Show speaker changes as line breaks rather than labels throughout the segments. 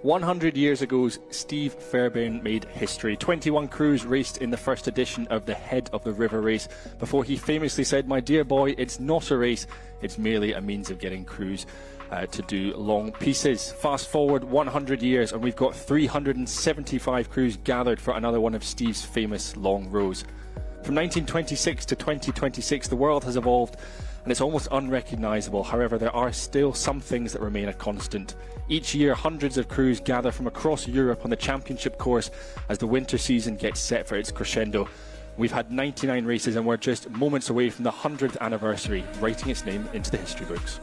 100 years ago, Steve Fairbairn made history. 21 crews raced in the first edition of the Head of the River race before he famously said, "My dear boy, it's not a race, it's merely a means of getting crews to do long pieces." Fast forward 100 years and we've got 375 crews gathered for another one of Steve's famous long rows. From 1926 to 2026, the world has evolved and it's almost unrecognisable. However, there are still some things that remain a constant. Each year, hundreds of crews gather from across Europe on the championship course as the winter season gets set for its crescendo. We've had 99 races and we're just moments away from the 100th anniversary, writing its name into the history books.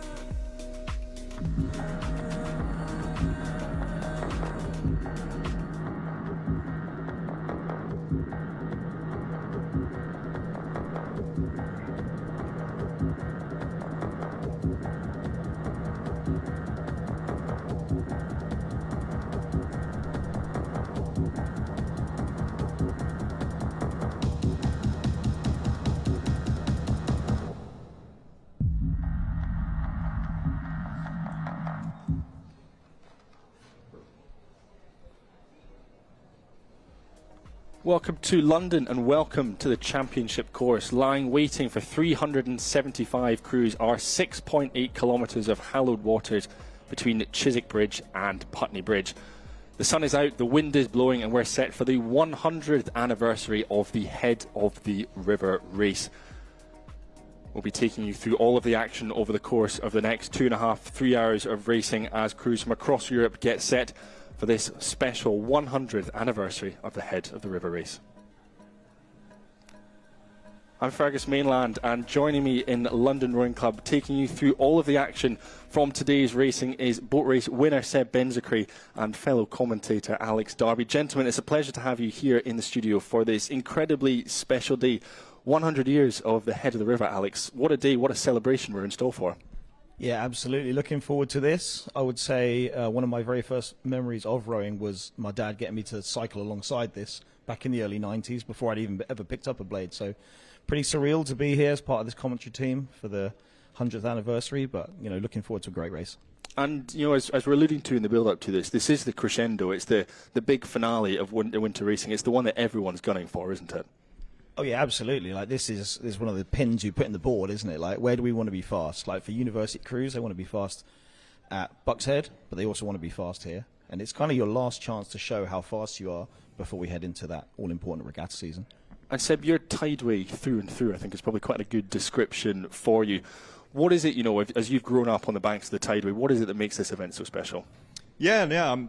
Welcome to London and welcome to the championship course. Lying waiting for 375 crews are 6.8 kilometres of hallowed waters between Chiswick Bridge and Putney Bridge. The sun is out, the wind is blowing, and we're set for the 100th anniversary of the Head of the River race. We'll be taking you through all of the action over the course of the next 2.5–3 hours of racing as crews from across Europe get set for this special 100th anniversary of the Head of the River race. I'm Fergus Mainland, and joining me in London Rowing Club, taking you through all of the action from today's racing, is boat race winner Seb Benzacree and fellow commentator Alex Darby. Gentlemen, it's a pleasure to have you here in the studio for this incredibly special day. 100 years of the Head of the River, Alex. What a day, what a celebration we're in store for.
Yeah, absolutely. Looking forward to this. I would say one of my very first memories of rowing was my dad getting me to cycle alongside this back in the early 90s before I'd even ever picked up a blade. So pretty surreal to be here as part of this commentary team for the 100th anniversary, but, you know, looking forward to a great race.
And, you know, as we're alluding to in the build-up to this is the crescendo. It's the big finale of winter racing. It's the one that everyone's gunning for, isn't it?
Oh yeah, absolutely. Like this is one of the pins you put in the board, isn't it? Like, where do we want to be fast? Like for university crews, they want to be fast at Bucks Head, but they also want to be fast here. And it's kind of your last chance to show how fast you are before we head into that all-important regatta season. And
Seb, you're tideway through and through. I think is probably quite a good description for you. What is it, you know, as you've grown up on the banks of the tideway, what is it that makes this event so special?
I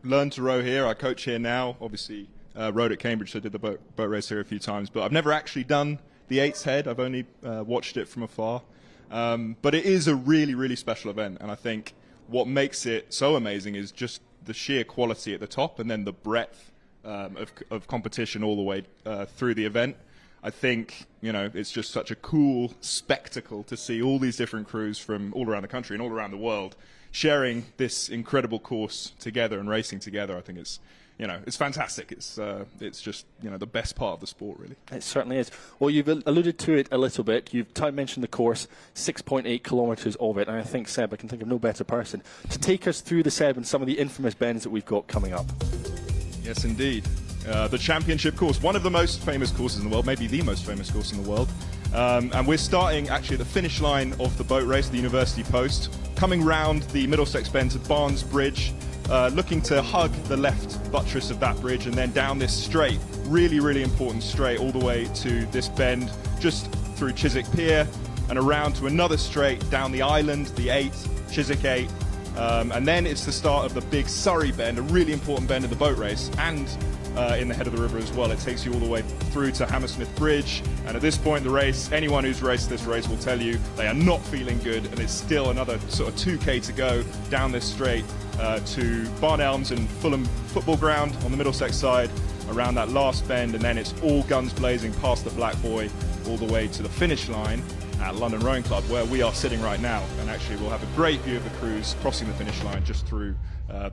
learned to row here. I coach here now. Obviously, rowed at Cambridge, so I did the boat race here a few times. But I've never actually done the Eights Head. I've only watched it from afar. But it is a really, really special event. And I think what makes it so amazing is just the sheer quality at the top and then the breadth of competition all the way through the event. I think, it's just such a cool spectacle to see all these different crews from all around the country and all around the world sharing this incredible course together and racing together. I think it's fantastic. It's just, the best part of the sport, really.
It certainly is. Well, you've alluded to it a little bit. You've mentioned the course, 6.8 kilometres of it, and I think, Seb, I can think of no better person to take us through the Seb and some of the infamous bends that we've got coming up.
Yes, indeed. The championship course, one of the most famous courses in the world, maybe the most famous course in the world. And we're starting actually at the finish line of the boat race, the University Post, coming round the Middlesex Bend to Barnes Bridge, looking to hug the left buttress of that bridge and then down this straight, really, really important straight all the way to this bend, just through Chiswick Pier and around to another straight down the island, the 8, Chiswick 8. And then it's the start of the big Surrey Bend, a really important bend of the boat race, and in the head of the river as well. It takes you all the way through to Hammersmith Bridge, and at this point in the race, anyone who's raced this race will tell you they are not feeling good, and it's still another sort of 2k to go down this straight to Barn Elms and Fulham Football Ground on the Middlesex side, around that last bend, and then it's all guns blazing past the Black Boy all the way to the finish line at London Rowing Club, where we are sitting right now. And actually we'll have a great view of the crews crossing the finish line just through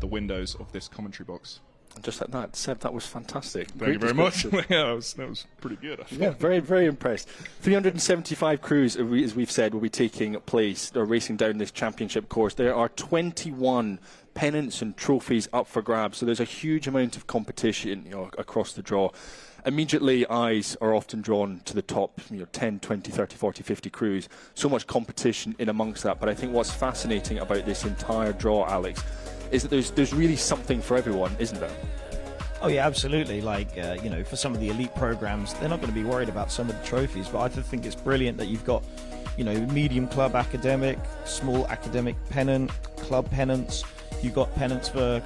the windows of this commentary box.
Just like that, Seb, that was fantastic.
Thank you very much. Yeah, that was pretty good, I think.
Yeah, very, very impressed. 375 crews, as we've said, will be taking place or racing down this championship course. There are 21 pennants and trophies up for grabs, so there's a huge amount of competition across the draw. Immediately, eyes are often drawn to the top 10, 20, 30, 40, 50 crews. So much competition in amongst that. But I think what's fascinating about this entire draw, Alex, is that there's really something for everyone, isn't there?
Oh yeah, absolutely. For some of the elite programs, they're not going to be worried about some of the trophies, but I think it's brilliant that you've got, medium club academic, small academic pennant, club pennants. You've got pennants for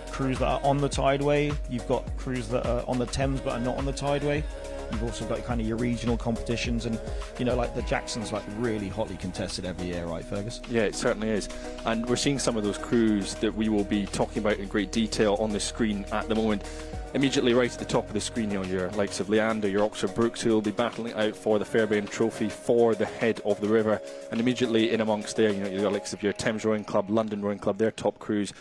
crews that are on the tideway. You've got crews that are on the Thames but are not on the tideway. You've also got kind of your regional competitions, and like the Jackson's really hotly contested every year, right, Fergus?
Yeah, it certainly is. And we're seeing some of those crews that we will be talking about in great detail on the screen at the moment. Immediately right at the top of the screen, your likes of Leander, your Oxford Brooks, who will be battling out for the Fairbairn Trophy for the head of the river. And immediately in amongst there, your likes of your Thames Rowing Club, London Rowing Club, their top crews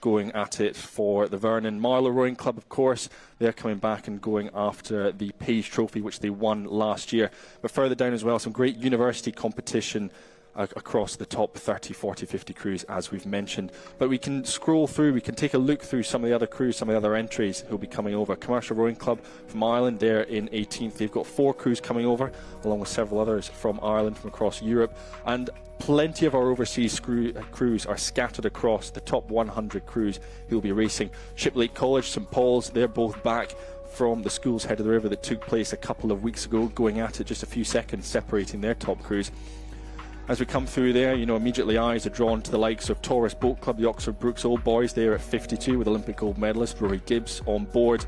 going at it for the Vernon. Marlow Rowing Club, of course, they're coming back and going after the Page Trophy, which they won last year. But further down as well, some great university competition across the top 30, 40, 50 crews, as we've mentioned. But we can scroll through, we can take a look through some of the other crews, some of the other entries who'll be coming over. Commercial Rowing Club from Ireland, they're in 18th. They've got 4 crews coming over, along with several others from Ireland, from across Europe. And plenty of our overseas crews are scattered across the top 100 crews who will be racing. Shiplake College, St Paul's, they're both back from the school's head of the river that took place a couple of weeks ago, going at it just a few seconds, separating their top crews. As we come through there, immediately eyes are drawn to the likes of Taurus Boat Club, the Oxford Brooks Old Boys. They're at 52 with Olympic gold medalist Rory Gibbs on board.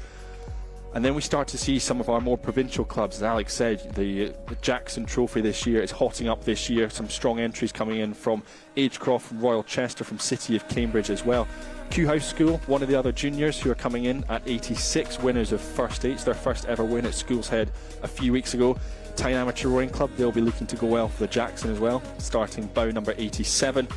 And then we start to see some of our more provincial clubs. As Alex said, the Jackson Trophy this year is hotting up this year. Some strong entries coming in from Agecroft, from Royal Chester, from City of Cambridge as well. Kew House School, one of the other juniors who are coming in at 86, winners of First Eights, their first ever win at School's Head a few weeks ago. Tyne Amateur Rowing Club, they'll be looking to go well for the Jackson as well, starting bow number 87.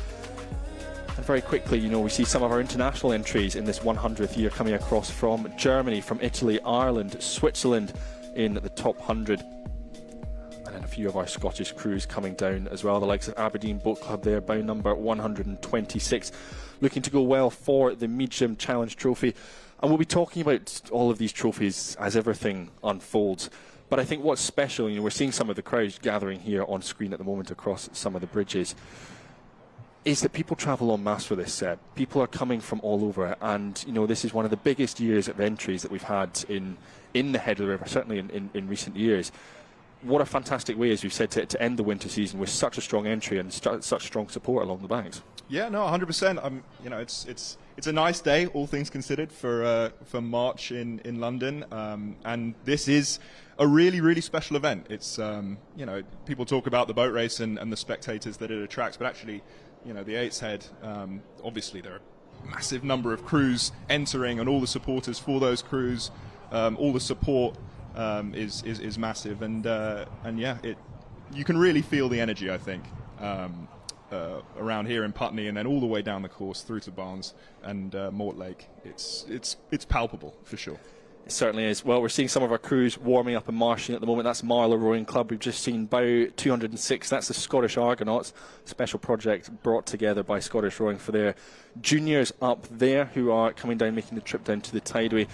And very quickly, we see some of our international entries in this 100th year coming across from Germany, from Italy, Ireland, Switzerland in the top 100. And then a few of our Scottish crews coming down as well, the likes of Aberdeen Boat Club there, bow number 126, looking to go well for the Meacham Challenge Trophy. And we'll be talking about all of these trophies as everything unfolds. But I think what's special, we're seeing some of the crowds gathering here on screen at the moment across some of the bridges, is that people travel en masse for this set. People are coming from all over, and this is one of the biggest years of entries that we've had in the head of the river, certainly in recent years. what a fantastic way, as you said, to end the winter season with such a strong entry and such strong support along the banks.
Yeah, no, 100%. You know, it's a nice day, all things considered, for March in London, and this is a really, really special event. It's you know, people talk about the boat race and the spectators that it attracts, but actually, you know, the Eights Head, obviously there are a massive number of crews entering, and all the supporters for those crews, all the support is massive, and yeah, you can really feel the energy, I think. Around here in Putney, and then all the way down the course through to Barnes and Mortlake. It's palpable for sure.
It certainly is. Well, we're seeing some of our crews warming up and marching at the moment. That's Marlow Rowing Club. We've just seen Bow 206. That's the Scottish Argonauts, special project brought together by Scottish Rowing for their juniors up there who are coming down, making the trip down to the Tideway.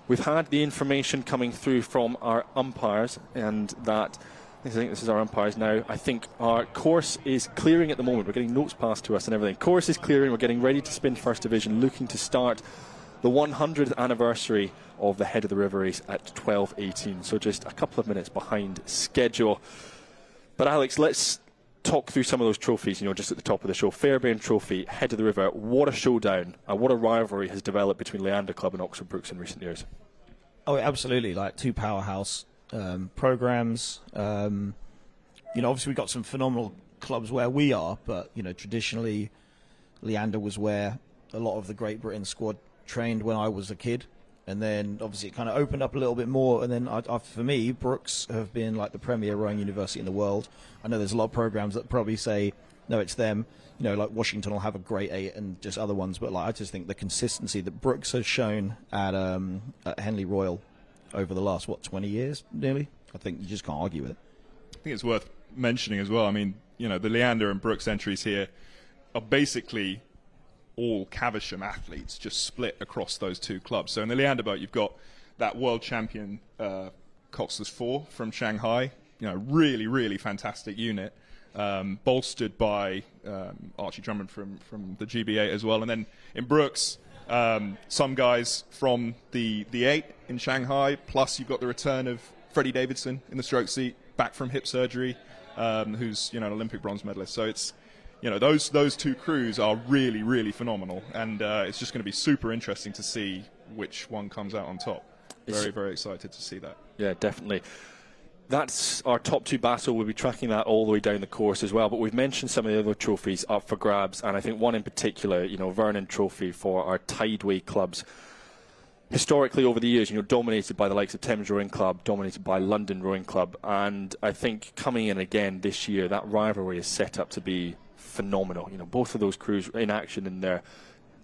We've had the information coming through from our umpires, and that I think this is our umpires now. I think our course is clearing at the moment. We're getting notes passed to us and everything. Course is clearing. We're getting ready to spin First Division, looking to start the 100th anniversary of the Head of the River race at 12:18. So just a couple of minutes behind schedule. But Alex, let's talk through some of those trophies, you know, just at the top of the show. Fairbairn Trophy, Head of the River. What a showdown and what a rivalry has developed between Leander Club and Oxford Brookes in recent years.
Oh, absolutely. Like two powerhouse programs. You know, obviously we've got some phenomenal clubs where we are, but, you know, traditionally Leander was where a lot of the Great Britain squad trained when I was a kid. And then obviously it kind of opened up a little bit more. And then for me, Brookes have been like the premier rowing university in the world. I know there's a lot of programs that probably say, no, it's them. You know, like Washington will have a great 8 and just other ones. But like, I just think the consistency that Brookes has shown at Henley Royal over the last, 20 years, nearly? I think you just can't argue with it.
I think it's worth mentioning as well. I mean, you know, the Leander and Brookes entries here are basically all Caversham athletes just split across those two clubs. So in the Leander boat, you've got that world champion Coxless 4 from Shanghai. You know, really, really fantastic unit, bolstered by Archie Drummond from the GB8 as well. And then in Brookes, some guys from the 8 in Shanghai, plus you've got the return of Freddie Davidson in the stroke seat, back from hip surgery, who's, you know, an Olympic bronze medalist. So it's, you know, those two crews are really, really phenomenal, and it's just going to be super interesting to see which one comes out on top. Very, very excited to see that. Yeah,
definitely. That's our top two battle. We'll be tracking that all the way down the course as well. But we've mentioned some of the other trophies up for grabs, and I think one in particular, you know, Vernon Trophy for our Tideway clubs. Historically, over the years, you know, dominated by the likes of Thames Rowing Club, dominated by London Rowing Club, and I think coming in again this year, that rivalry is set up to be phenomenal. You know, both of those crews in action in their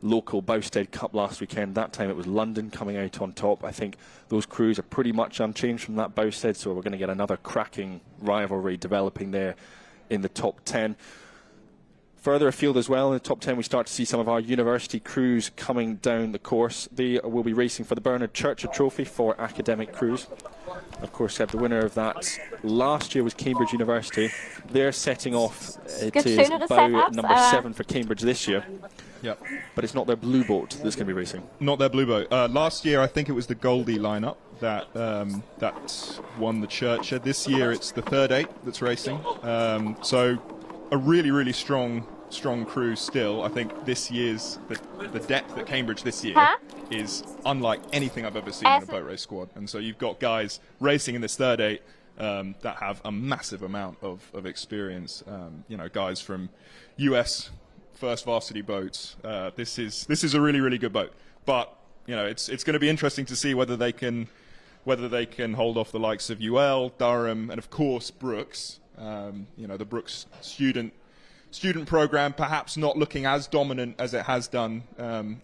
local Bowstead Cup last weekend. That time it was London coming out on top. I think those crews are pretty much unchanged from that Bowstead, so we're going to get another cracking rivalry developing there in the top 10. Further afield as well, in the top 10 we start to see some of our university crews coming down the course. They will be racing for the Bernard Churchill Trophy for academic crews. Of course, the winner of that last year was Cambridge University. They're setting off, it is bow number 7 for Cambridge this year.
Yep.
But it's not their blue boat that's going to be racing.
Not their blue boat. Last year, I think it was the Goldie lineup that won the Churchill. This year, it's the third 8 that's racing. So a really, really strong crew still. I think this year's the depth at Cambridge this year is unlike anything I've ever seen in a boat race squad. And so you've got guys racing in this third 8 that have a massive amount of experience. You know, guys from US first varsity boats. This is a really, really good boat. But you know, it's going to be interesting to see whether they can hold off the likes of UL, Durham, and of course Brookes. You know, the Brookes student program perhaps not looking as dominant as it has done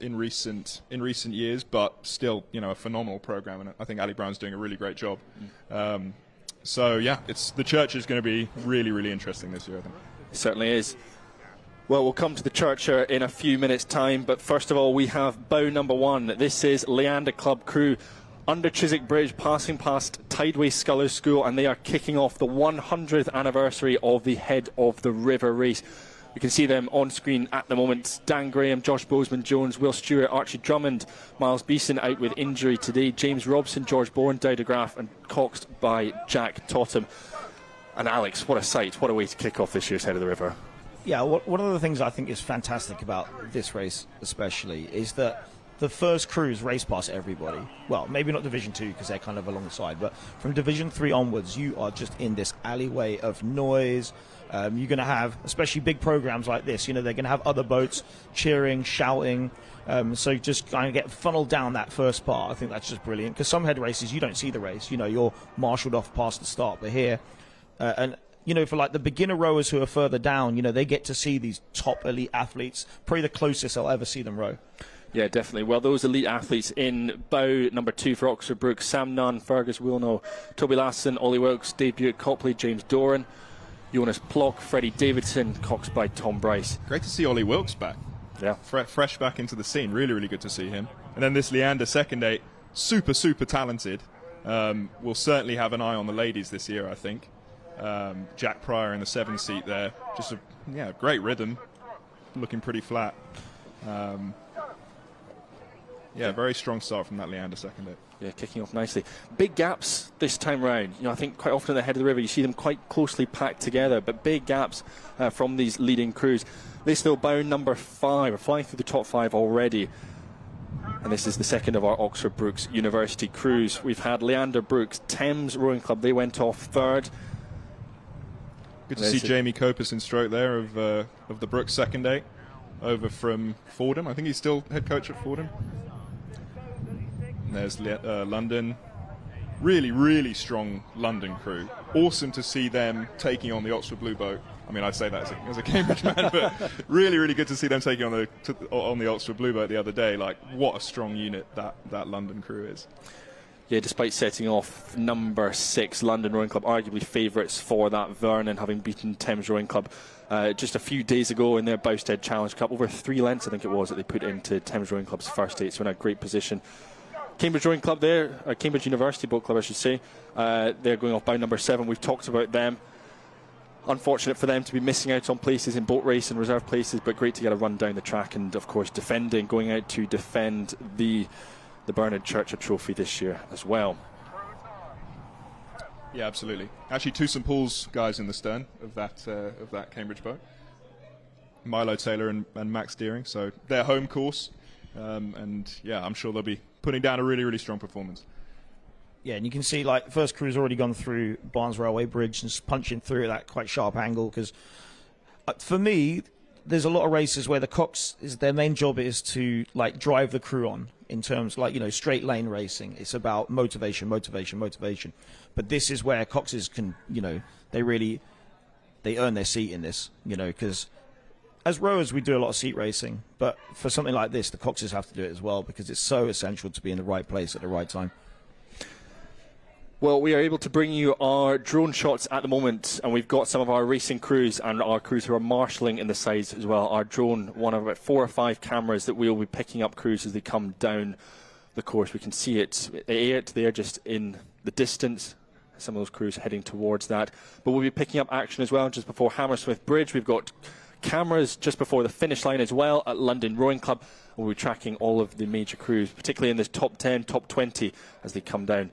in recent years, but still, you know, a phenomenal program, and I think Ali Brown's doing a really great job. So yeah, the church is going to be really, really interesting this year, I think.
It certainly is. Well, we'll come to the Churcher in a few minutes' time, but first of all, we have bow number 1. This is Leander Club crew under Chiswick Bridge, passing past Tideway Scullers School, and they are kicking off the 100th anniversary of the Head of the River race. You can see them on screen at the moment. Dan Graham, Josh Bozeman-Jones, Will Stewart, Archie Drummond, Miles Beeson out with injury today, James Robson, George Bourne, Dowdegraph, and coxed by Jack Totham. And Alex, what a sight, what a way to kick off this year's Head of the River.
Yeah, one of the things I think is fantastic about this race especially is that the first crews race past everybody. Well, maybe not Division 2 because they're kind of alongside, but from Division 3 onwards, you are just in this alleyway of noise. You're going to have, especially big programs like this, they're going to have other boats cheering, shouting. So just kind of get funneled down that first part. I think that's just brilliant because some head races, you don't see the race. You're marshaled off past the start. But here, for like the beginner rowers who are further down, they get to see these top elite athletes, probably the closest I'll ever see them row.
Yeah, definitely. Well, those elite athletes in bow number 2 for Oxford Brookes, Sam Nunn, Fergus Wilno, Toby Lassen, Ollie Wilkes, Dave Buick Copley, James Doran, Jonas Plock, Freddie Davidson, coxed by Tom Bryce.
Great to see Ollie Wilkes back.
Yeah.
Fresh back into the scene. Really, really good to see him. And then this Leander second 8, super, super talented. We'll certainly have an eye on the ladies this year, I think. Jack Pryor in the 7 seat there. Just a great rhythm. Looking pretty flat. Very strong start from that Leander second 8.
Yeah, kicking off nicely. Big gaps this time round. I think quite often at the Head of the River you see them quite closely packed together, but big gaps from these leading crews. This though, bow number 5, flying through the top 5 already. And this is the second of our Oxford Brookes University crews. We've had Leander Brookes, Thames Rowing Club, they went off third.
Good to see Jamie Copus in stroke there of the Brookes second 8, over from Fordham. I think he's still head coach at Fordham. And there's London. Really, really strong London crew. Awesome to see them taking on the Oxford Blue Boat. I mean, I'd say that as a Cambridge man, but really, really good to see them taking on the Oxford Blue Boat the other day. Like, what a strong unit that London crew is.
Yeah, despite setting off number 6, London Rowing Club, arguably favourites for that Vernon, having beaten Thames Rowing Club just a few days ago in their Bowstead Challenge Cup. Over 3 lengths, I think it was, that they put into Thames Rowing Club's first 8, so in a great position. Cambridge Rowing Club there, Cambridge University Boat Club, I should say. They're going off bow number 7. We've talked about them. Unfortunate for them to be missing out on places in boat race and reserve places, but great to get a run down the track and, of course, going out to defend the Bernard Churchill Trophy this year as well.
Yeah, absolutely. Actually, 2 St Paul's guys in the stern of that Cambridge boat. Milo Taylor and Max Deering, so their home course. And yeah, I'm sure they'll be putting down a really, really strong performance.
Yeah, and you can see, like, first crew's already gone through Barnes Railway Bridge and just punching through at that quite sharp angle. Because for me, there's a lot of races where the cox their main job is to drive the crew on in terms straight lane racing. It's about motivation. But this is where coxes can they earn their seat in this. Because as rowers we do a lot of seat racing, but for something like this, the coxes have to do it as well because it's so essential to be in the right place at the right time.
Well, we are able to bring you our drone shots at the moment, and we've got some of our racing crews and our crews who are marshalling in the sides as well. Our drone, one of about 4 or 5 cameras that we'll be picking up crews as they come down the course. We can see it there just in the distance. Some of those crews heading towards that. But we'll be picking up action as well just before Hammersmith Bridge. We've got cameras just before the finish line as well at London Rowing Club. We'll be tracking all of the major crews, particularly in this top 10, top 20 as they come down.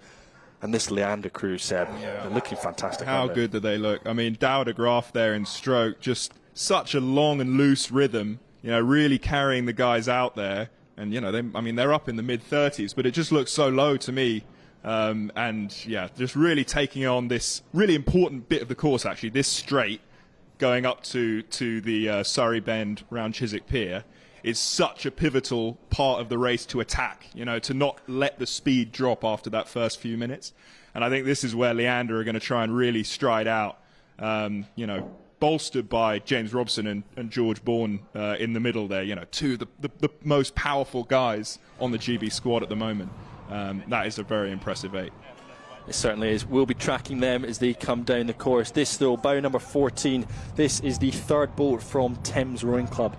And this Leander crew, Seb, they're looking fantastic.
How good do they look? I mean, Dow de Graaf there in stroke, just such a long and loose rhythm, really carrying the guys out there. And, they're up in the mid-30s, but it just looks so low to me. And, yeah, just really taking on this really important bit of the course, actually, this straight going up to the Surrey Bend round Chiswick Pier. Is such a pivotal part of the race to attack, to not let the speed drop after that first few minutes. And I think this is where Leander are going to try and really stride out, bolstered by James Robson and George Bourne in the middle there, 2 of the most powerful guys on the GB squad at the moment. That is a very impressive 8.
It certainly is. We'll be tracking them as they come down the course. This, though, bow number 14, this is the 3rd boat from Thames Rowing Club.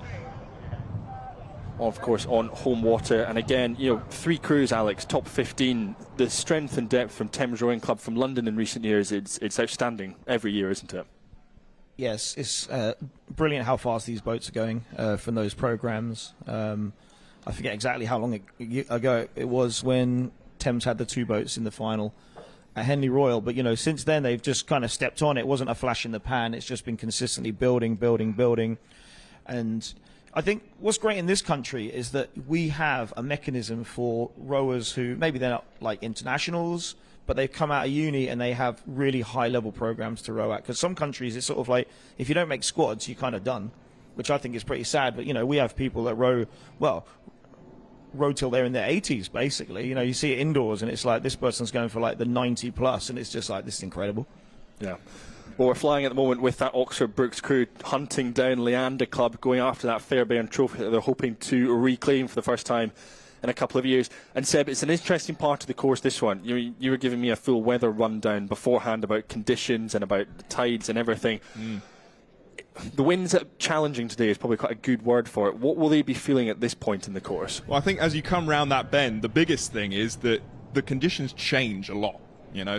Of course, on home water. And again, 3 crews, Alex, top 15. The strength and depth from Thames Rowing Club from London in recent years, it's outstanding every year, isn't it?
Yes, it's brilliant how fast these boats are going from those programs. I forget exactly how long ago it was when Thames had the 2 boats in the final. at Henley Royal. But, since then they've just kind of stepped on. It wasn't a flash in the pan. It's just been consistently building. And I think what's great in this country is that we have a mechanism for rowers who maybe they're not like internationals, but they've come out of uni and they have really high-level programs to row at. Because some countries, it's sort of like, if you don't make squads, you're kind of done, which I think is pretty sad. But, we have people that row till they're in their 80s, basically. You see it indoors, and it's like this person's going for like the 90+, and it's just like, this is incredible.
Yeah. Well, we're flying at the moment with that Oxford Brookes crew, hunting down Leander Club, going after that Fairbairn trophy that they're hoping to reclaim for the first time in a couple of years. And Seb, it's an interesting part of the course, this one. You were giving me a full weather rundown beforehand about conditions and about the tides and everything. The winds are challenging today is probably quite a good word for it. What will they be feeling at this point in the course?
Well, I think as you come round that bend, the biggest thing is that the conditions change a lot.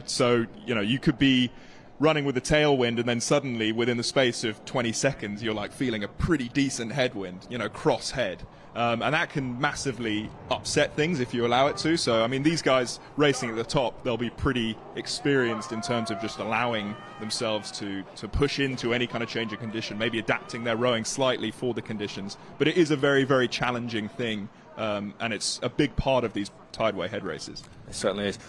So you could be running with a tailwind, and then suddenly within the space of 20 seconds you're like feeling a pretty decent headwind, cross head, and that can massively upset things if you allow it to. So I mean, these guys racing at the top, they'll be pretty experienced in terms of just allowing themselves to push into any kind of change of condition, maybe adapting their rowing slightly for the conditions. But it is a very, very challenging thing, and it's a big part of these tideway head races.
It certainly is.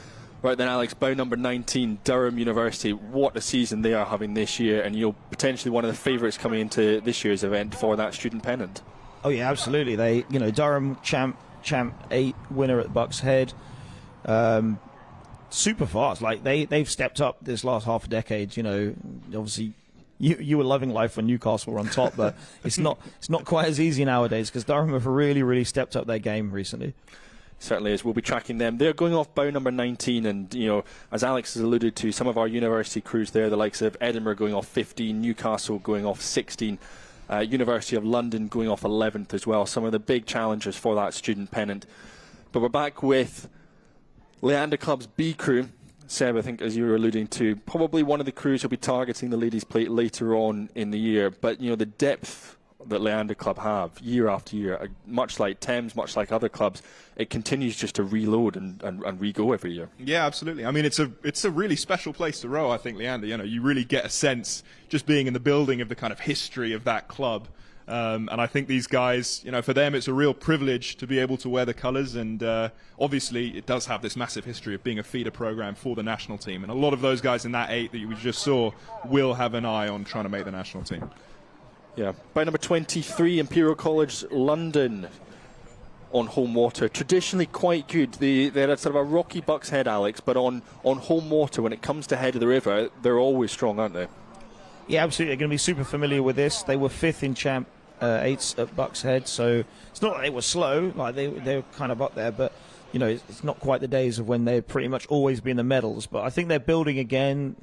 Right then, Alex, bow number 19, Durham University. What a season they are having this year, and potentially one of the favourites coming into this year's event for that student pennant.
Oh yeah, absolutely. They, Durham champ 8, winner at Bucks Head, super fast. Like they've stepped up this last half a decade. Obviously, you were loving life when Newcastle were on top, but it's not quite as easy nowadays because Durham have really, really stepped up their game recently.
Certainly is. We'll be tracking them. They're going off bow number 19, and as Alex has alluded to, some of our university crews there, the likes of Edinburgh going off 15, Newcastle going off 16, University of London going off 11th as well. Some of the big challengers for that student pennant. But we're back with Leander Club's B crew. Seb, I think, as you were alluding to, probably one of the crews who'll be targeting the ladies' plate later on in the year. But the depth that Leander Club have year after year, much like Thames, much like other clubs, it continues just to reload and re-go every year.
Yeah, absolutely. I mean, it's a really special place to row, I think, Leander. You really get a sense just being in the building of the kind of history of that club. And I think these guys, for them, it's a real privilege to be able to wear the colours. And obviously, it does have this massive history of being a feeder programme for the national team. And a lot of those guys in that 8 that we just saw will have an eye on trying to make the national team.
Yeah, by number 23, Imperial College London on home water. Traditionally quite good. They're at sort of a rocky Bucks Head, Alex, but on home water, when it comes to head of the river, they're always strong, aren't they? Yeah,
absolutely. They're going to be super familiar with this. They were 5th in Champ 8s at Bucks Head, so it's not like they were slow. Like they were kind of up there, but it's not quite the days of when they've pretty much always been the medals. But I think they're building again,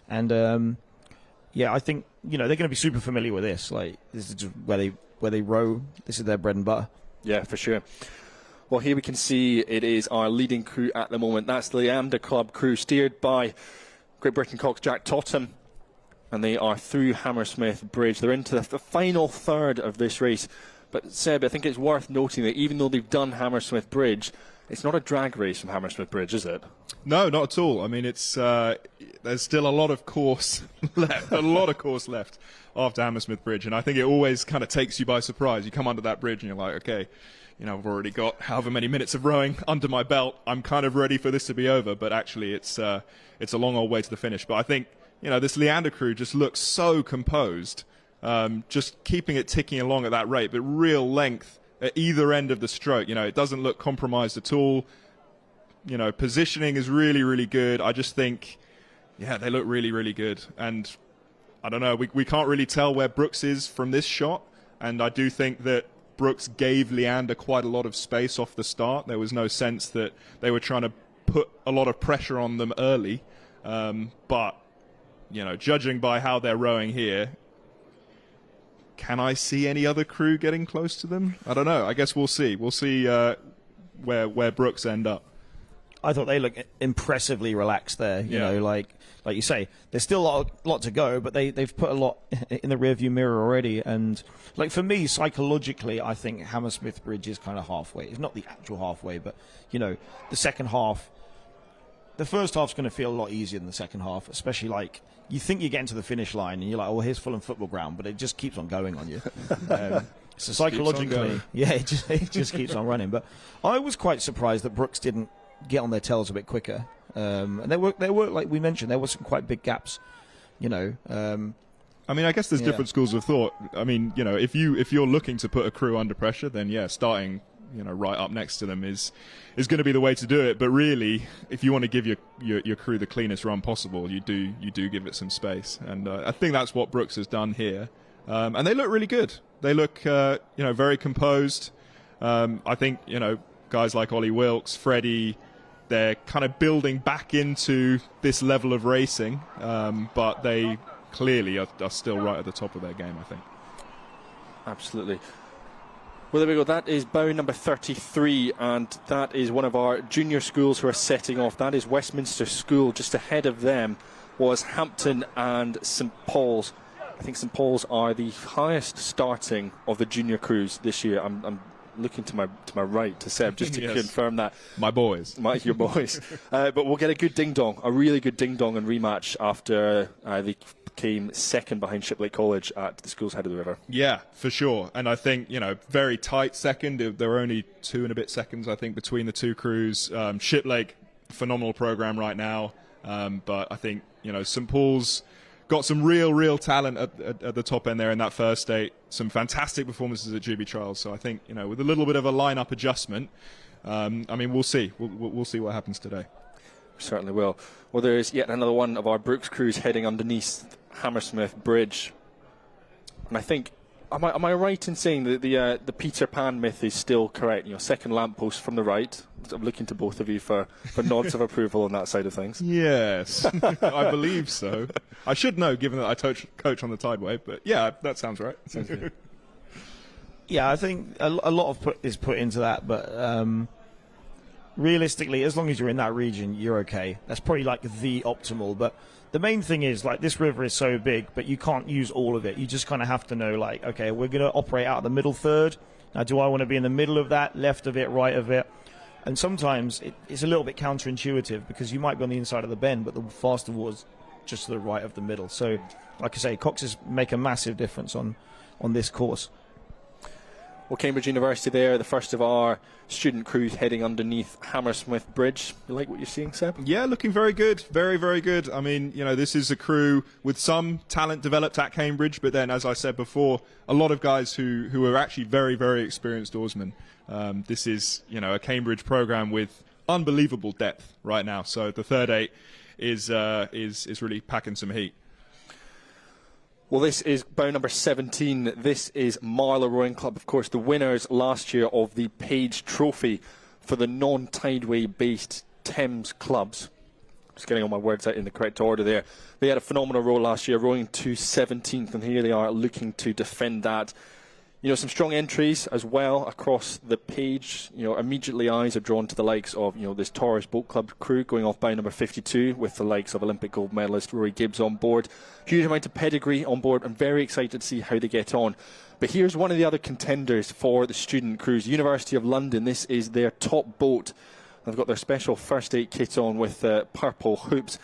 and I think they're going to be super familiar with this. Like this is just where they row. This is their bread and butter.
Yeah, for sure. Well, here we can see it is our leading crew at the moment. That's the Leander Club crew, steered by Great Britain Cox Jack Totham, and they are through Hammersmith Bridge. They're into the final third of this race. But Seb, I think it's worth noting that even though they've done Hammersmith Bridge, it's not a drag race from Hammersmith Bridge, is it?
No, not at all. I mean, it's there's still a lot of course left, after Hammersmith Bridge, and I think it always kind of takes you by surprise. You come under that bridge and you're like, okay, I've already got however many minutes of rowing under my belt. I'm kind of ready for this to be over, but actually it's a long old way to the finish. But I think this Leander crew just looks so composed, just keeping it ticking along at that rate, but real length at either end of the stroke. It doesn't look compromised at all. Positioning is really, really good. I just think, they look really, really good. And I don't know, we can't really tell where Brookes is from this shot. And I do think that Brookes gave Leander quite a lot of space off the start. There was no sense that they were trying to put a lot of pressure on them early. But, judging by how they're rowing here, can I see any other crew getting close to them? I don't know. I guess we'll see. We'll see where Brookes end up.
I thought they looked impressively relaxed there. You know, like you say, there's still a lot to go, but they've put a lot in the rearview mirror already. And like for me, psychologically, I think Hammersmith Bridge is kind of halfway. It's not the actual halfway, but the second half the first half's going to feel a lot easier than the second half, especially like you think you're getting to the finish line and you're like, oh, here's Fulham Football Ground, but it just keeps on going on you. So psychologically, yeah, it just keeps on running. But I was quite surprised that Brooks didn't get on their tails a bit quicker. And there were, like we mentioned, there were some quite big gaps, you know.
I mean, I guess there's different schools of thought. I mean, you know, if you're looking to put a crew under pressure, then yeah, starting, you know, right up next to them is going to be the way to do it. But really, if you want to give your crew the cleanest run possible, you do give it some space. And I think that's what Brooks has done here. And they look really good. They look, you know, very composed. I think, you know, guys like Ollie Wilkes, Freddie, they're kind of building back into this level of racing, but they clearly are still right at the top of their game, I think.
Absolutely. Well, there we go. That is bow number 33, and that is one of our junior schools who are setting off. That is Westminster School. Just ahead of them was Hampton and St Paul's. I think St Paul's are the highest starting of the junior crews this year. I'm looking to my right to Seb just to confirm that.
My boys.
Your boys. But we'll get a good ding-dong, a really good ding-dong and rematch after they came second behind Shiplake College at the school's head of the river.
Yeah, for sure. And I think, you know, very tight second. There were only 2 and a bit seconds, I think, between the two crews. Shiplake, phenomenal program right now. But I think, you know, St Paul's got some real talent at the top end there in that first state. Some fantastic performances at Juby Trials. So I think, you know, with a little bit of a lineup adjustment, I mean, we'll see. We'll see what happens today.
We certainly will. Well, there is yet another one of our Brooks crews heading underneath Hammersmith Bridge. And I think, am I right in saying that the Peter Pan myth is still correct? You know, second lamppost from the right. I'm looking to both of you for nods of approval on that side of things.
Yes, I believe so. I should know, given that I coach on the Tideway, but yeah, that sounds right.
Sounds good.
Yeah, I think a lot is put into that, but realistically, as long as you're in that region, you're okay. That's probably like the optimal, but the main thing is, like, this river is so big, but you can't use all of it. You just kind of have to know, like, okay, we're going to operate out of the middle third. Now, do I want to be in the middle of that, left of it, right of it? And sometimes it's a little bit counterintuitive because you might be on the inside of the bend, but the faster water's just to the right of the middle. So, like I say, coxes make a massive difference on this course.
Well, Cambridge University there, the first of our student crews heading underneath Hammersmith Bridge. You like what you're seeing, Seb?
Yeah, looking very good. Very good. I mean, you know, this is a crew with some talent developed at Cambridge, but then, as I said before, a lot of guys who are actually very experienced oarsmen. This is, you know, a Cambridge program with unbelievable depth right now. So the third eight is really packing some heat.
Well, this is bow number 17. This is Marlow Rowing Club, of course, the winners last year of the Page Trophy for the non-Tideway-based Thames clubs. Just getting all my words out in the correct order there. They had a phenomenal row last year, rowing to 17th, and here they are looking to defend that. You know, some strong entries as well across the page. You know, immediately eyes are drawn to the likes of, you know, this Taurus Boat Club crew going off by number 52 with the likes of Olympic gold medalist Rory Gibbs on board. Huge amount of pedigree on board. I'm very excited to see how they get on. But here's one of the other contenders for the student crews. University of London, this is their top boat. They've got their special first aid kit on with purple hoops.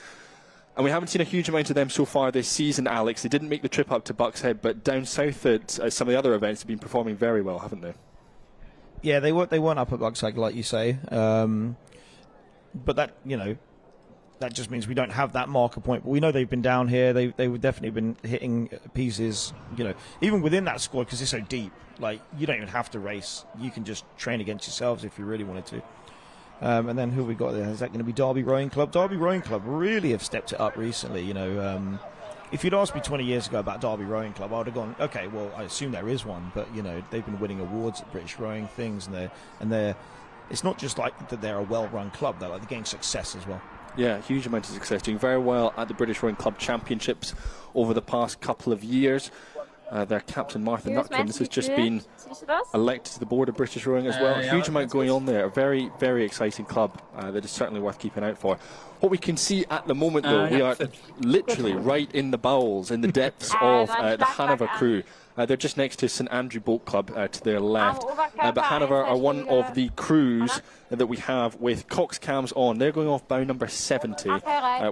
And we haven't seen a huge amount of them so far this season, Alex. They didn't make the trip up to Bucks Head, but down south at some of the other events have been performing very well, haven't they? Yeah,
they weren't up at Bucks Head, like you say. But that, you know, that just means we don't have that marker point. But we know they've been down here. They've definitely been hitting pieces, you know, even within that squad, because it's so deep. Like, you don't even have to race. You can just train against yourselves if you really wanted to. And then who have we got there? Is that going to be Derby Rowing Club? Derby Rowing Club really have stepped it up recently. You know, if you'd asked me 20 years ago about Derby Rowing Club, I would have gone, okay, well, I assume there is one, but you know, they've been winning awards at British rowing things, and they're it's not just like that they're a well-run club; they're getting success as well. Yeah, huge amount of success, doing very well at the British Rowing Club Championships over the past couple of years. Their captain, Martha Nutkins, has just been elected to the board of British Rowing as well. A huge amount going on there. A very, very exciting club that is certainly worth keeping out for. What we can see at the moment, though, we are literally right in the bowels, in the depths of the Hanover crew.
They're just next to St Andrew Boat Club to their left. But Hanover are one of the crews that we have with Cox cams on. They're going off bow number 70.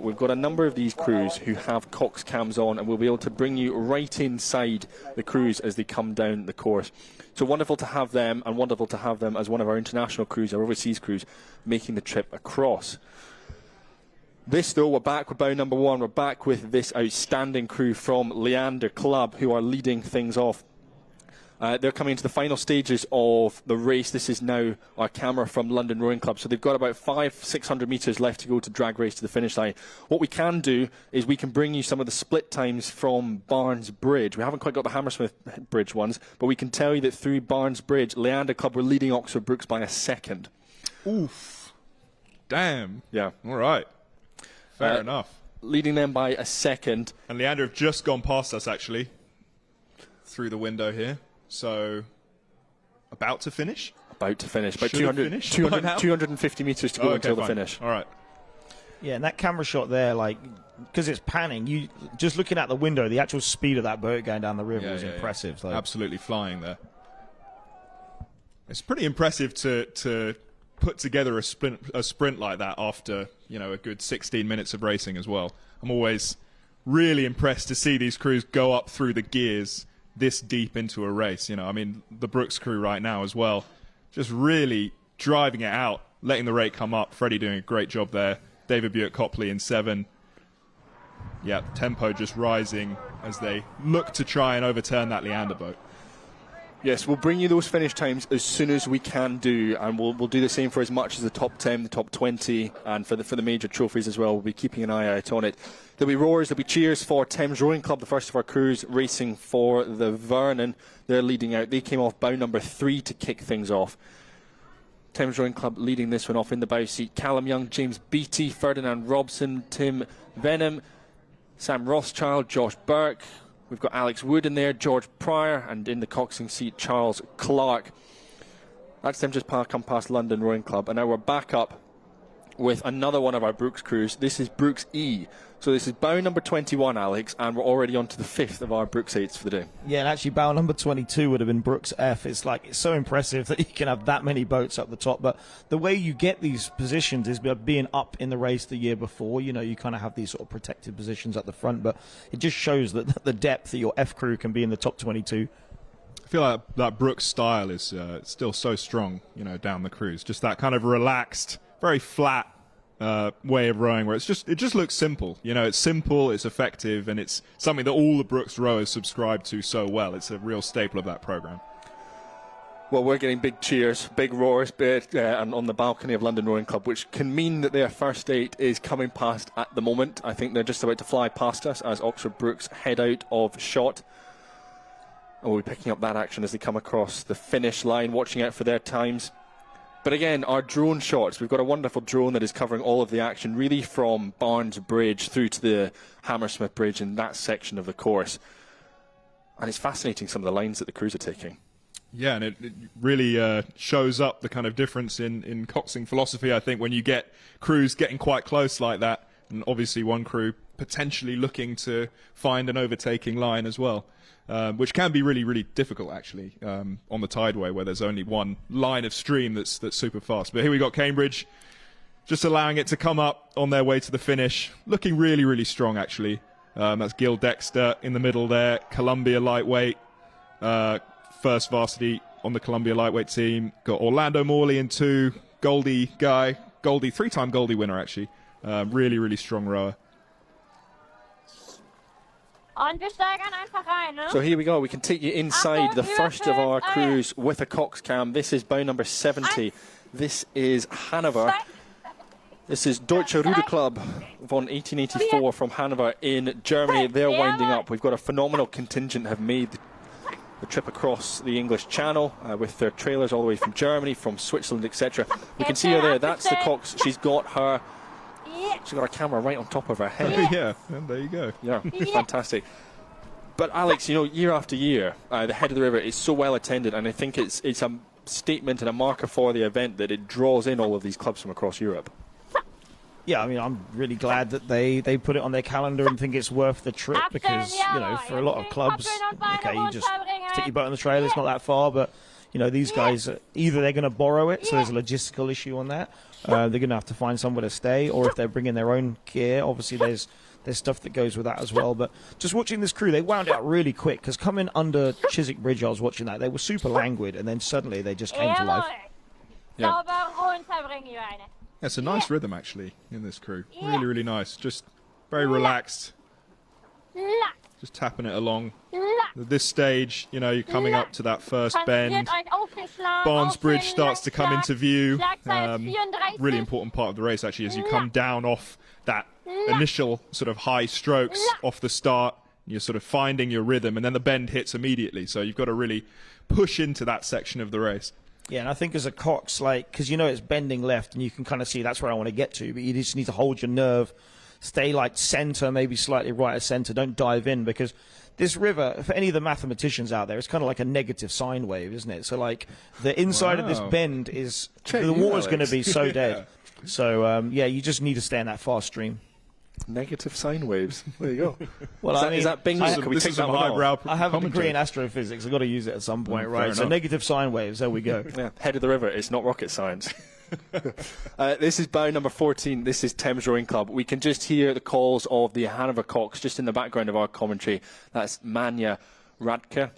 We've got a number of these crews who have Cox cams on, and we'll be able to bring you right inside the crews as they come down the course. So wonderful to have them, and wonderful to have them as one of our international crews, our overseas crews, making the trip across. This, though, we're back with bow number 1. We're back with this outstanding crew from Leander Club, who are leading things off. They're coming into the final stages of the race. This is now our camera from London Rowing Club. So they've got about 500-600 metres left to go to drag race to the finish line. What we can do is we can bring you some of the split times from Barnes Bridge. We haven't quite got the Hammersmith Bridge ones, but we can tell you that through Barnes Bridge, Leander Club were leading Oxford Brookes by a second.
Oof. Damn.
Yeah.
All right. Fair enough.
Leading them by a second.
And Leander have just gone past us, actually, through the window here. So, about to finish?
About to finish. About 250 metres to go until the finish.
All right.
Yeah, and that camera shot there, like, because it's panning, you just looking out the window, the actual speed of that boat going down the river is impressive. So.
Absolutely flying there. It's pretty impressive to put together a sprint like that after, you know, a good 16 minutes of racing as well. I'm always really impressed to see these crews go up through the gears this deep into a race. You know, I mean, the Brookes crew right now as well, just really driving it out, letting the rate come up. Freddie doing a great job there. David Buick-Copley in 7. Yeah, tempo just rising as they look to try and overturn that Leander boat.
Yes, we'll bring you those finish times as soon as we can do, and we'll do the same for as much as the top 10, the top 20, and for the major trophies as well. We'll be keeping an eye out on it. There'll be roars, there'll be cheers for Thames Rowing Club, the first of our crews racing for the Vernon. They're leading out. They came off bow number 3 to kick things off. Thames Rowing Club leading this one off in the bow seat. Callum Young, James Beattie, Ferdinand Robson, Tim Venom, Sam Rothschild, Josh Burke. We've got Alex Wood in there, George Pryor, and in the coxing seat, Charles Clark. That's them just come past London Rowing Club. And now we're back up with another one of our Brookes crews. This is Brookes E. So this is bow number 21, Alex, and we're already on to the 5th of our Brookes 8s for the day.
Yeah, and actually bow number 22 would have been Brookes F. It's so impressive that you can have that many boats up the top. But the way you get these positions is by being up in the race the year before. You know, you kind of have these sort of protected positions at the front, but it just shows that the depth that your F crew can be in the top 22.
I feel like that Brookes style is still so strong, you know, down the cruise. Just that kind of relaxed, very flat way of rowing, where it just looks simple. You know, it's simple, it's effective, and it's something that all the Brookes rowers subscribe to so well. It's a real staple of that program.
Well, we're getting big cheers, big roars and on the balcony of London Rowing Club, which can mean that their first 8 is coming past at the moment. I think they're just about to fly past us as Oxford Brookes head out of shot. And we'll be picking up that action as they come across the finish line, watching out for their times. But again, our drone shots, we've got a wonderful drone that is covering all of the action, really from Barnes Bridge through to the Hammersmith Bridge in that section of the course. And it's fascinating, some of the lines that the crews are taking.
Yeah, and it really shows up the kind of difference in coxing philosophy, I think, when you get crews getting quite close like that, and obviously one crew potentially looking to find an overtaking line as well. Which can be really, really difficult, actually, on the tideway, where there's only one line of stream that's super fast. But here we got Cambridge, just allowing it to come up on their way to the finish. Looking really, really strong, actually. That's Gil Dexter in the middle there. Columbia lightweight, first varsity on the Columbia lightweight team. Got Orlando Morley in 2. Goldie guy. Goldie, 3-time Goldie winner, actually. Really, really strong rower.
So here we go, we can take you inside the first of our crews with a cox cam. This is bow number 70. This is Hanover. This is Deutsche Ruder Club von 1884 from Hanover in Germany. They're winding up. We've got a phenomenal contingent have made the trip across the English Channel with their trailers all the way from Germany, from Switzerland, etc. We can see her there. That's the cox. She's got her camera right on top of her head.
Yeah, and there you go.
Yeah, fantastic. But Alex, you know, year after year, the head of the river is so well attended, and I think it's a statement and a marker for the event that it draws in all of these clubs from across Europe.
Yeah, I mean, I'm really glad that they put it on their calendar and think it's worth the trip, because, you know, for a lot of clubs, okay, you just stick your boat on the trailer. It's not that far, but you know, these guys, either they're going to borrow it, so there's a logistical issue on that. They're going to have to find somewhere to stay, or if they're bringing their own gear, obviously there's stuff that goes with that as well. But just watching this crew, they wound it up really quick, because coming under Chiswick Bridge, I was watching that, they were super languid, and then suddenly they just came to life.
Yeah.
It's a nice rhythm, actually, in this crew. Really, really nice. Just very relaxed. Just tapping it along. At this stage, you know, you're coming up to that first bend. Barnes Bridge starts to come into view. Really important part of the race, actually, as you come down off that initial sort of high strokes off the start. You're sort of finding your rhythm, and then the bend hits immediately. So you've got to really push into that section of the race.
Yeah, and I think as a Cox, like, because you know it's bending left, and you can kind of see that's where I want to get to, but you just need to hold your nerve, stay like center, maybe slightly right of center, don't dive in, because this river, for any of the mathematicians out there, it's kind of like a negative sine wave, isn't it? So like the inside of this bend is, the water's going to be so dead. So yeah, you just need to stay in that fast stream.
Negative sine waves. There you go.
Well,
is that bingo? Can we take that one off?
I have a degree in astrophysics. I've got to use it at some point, right? So negative sine waves. There we go.
Yeah, head of the river. It's not rocket science. This is bow number 14. This is Thames Rowing Club. We can just hear the calls of the Hanover Cox just in the background of our commentary. That's Manja Radke.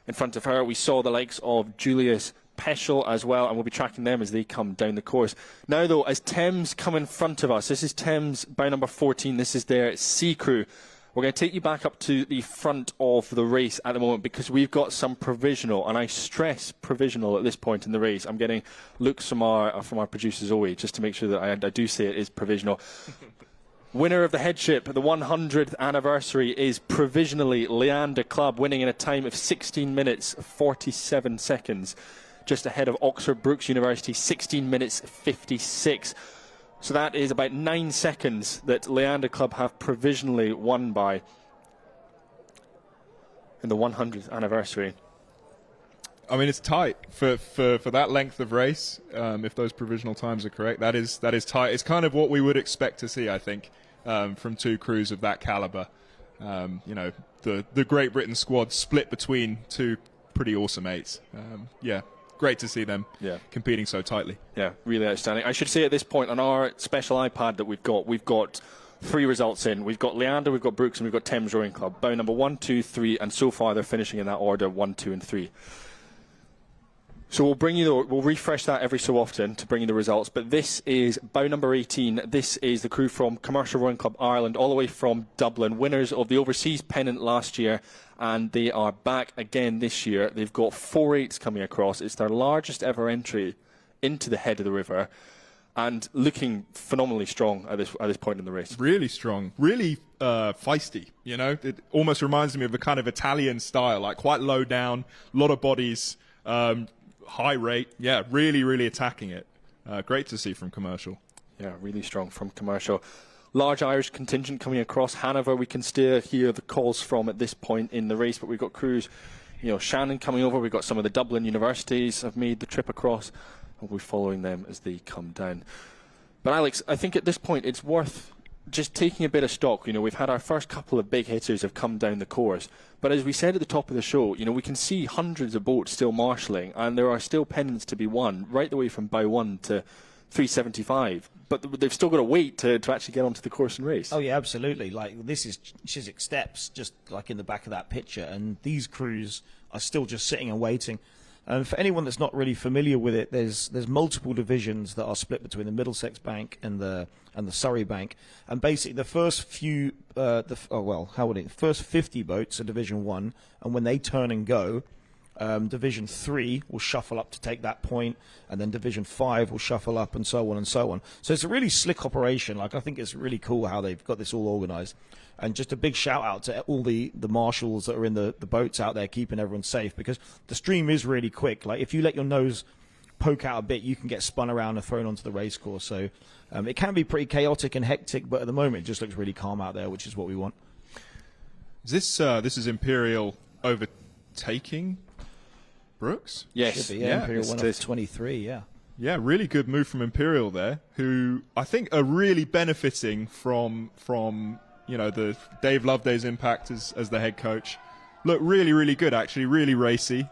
In front of her, we saw the likes of Julius Peschel as well, and we'll be tracking them as they come down the course. Now, though, as Thames come in front of us, this is Thames bow number 14. This is their C crew. We're going to take you back up to the front of the race at the moment, because we've got some provisional, and I stress provisional at this point in the race. I'm getting looks from our producer Zoe, just to make sure that I do say it is provisional. Winner of the headship, the 100th anniversary, is provisionally Leander Club, winning in a time of 16 minutes 47 seconds. Just ahead of Oxford Brookes University, 16 minutes 56. So that is about 9 seconds that Leander Club have provisionally won by in the 100th anniversary.
I mean, it's tight for that length of race. If those provisional times are correct, that is tight. It's kind of what we would expect to see, I think, from two crews of that caliber. You know, the Great Britain squad split between two pretty awesome eights. Yeah. Great to see them competing so tightly. Yeah, really outstanding. I should say at this point on our special iPad that we've got 3 results in. We've got Leander, we've got Brookes, and we've got Thames Rowing Club. Bow number 1, 2, 3, and so far they're finishing in that order, 1, 2, and 3. So we'll refresh that every so often to bring you the results. But this is bow number 18. This is the crew from Commercial Rowing Club Ireland, all the way from Dublin, winners of the overseas pennant last year, and they are back again this year. They've got 4 eights coming across. It's their largest ever entry into the head of the river, and looking phenomenally strong at this point in the race. Really strong, really feisty. You know, it almost reminds me of the kind of Italian style, like quite low down, a lot of bodies. High rate, yeah, really attacking it. Great to see from Commercial. Yeah, really strong from Commercial. Large Irish contingent coming across Hanover. We can still hear the calls from at this point in the race, but we've got crews, you know, Shannon coming over. We've got some of the Dublin universities have made the trip across, and we're following them as they come down. But Alex, I think at this point it's worth just taking a bit of stock. You know, we've had our first couple of big hitters have come down the course, but as we said at the top of the show, you know, we can see hundreds of boats still marshalling, and there are still pennants to be won right the way from bow 1 to 375. But they've still got to wait to actually get onto the course and race.
Oh yeah, absolutely. Like, this is Chiswick Steps, just like in the back of that picture, and these crews are still just sitting and waiting. And for anyone that's not really familiar with it, there's multiple divisions that are split between the Middlesex Bank and the Surrey Bank. And basically, the first few, first 50 boats are Division 1, and when they turn and go, Division 3 will shuffle up to take that point, and then Division 5 will shuffle up, and so on and so on. So it's a really slick operation. Like, I think it's really cool how they've got this all organised. And just a big shout out to all the marshals that are in the boats out there keeping everyone safe, because the stream is really quick. Like, if you let your nose poke out a bit, you can get spun around and thrown onto the race course. So it can be pretty chaotic and hectic, but at the moment it just looks really calm out there, which is what we want.
Is this is Imperial overtaking Brookes?
Yes. Should be, yeah. Imperial went off 23, yeah.
Yeah, really good move from Imperial there, who I think are really benefiting from you know, the Dave Loveday's impact as the head coach. look really, really good, actually, really racy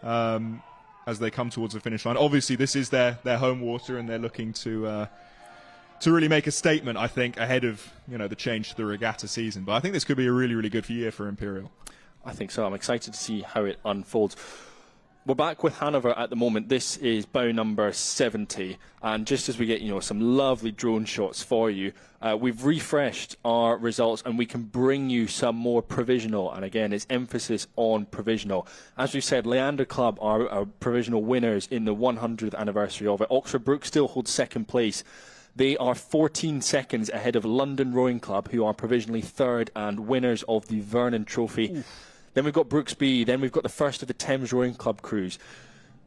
as they come towards the finish line. Obviously, this is their home water, and they're looking to really make a statement, I think, ahead of the change to the regatta season. But I think this could be a really, really good year for Imperial.
I think so. I'm excited to see how it unfolds. We're back with Hanover at the moment. This is bow number 70, and just as we get some lovely drone shots for you, we've refreshed our results and we can bring you some more provisional, and again it's emphasis on provisional. As we said, Leander Club are our provisional winners in the 100th anniversary of it. Oxford Brook still holds second place. They are 14 seconds ahead of London Rowing Club, who are provisionally third and winners of the Vernon Trophy. Oof. Then we've got Brooksby, then we've got the first of the Thames Rowing Club crews.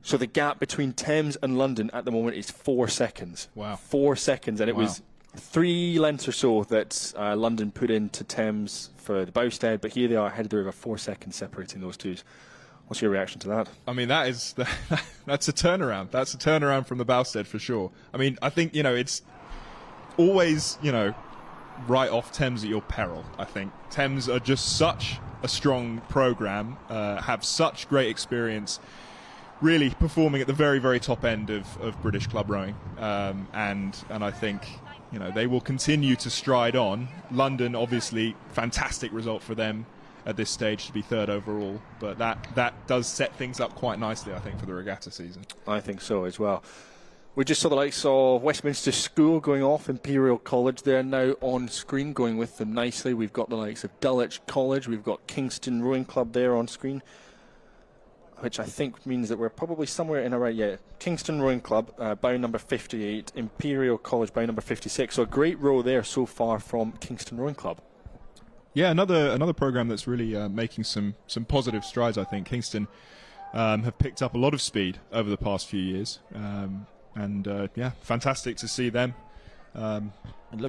So the gap between Thames and London at the moment is 4 seconds.
Wow.
4 seconds, and it was 3 lengths or so that London put into Thames for the Bowstead, but here they are ahead of the river, 4 seconds separating those two. What's your reaction to that? I
mean, that's a turnaround. That's a turnaround from the Bowstead for sure. I mean, I think, it's always, right off Thames at your peril, I think. Thames are just such a strong program, have such great experience, really performing at the very, very top end of British club rowing, and I think they will continue to stride on. London, obviously, fantastic result for them at this stage to be third overall, but that does set things up quite nicely, I think, for the regatta season.
I think so as well. We just saw the likes of Westminster School going off, Imperial College. They're now on screen, going with them nicely. We've got the likes of Dulwich College. We've got Kingston Rowing Club there on screen, which I think means that we're probably somewhere in around, Kingston Rowing Club, bow number 58, Imperial College, bow number 56. So a great row there so far from Kingston Rowing Club.
Yeah, another program that's really making some positive strides, I think. Kingston have picked up a lot of speed over the past few years. Fantastic to see them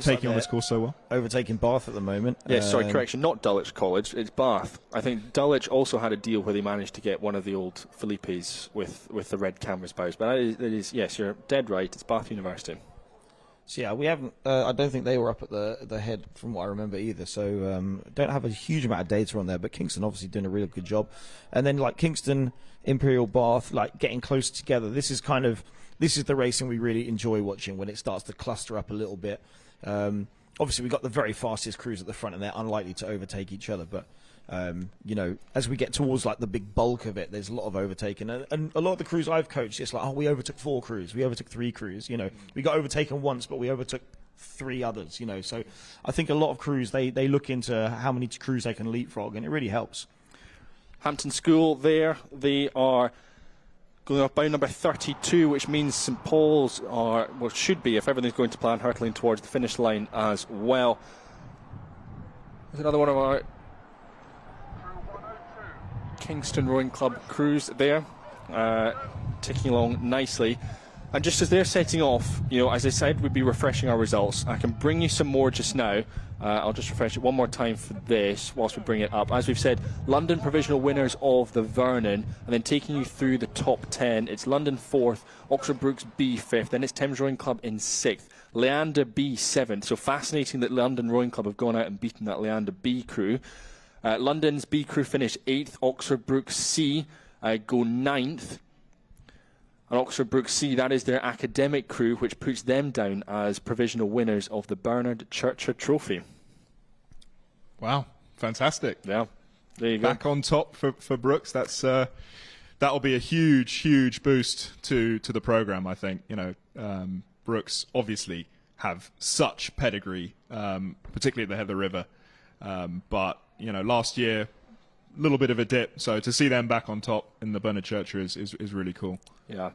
taking on this course so well.
Overtaking Bath at the moment.
Yes, sorry, correction, not Dulwich College, it's Bath. I think Dulwich also had a deal where they managed to get one of the old Philippes with the red canvas bows. But that is, yes, you're dead right, it's Bath University.
So yeah, we haven't. I don't think they were up at the head from what I remember either. So don't have a huge amount of data on there. But Kingston obviously doing a really good job. And then like Kingston, Imperial, Bath, like getting close together. This is the racing we really enjoy watching when it starts to cluster up a little bit. Obviously, we've got the very fastest crews at the front, and they're unlikely to overtake each other. But as we get towards like the big bulk of it, there's a lot of overtaking, and a lot of the crews I've coached, it's like, we overtook 4 crews, we overtook 3 crews. We got overtaken once, but we overtook 3 others. So I think a lot of crews they look into how many crews they can leapfrog, and it really helps.
Hampton School there, they are going off bow number 32, which means St Paul's should be, if everything's going to plan, hurtling towards the finish line as well. There's another one of our Kingston Rowing Club crews there, ticking along nicely. And just as they're setting off, as I said, we'd be refreshing our results. I can bring you some more just now. I'll just refresh it one more time for this whilst we bring it up. As we've said, London provisional winners of the Vernon, and then taking you through the top 10, it's London 4th, Oxford Brookes B 5th, then it's Thames Rowing Club in 6th, Leander B 7th. So fascinating that London Rowing Club have gone out and beaten that Leander B crew. London's B crew finish 8th, Oxford Brookes C go 9th. And Oxford Brookes C, that is their academic crew, which puts them down as provisional winners of the Bernard Churcher Trophy.
Wow, fantastic.
Yeah, there you go.
Back on top for Brookes. That'll be a huge boost to the program, I think. Brookes obviously have such pedigree, particularly at the head of the river. But last year, a little bit of a dip. So to see them back on top in the Bernard Churcher is really cool.
Yeah.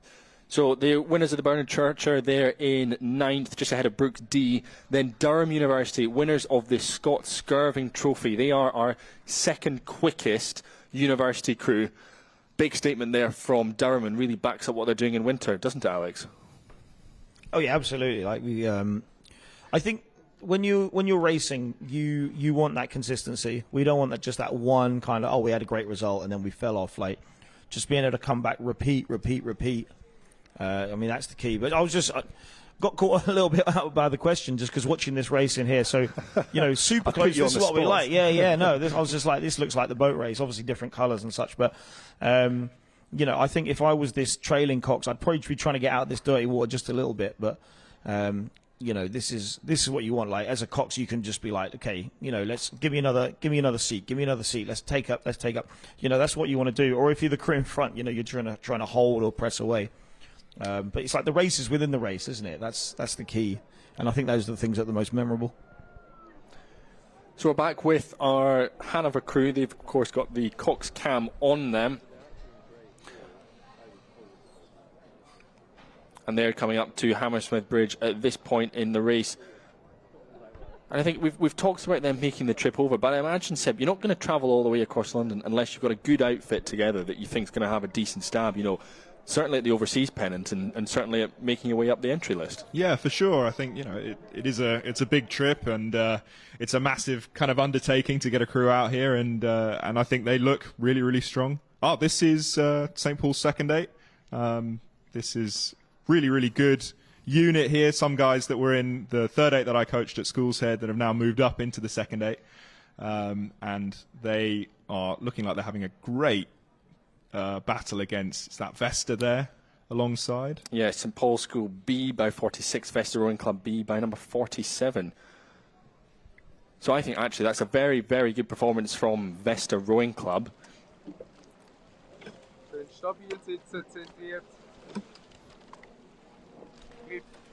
So the winners of the Bernard Churcher, they're in 9th, just ahead of Brookes D. Then Durham University, winners of the Scott Skirving Trophy. They are our second quickest university crew. Big statement there from Durham, and really backs up what they're doing in winter, doesn't it, Alex?
Oh yeah, absolutely. Like I think when you're racing, you want that consistency. We don't want just that one kind of, we had a great result and then we fell off. Like just being able to come back, repeat. I mean, that's the key. But got caught a little bit out by the question just because watching this race in here. So, you know, super close. This is what we like. Yeah. No, I was just like, this looks like the boat race. Obviously, different colours and such. But, you know, I think if I was this trailing Cox, I'd probably be trying to get out of this dirty water just a little bit. But, you know, this is what you want. Like, as a Cox, you can just be like, okay, you know, give me another seat. Let's take up. You know, that's what you want to do. Or if you're the crew in front, you know, you're trying to hold or press away. But it's like the race is within the race, isn't it? That's the key. And I think those are the things that are the most memorable.
So we're back with our Hanover crew. They've, of course, got the Cox cam on them. And they're coming up to Hammersmith Bridge at this point in the race. And I think we've talked about them making the trip over, but I imagine, Seb, you're not going to travel all the way across London unless you've got a good outfit together that you think is going to have a decent stab, you know, certainly at the overseas pennant and certainly at making your way up the entry list.
Yeah, for sure. I think, you know, it's a big trip, and it's a massive kind of undertaking to get a crew out here, and I think they look really, really strong. Oh, this is St. Paul's second eight. This is really, really good unit here. Some guys that were in the third eight that I coached at School's Head that have now moved up into the second eight, and they are looking like they're having a great battle against that Vesta there alongside.
Yeah, St. Paul's School B by 46, Vesta Rowing Club B by number 47. So I think actually that's a very, very good performance from Vesta Rowing Club.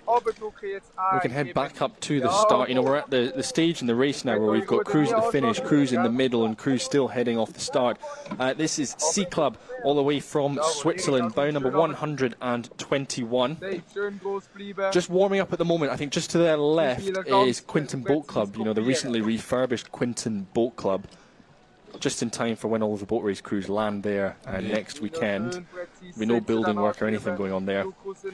We can head back up to the start. You know, we're at the stage in the race now where we've got crews at the finish, crews in the middle, and crews still heading off the start. This is C Club, all the way from Switzerland, bow number 121. Just warming up at the moment. I think just to their left is Quinton Boat Club, you know, the recently refurbished Quinton Boat Club. Just in time for when all of the boat race crews land there next weekend. There'll be no building work or anything going on there.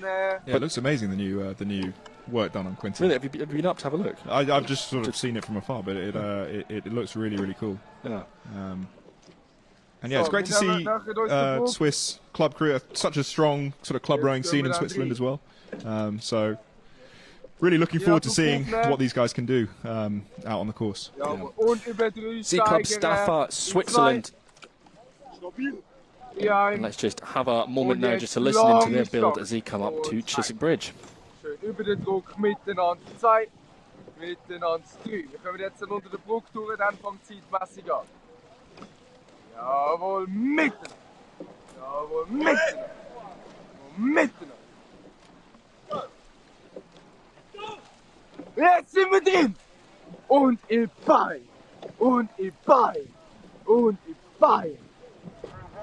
Yeah, but it looks amazing, the new work done on Quinton.
Really, have you been up to have a look?
I've just sort of seen it from afar, but it looks really, really cool.
Yeah.
And yeah, it's great to see Swiss club crew, such a strong sort of club rowing scene in Switzerland as well. So really looking forward to seeing what these guys can do out on the course.
C Club Staffa, Switzerland. And let's just have a moment now just to listen into their build as they come up to Chiswick Bridge.
Jawohl, mitten. Jawohl, mitten. Mitten. Jetzt sind wir drin. Und il Bein. Und il Bein. Und il Bein.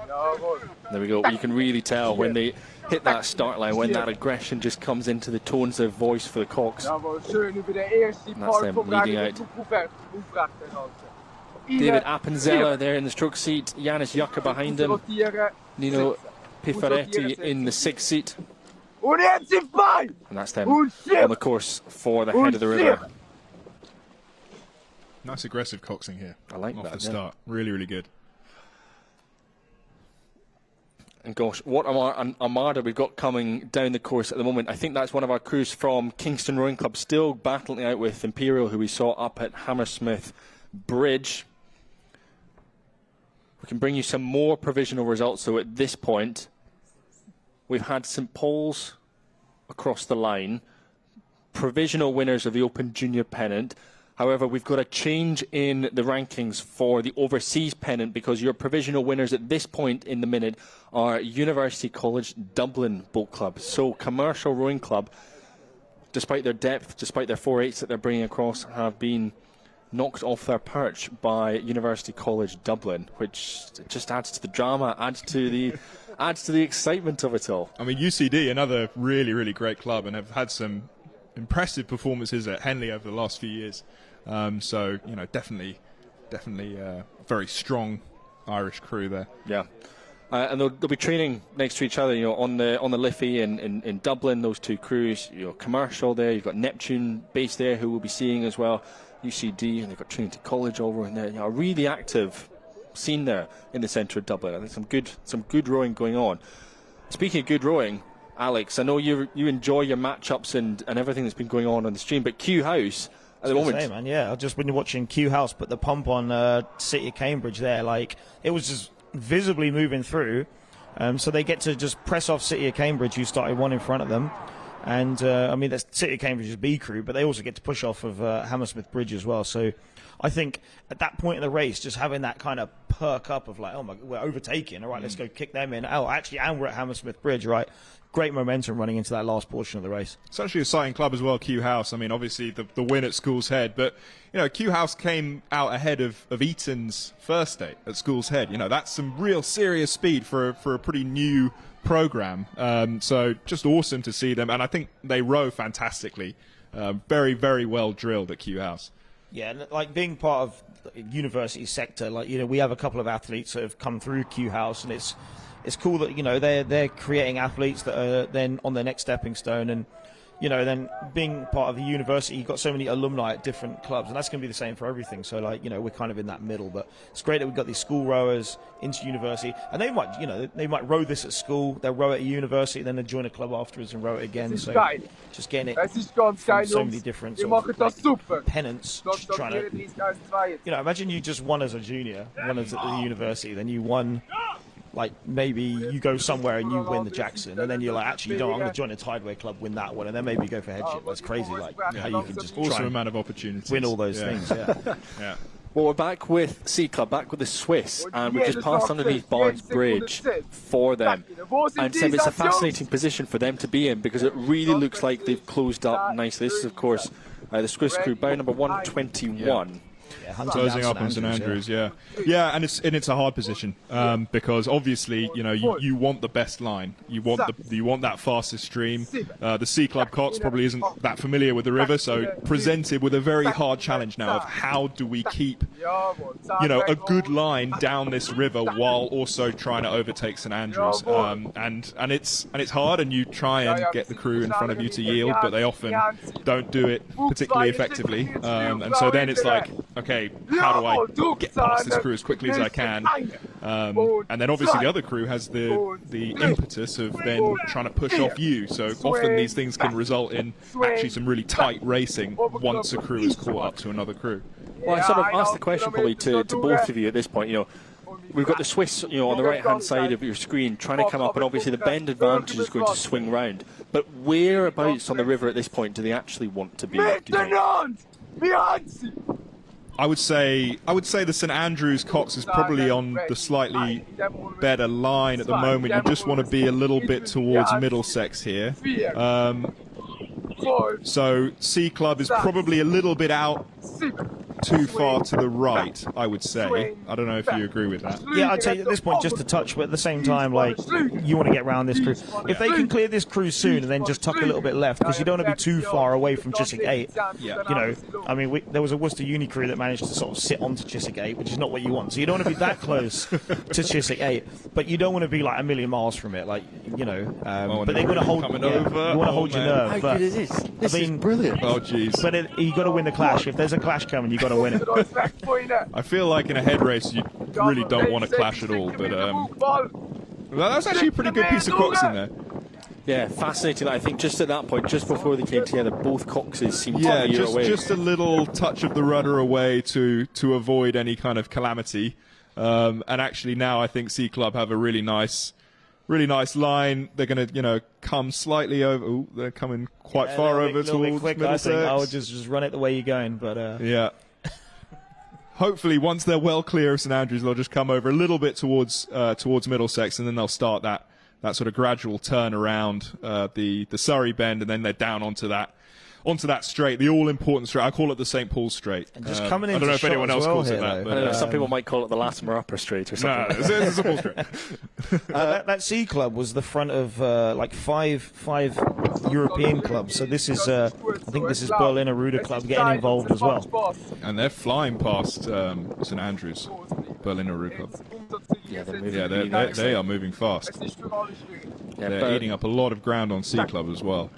Jawohl.
There we go. You can really tell when they hit that start line, when that aggression just comes into the tones of voice for the Cox.
Jawohl, schön über der erste
That's them leading out. David Appenzeller there in the stroke seat, Janis Jucker behind him, Nino Pifaretti in the sixth seat, and that's them on the course for the head of the river.
Nice aggressive coxing here.
I like
off
that.
the start. Really, really good.
And gosh, what an armada we've got coming down the course at the moment. I think that's one of our crews from Kingston Rowing Club, still battling it out with Imperial, who we saw up at Hammersmith Bridge. We can bring you some more provisional results, though, at this point. We've had St Paul's across the line, provisional winners of the Open Junior Pennant. However, we've got a change in the rankings for the overseas pennant because your provisional winners at this point in the minute are University College Dublin Boat Club. So, Commercial Rowing Club, despite their depth, despite their 4.8s that they're bringing across, have been knocked off their perch by University College Dublin, which just adds to the drama, adds to the excitement of it all.
I mean, UCD, another really, really great club, and have had some impressive performances at Henley over the last few years. So, you know, definitely very strong Irish crew there.
Yeah. And they'll be training next to each other, you know, on the Liffey in Dublin, those two crews. You know, Commercial there, you've got Neptune based there, who we'll be seeing as well. UCD, and they've got Trinity College over in there. You know, a really active scene there in the centre of Dublin. I think some good rowing going on. Speaking of good rowing, Alex, I know you enjoy your matchups and everything that's been going on the stream, but Q House at the moment.
Say, man, yeah, I've just been watching Q House put the pump on City of Cambridge there. Like, it was just visibly moving through. So they get to just press off City of Cambridge, who started one in front of them. And, I mean, that's City of Cambridge's B crew, but they also get to push off of Hammersmith Bridge as well. So I think at that point in the race, just having that kind of perk up of like, oh, my, we're overtaking. All right, let's go kick them in. Oh, actually, and we're at Hammersmith Bridge, right? Great momentum running into that last portion of the race.
It's actually a exciting club as well, Q House. I mean, obviously the win at School's Head, but you know, Q House came out ahead of Eton's first day at School's Head. You know, that's some real serious speed for a pretty new program. So just awesome to see them, and I think they row fantastically. Very, very well drilled at Q House.
Yeah, like being part of the university sector, like, you know, we have a couple of athletes that have come through Q House, and it's cool that, you know, they're creating athletes that are then on their next stepping stone. And, you know, then being part of the university, you've got so many alumni at different clubs, and that's going to be the same for everything. So, like, you know, we're kind of in that middle, but it's great that we've got these school rowers into university, and they might, you know, they might row this at school, they'll row at a university, then they'll join a club afterwards and row it again. So just getting it from so many different sort of, like, pennants, trying to, you know, imagine you just won as a junior, won as at the university, then you won. Like, maybe you go somewhere and you win the Jackson, and then you're like, actually, you know, I'm going to join a Tideway club, win that one, and then maybe go for headship. That's crazy, like, how you can just
awesome amount of opportunities,
win all those things. Yeah.
Yeah.
Well, we're back with C Club, back with the Swiss, and we just passed underneath Barnes Bridge for them. And Seb, it's a fascinating position for them to be in, because it really looks like they've closed up nicely. This is, of course, the Swiss crew, bow number 121.
Closing up on St Andrews, yeah, and it's a hard position because obviously, you know, you want the best line, you want that fastest stream. The C Club Cox probably isn't that familiar with the river, so presented with a very hard challenge now of how do we keep, you know, a good line down this river while also trying to overtake St Andrews, and it's hard, and you try and get the crew in front of you to yield, but they often don't do it particularly effectively, and so then it's like, okay, how do I get past this crew as quickly as I can? And then obviously the other crew has the impetus of then trying to push off you. So often these things can result in actually some really tight racing once a crew is caught up to another crew.
Well, I sort of asked the question probably to both of you at this point. You know, we've got the Swiss, you know, on the right-hand side of your screen trying to come up, and obviously the bend advantage is going to swing round. But whereabouts on the river at this point do they actually want to be? Do you think?
I would say the St Andrews Cox is probably on the slightly better line at the moment. You just want to be a little bit towards Middlesex here. So C Club is probably a little bit out too far to the right, I would say. I don't know if you agree with that.
Yeah, I'd say at this point just a touch, but at the same time, like, you want to get around this crew. If they can clear this crew soon and then just tuck a little bit left, because you don't want to be too far away from Chiswick 8. You know, I mean, there was a Worcester Uni crew that managed to sort of sit onto Chiswick 8, which is not what you want. So you don't want to be that close to Chiswick 8, but you don't want to be like a million miles from it, like, you know. But they're going to hold. You want to hold your nerve.
How good is this? This is brilliant.
Oh, jeez.
But you got to win the clash. If there's a clash coming, you got to win it.
I feel like in a head race you really don't want to clash at all, but that's actually a pretty good piece of Cox in there.
Yeah, fascinating. I think just at that point, just before they came together, both Coxes seemed to be away.
Just a little touch of the rudder away to avoid any kind of calamity. And actually now I think C Club have a really nice line. They're going to, you know, come slightly over. Ooh, they're coming quite far over towards Middlesex.
I think I would just run it the way you're going, but
yeah. Hopefully, once they're well clear of St Andrews, they'll just come over a little bit towards Middlesex, and then they'll start that sort of gradual turn around the Surrey bend, and then they're down onto that straight, the all-important straight. I call it the St Paul's Straight.
And just coming into
I don't know if anyone else calls it that.
But, some people might call it the Latimer Upper Straight or something.
No, it's a Paul Straight.
That C Club was the front of like five European clubs. So this is, I think this is Berliner Ruder Club getting involved as well.
And they're flying past St Andrews, Berliner Ruder Club.
Yeah, they're moving.
Yeah, they are moving fast.
Yeah,
they're eating up a lot of ground on C Club as well.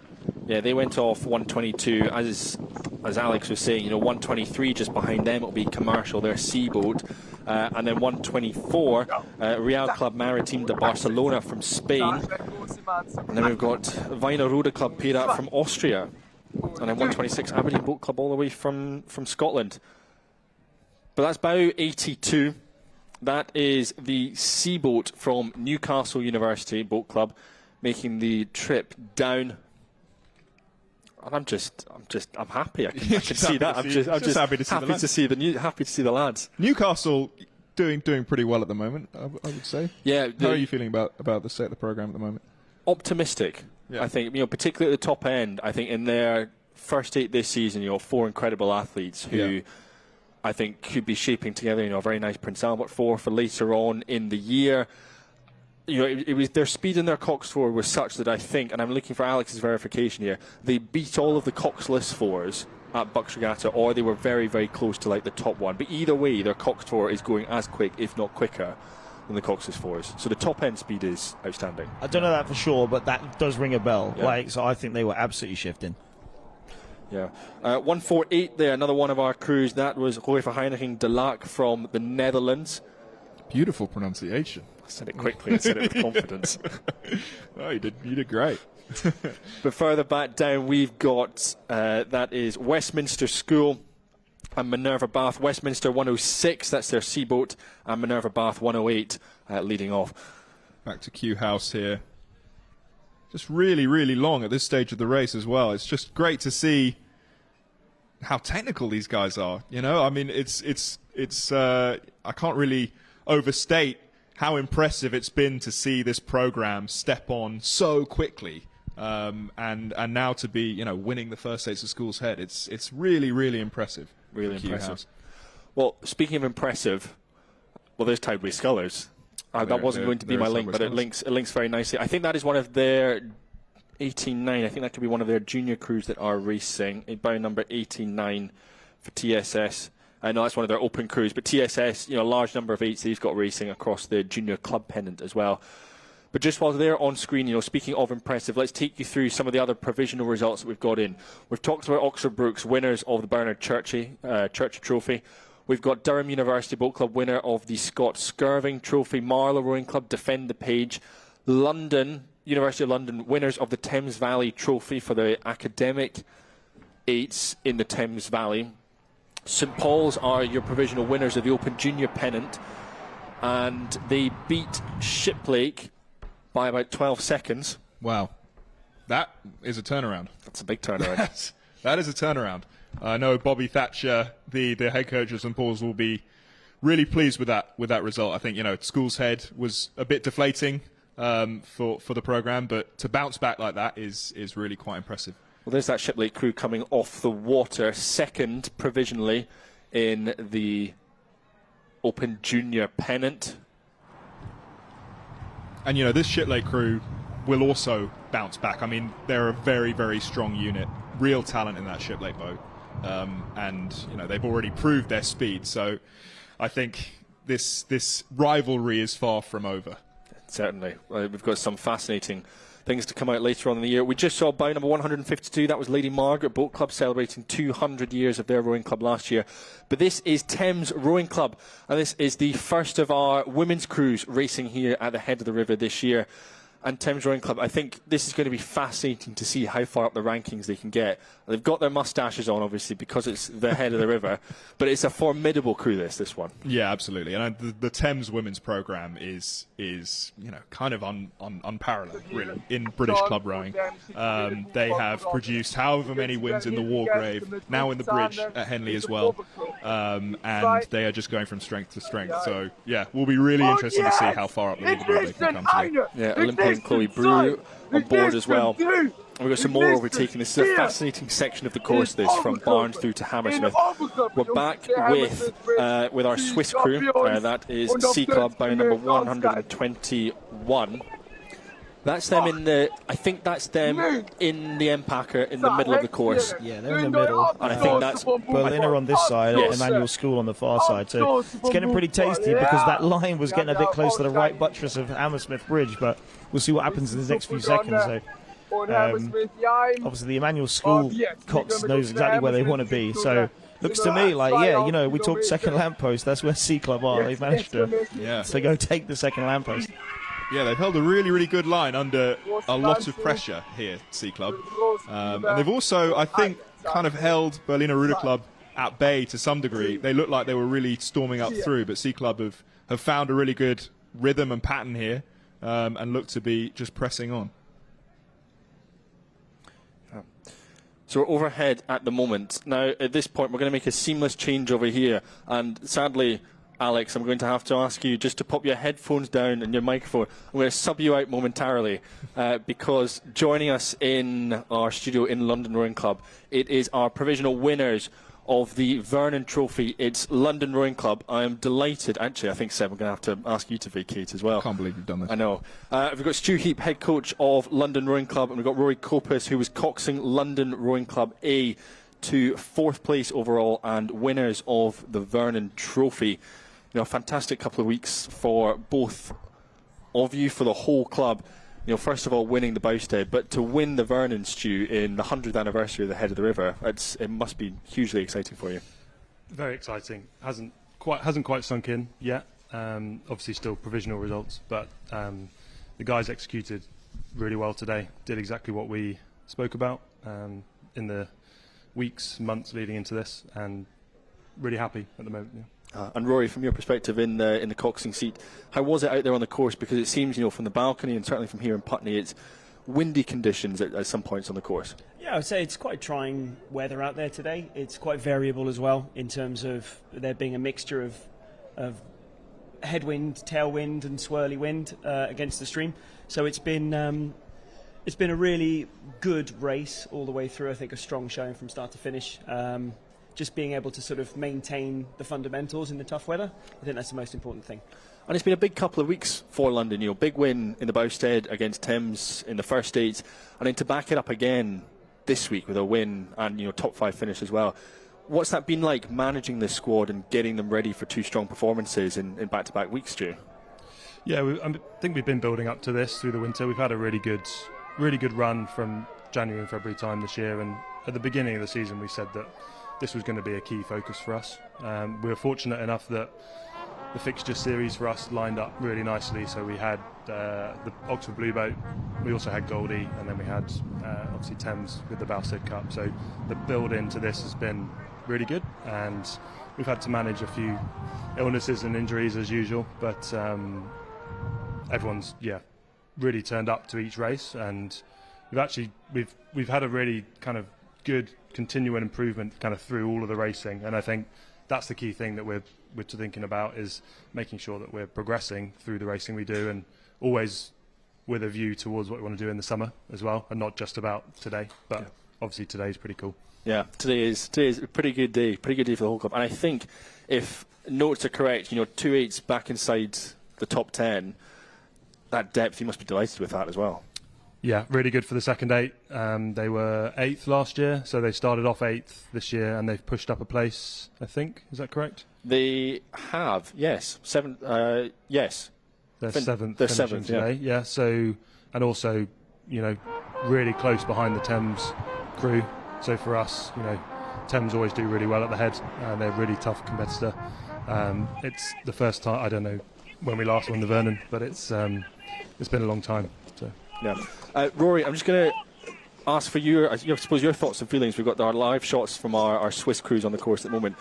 Yeah, they went off 122 as as Alex was saying, 123 just behind them, it'll be Commercial, their Seaboat. And then 124, Real Club Maritime de Barcelona from Spain. And then we've got Wiener Club Pirat from Austria. And then 126, Aberdeen Boat Club all the way from Scotland. But that's bow 82. That is the Seaboat from Newcastle University Boat Club making the trip down. And I'm happy. I can see that. I'm just happy to see the lads.
Newcastle doing pretty well at the moment, I would say.
Yeah.
How are you feeling about the state of the program at the moment?
Optimistic. Yeah. I think, particularly at the top end, I think in their first 8 this season, 4 incredible athletes who I think could be shaping together, a very nice Prince Albert 4 for later on in the year. It was their speed and their Cox 4 was such that I think, and I'm looking for Alex's verification here, they beat all of the Coxless 4s at Bucks Regatta, or they were very, very close to like the top one. But either way, their Cox 4 is going as quick, if not quicker, than the Coxless 4s. So the top end speed is outstanding.
I don't know that for sure, but that does ring a bell. Yeah. So I think they were absolutely shifting.
Yeah. 148 there, another one of our crews. That was Heinrich de Laak from the Netherlands.
Beautiful pronunciation.
I said it quickly, I said it with confidence.
Oh, you did great.
But further back down, we've got, that is Westminster School and Minerva Bath. Westminster 106, that's their Seaboat, and Minerva Bath 108 leading off.
Back to Q House here. Just really, really long at this stage of the race as well. It's just great to see how technical these guys are. I mean, it's I can't really overstate how impressive it's been to see this program step on so quickly, and now to be winning the first States of School's head. It's really, really impressive.
Really impressive. Well, speaking of impressive, there's Tideway Scullers. That wasn't going to be my link, but it links very nicely. I think that is one of their 89. I think that could be one of their junior crews that are racing. Bow number 89 for TSS. I know that's one of their open crews, but TSS, a large number of 8s they've got racing across the junior club pennant as well. But just while they're on screen, speaking of impressive, let's take you through some of the other provisional results that we've got in. We've talked about Oxford Brookes, winners of the Bernard Churchy Trophy. We've got Durham University Boat Club, winner of the Scott Skirving Trophy. Marlow Rowing Club, defend the page. University of London, winners of the Thames Valley Trophy for the academic 8s in the Thames Valley. St Paul's are your provisional winners of the Open Junior Pennant, and they beat Shiplake by about 12 seconds.
Wow. That is a turnaround.
That's a big turnaround.
That is a turnaround. I know Bobby Thatcher, the head coach of St Paul's, will be really pleased with that result. I think School's head was a bit deflating for the program, but to bounce back like that is really quite impressive.
Well, there's that Shiplake crew coming off the water, second provisionally in the Open Junior Pennant.
And this Shiplake crew will also bounce back. I mean, they're a very, very strong unit, real talent in that Shiplake boat. And they've already proved their speed, so I think this rivalry is far from over.
Certainly. We've got some fascinating things to come out later on in the year. We just saw bow number 152. That was Lady Margaret Boat Club celebrating 200 years of their rowing club last year. But this is Thames Rowing Club, and this is the first of our women's crews racing here at the head of the river this year. And Thames Rowing Club, I think this is going to be fascinating to see how far up the rankings they can get. They've got their moustaches on, obviously, because it's the head of the river. But it's a formidable crew, this one.
Yeah, absolutely. And the Thames women's programme is kind of unparalleled, really, in British club rowing. They have produced however many wins in the Wargrave, now in the Bridge at Henley as well. And they are just going from strength to strength. So, yeah, we'll be really interested to see how far up the leaderboard they can come today.
Yeah, Olympian Chloe Brew on board as well. We've got some more overtaking. This is a fascinating section of the course, this, from Barnes through to Hammersmith. We're back with our Swiss crew. That is C Club, bow number 121. That's them in the, I think that's them in the Empacher in the middle of the course.
Yeah, they're in the middle.
And I think that's
Berliner on this side, and Emmanuel School on the far side. So it's getting pretty tasty because that line was getting a bit close to the right buttress of Hammersmith Bridge. But we'll see what happens in the next few seconds. So
Und Hammersmith, ja,
Obviously, the Emmanuel School Cox knows exactly where they want to be. So looks to me like, yeah, you know, we talked second lamppost. That's where C Club are. They've managed to go take the second lamppost.
Yeah, they've held a really, really good line under a lot of pressure here, C Club. And they've also, I think, kind of held Berliner Ruder Club at bay to some degree. They looked like they were really storming up through, but C Club have found a really good rhythm and pattern here and look to be just pressing on.
So we're overhead at the moment. Now, at this point, we're going to make a seamless change over here. And sadly, Alex, I'm going to have to ask you just to pop your headphones down and your microphone. I'm going to sub you out momentarily because joining us in our studio in London Rowing Club, it is our provisional winners of the Vernon Trophy. It's London Rowing Club. I'm delighted. Actually, I think, Seb, I'm going to have to ask you to vacate as well.
I can't believe you've done this.
I know. We've got Stu Heap, head coach of London Rowing Club, and we've got Rory Copus, who was coxing London Rowing Club A to 4th place overall and winners of the Vernon Trophy. You know, a fantastic couple of weeks for both of you, for the whole club. You know, first of all, winning the Bousted, but to win the Vernon, Stu, in the 100th anniversary of the Head of the River, it must be hugely exciting for you.
Very exciting. Hasn't quite sunk in yet. Obviously, still provisional results, but the guys executed really well today. Did exactly what we spoke about in the weeks, months leading into this, and really happy at the moment. Yeah.
And Rory, from your perspective in the coxing seat, how was it out there on the course? Because it seems, you know, from the balcony and certainly from here in Putney, it's windy conditions at some points on the course.
Yeah, I would say it's quite trying weather out there today. It's quite variable as well in terms of there being a mixture of headwind, tailwind, and swirly wind against the stream. So it's been a really good race all the way through. I think a strong showing from start to finish. Just being able to sort of maintain the fundamentals in the tough weather, I think that's the most important thing.
And it's been a big couple of weeks for London. You know, big win in the Bousted against Thames in the first stage, and then to back it up again this week with a win and, you know, top 5 finish as well. What's that been like, managing this squad and getting them ready for 2 strong performances in back-to-back weeks, Stu?
Yeah, I think we've been building up to this through the winter. We've had a really good run from January and February time this year, and at the beginning of the season we said that this was going to be a key focus for us. We were fortunate enough that the fixture series for us lined up really nicely. So we had the Oxford Blue Boat, we also had Goldie, and then we had obviously Thames with the Bousted Cup. So the build into this has been really good, and we've had to manage a few illnesses and injuries as usual, but everyone's really turned up to each race, and we've had a really kind of good continuing improvement kind of through all of the racing, and I think that's the key thing that we're thinking about, is making sure that we're progressing through the racing we do, and always with a view towards what we want to do in the summer as well, and not just about today, but obviously today's pretty cool. Yeah,
today is a pretty good day for the whole club, and I think if notes are correct, you know, 2 8s back inside the top 10, that depth, you must be delighted with that as well.
Yeah, really good for the second 8. They were 8th last year, so they started off 8th this year, and they've pushed up a place, I think. Is that correct?
They have, yes. 7th, yes.
They're 7th.
They're 7th,
today. Yeah. So, and also, you know, really close behind the Thames crew. So for us, you know, Thames always do really well at the head, and they're a really tough competitor. It's the first time, I don't know when we last won the Vernon, but it's been a long time. So.
Yeah, Rory, I'm just going to ask for your thoughts and feelings. We've got our live shots from our Swiss crews on the course at the moment.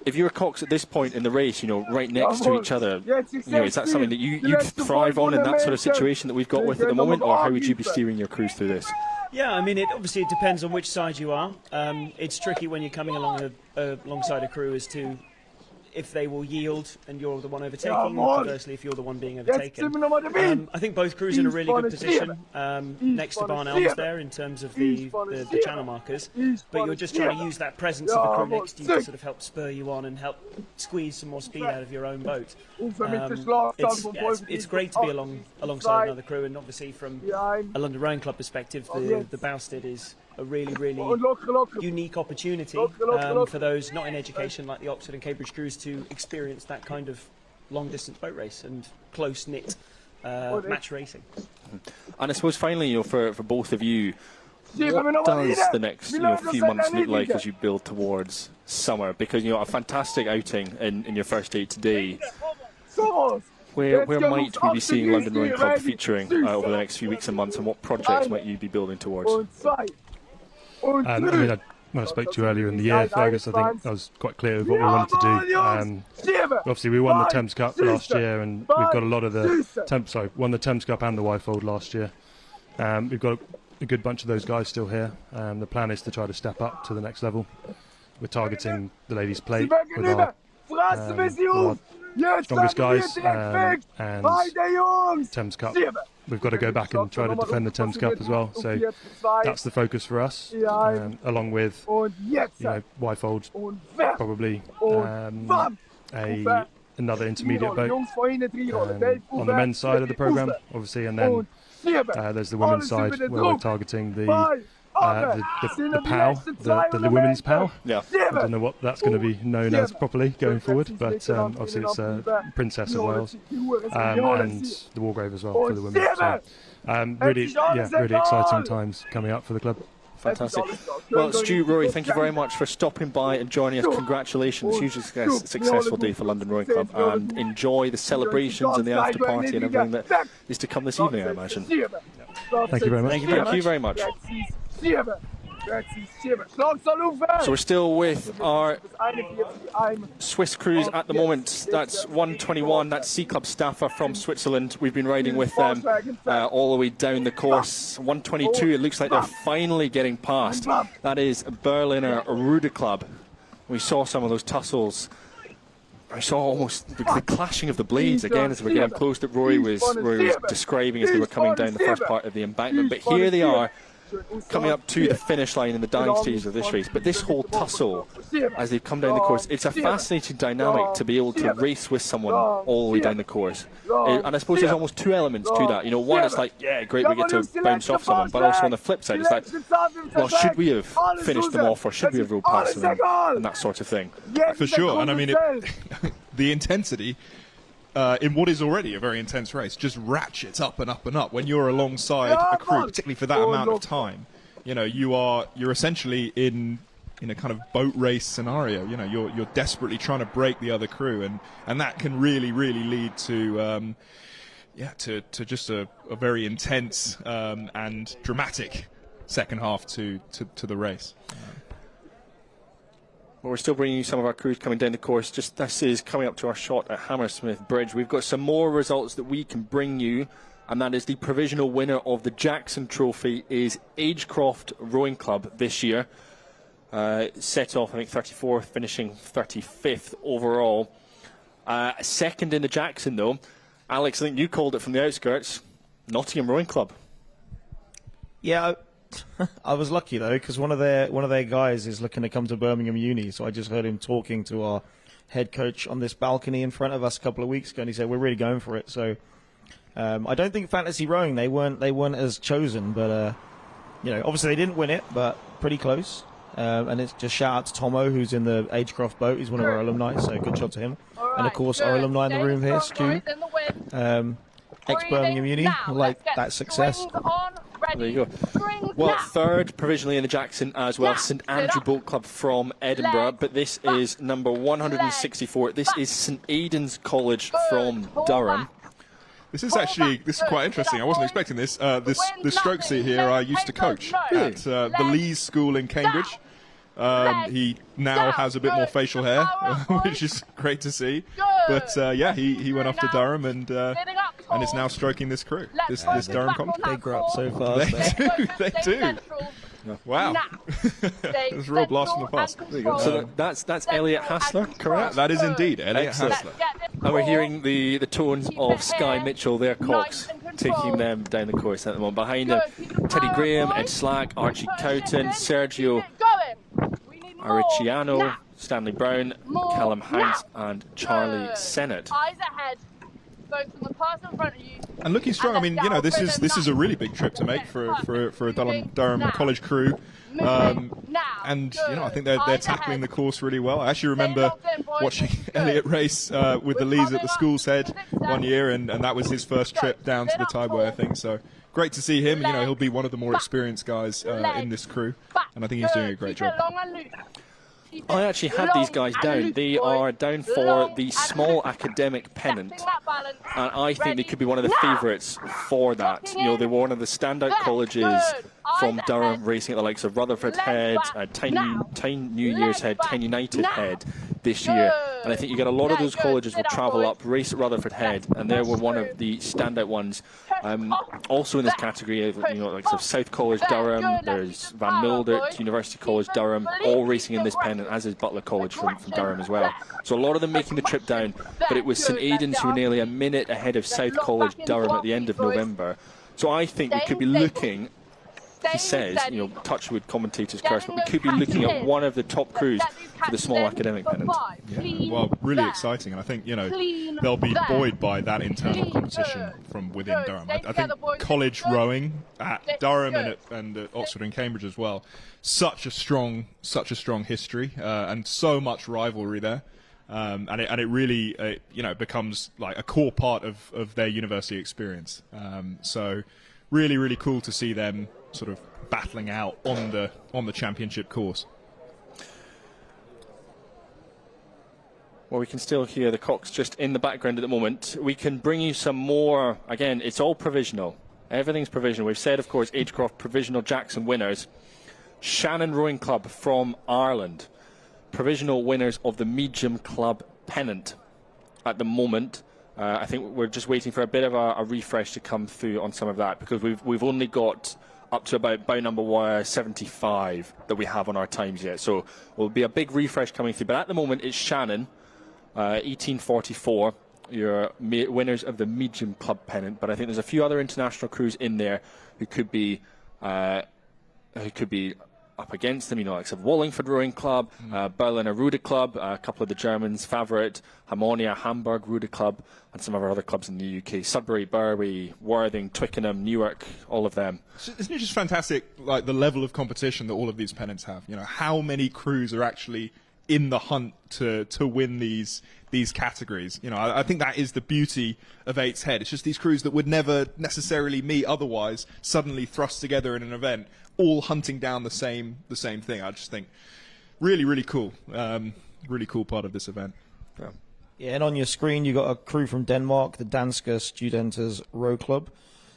If you're Cox at this point in the race, you know, right next to each other, you know, is that something that you thrive on in that sort of situation that we've got with at the moment, or how would you be steering your crews through this?
Yeah, I mean, it depends on which side you are. It's tricky when you're coming along alongside a crew as to if they will yield and you're the one overtaking, or conversely if you're the one being overtaken. I think both crews are in a really good position next to Barn Elms there in terms of the channel markers, but you're just trying to use that presence of the crew next to you to sort of help spur you on and help squeeze some more speed out of your own boat. It's great to be alongside another crew, and obviously from a London Rowing Club perspective, the Bousted is a really, really unique opportunity for those not in education like the Oxford and Cambridge crews to experience that kind of long-distance boat race and close-knit match racing.
And I suppose finally, for both of you, what does the next few months look like as you build towards summer? Because a fantastic outing in your first day today. Where might we be seeing London Rowing Club featuring over the next few weeks and months, and what projects might you be building towards?
When I spoke to you earlier in the year, Fergus, I think I was quite clear with what we wanted to do. Obviously, we won the Thames Cup last year, and we've got a lot of the won the Thames Cup and the Wyfold last year. We've got a good bunch of those guys still here. The plan is to try to step up to the next level. We're targeting the Ladies' Plate with our strongest guys, and Thames Cup. We've got to go back and try to defend the Thames Cup as well. So that's the focus for us, along with Wyfold, probably another intermediate boat on the men's side of the programme, obviously, and then there's the women's side where we're targeting the POW, the women's POW.
Yeah.
I don't know what that's going to be known as properly going forward, but obviously it's Princess of Wales and the Wargrave as well for the women. So really exciting times coming up for the club.
Fantastic. Well, Stu, Rory, thank you very much for stopping by and joining us. Congratulations, hugely successful day for London Rowing Club, and enjoy the celebrations and the after party and everything that is to come this evening, I imagine.
Thank you very much.
Thank you very much. So we're still with our Swiss crews at the moment. That's 121, that's Sea Club Staffer from Switzerland. We've been riding with them all the way down the course. 122, it looks like they're finally getting past. That is Berliner Ruder Club. We saw some of those tussles. I saw almost the clashing of the blades again as we were getting close that Rory was describing as they were coming down the first part of the embankment. But here they are, coming up to the finish line in the dying stages of this race. But this whole tussle, as they've come down the course, it's a fascinating dynamic to be able to race with someone all the way down the course. And I suppose there's almost two elements to that. One, it's like, yeah, great, we get to bounce off someone. But also on the flip side, it's like, well, should we have finished them off, or should we have rode past them, and that sort of thing.
For sure. And I mean, the intensity in what is already a very intense race just ratchets up and up and up when you're alongside a crew, particularly for that amount of time. You're essentially in a kind of boat race scenario. You're desperately trying to break the other crew, and that can really lead to to just a very intense and dramatic second half to the race.
Well, we're still bringing you some of our crews coming down the course. Just this is coming up to our shot at Hammersmith Bridge. We've got some more results that we can bring you, and that is the provisional winner of the Jackson Trophy is Agecroft Rowing Club this year. Set off, I think, 34th, finishing 35th overall. Second in the Jackson, though, Alex, I think you called it from the outskirts, Nottingham Rowing Club.
Yeah, I was lucky though, because one of their guys is looking to come to Birmingham Uni, so I just heard him talking to our head coach on this balcony in front of us a couple of weeks ago, and he said we're really going for it. So I don't think fantasy rowing they weren't as chosen, but obviously they didn't win it, but pretty close. And it's just shout out to Tomo, who's in the Agecroft boat. He's one of our alumni, so good job to him. And of course our alumni in the room here, Stu, ex-Birmingham Uni, like that success.
There you go. Well, third provisionally in the Jackson as well, St Andrew Boat Club from Edinburgh, but this is number 164. This is St Aidan's College from Durham.
This is quite interesting. I wasn't expecting this. The stroke seat here I used to coach at the Lees School in Cambridge. He now has a bit more facial hair, which is great to see. But he went off to Durham and is now stroking this crew, this Durham college.
They grow up so fast.
They do. Wow. It's a real blast from the past.
So that's Elliot Hassler, correct?
That is indeed Elliot Hassler.
And we're hearing the tones of Sky Mitchell, their Cox, taking them down the course at the moment. Behind them, Teddy Graham, Ed Slack, Archie Cowton, Sergio Ariciano, Stanley Brown, Callum Hines, and Charlie Sennett.
Eyes ahead. Focus on the person in front of you.
And looking strong. I mean, this is a really big trip to make for a Durham College crew. And you know, I think they're tackling the course really well. I actually remember watching Elliot race with the Lees at the School's Head one year, and that was his first trip down to the Tideway, I think. So great to see him. You know, he'll be one of the more experienced guys in this crew, and I think he's doing a great job.
I actually had these guys down. They are down for the small academic pennant, and I think they could be one of the favourites for that. You know, they were one of the standout colleges from Durham, racing at the likes of Rutherford Head, Tyne New Year's Head, Tyne United Head this year. And I think you get a lot of those colleges will travel up, race at Rutherford Head, and they were one of the standout ones. Also in this category, you know, like South College Durham, there's Van Mildert, University College Durham, all racing in this pennant, as is Butler College from Durham as well. So a lot of them making the trip down, but it was St Aidan's who were nearly a minute ahead of South College Durham at the end of November. So I think we could be looking, he says, you know, touchwood commentators curse, but we could be looking at one of the top crews for the small academic pennant.
Yeah, well, really exciting, and I think, you know, they'll be buoyed by that internal competition from within Durham. I think college rowing at Durham and at Oxford and Cambridge as well, such a strong history, and so much rivalry there. And it really, you know, becomes like a core part of their university experience. So really, really cool to see them sort of battling out on the championship course.
Well, we can still hear the cocks just in the background at the moment. We can bring you some more. Again, it's all provisional. Everything's provisional. We've said, of course, Agecroft Provisional Jackson winners. Shannon Rowing Club from Ireland, provisional winners of the Medium Club pennant at the moment. I think we're just waiting for a bit of a refresh to come through on some of that, because we've only got up to about bow number 75 that we have on our times yet. So will be a big refresh coming through. But at the moment, it's Shannon, 1844, your winners of the Medium Club pennant. But I think there's a few other international crews in there who could be up against them, you know, like Wallingford Rowing Club, Berliner Ruder Club, a couple of the Germans, Favorit, Hammonia, Hamburg Ruder Club, and some of our other clubs in the UK, Sudbury, Berwick, Worthing, Twickenham, Newark, all of them.
Isn't it just fantastic, like the level of competition that all of these pennants have? You know, how many crews are actually in the hunt to win these categories? You know, I think that is the beauty of Eight's Head. It's just these crews that would never necessarily meet otherwise, suddenly thrust together in an event, all hunting down the same thing. I just think really, really cool. Really cool part of this event.
Yeah, and on your screen you got a crew from Denmark, the Danske Studenters Row Club.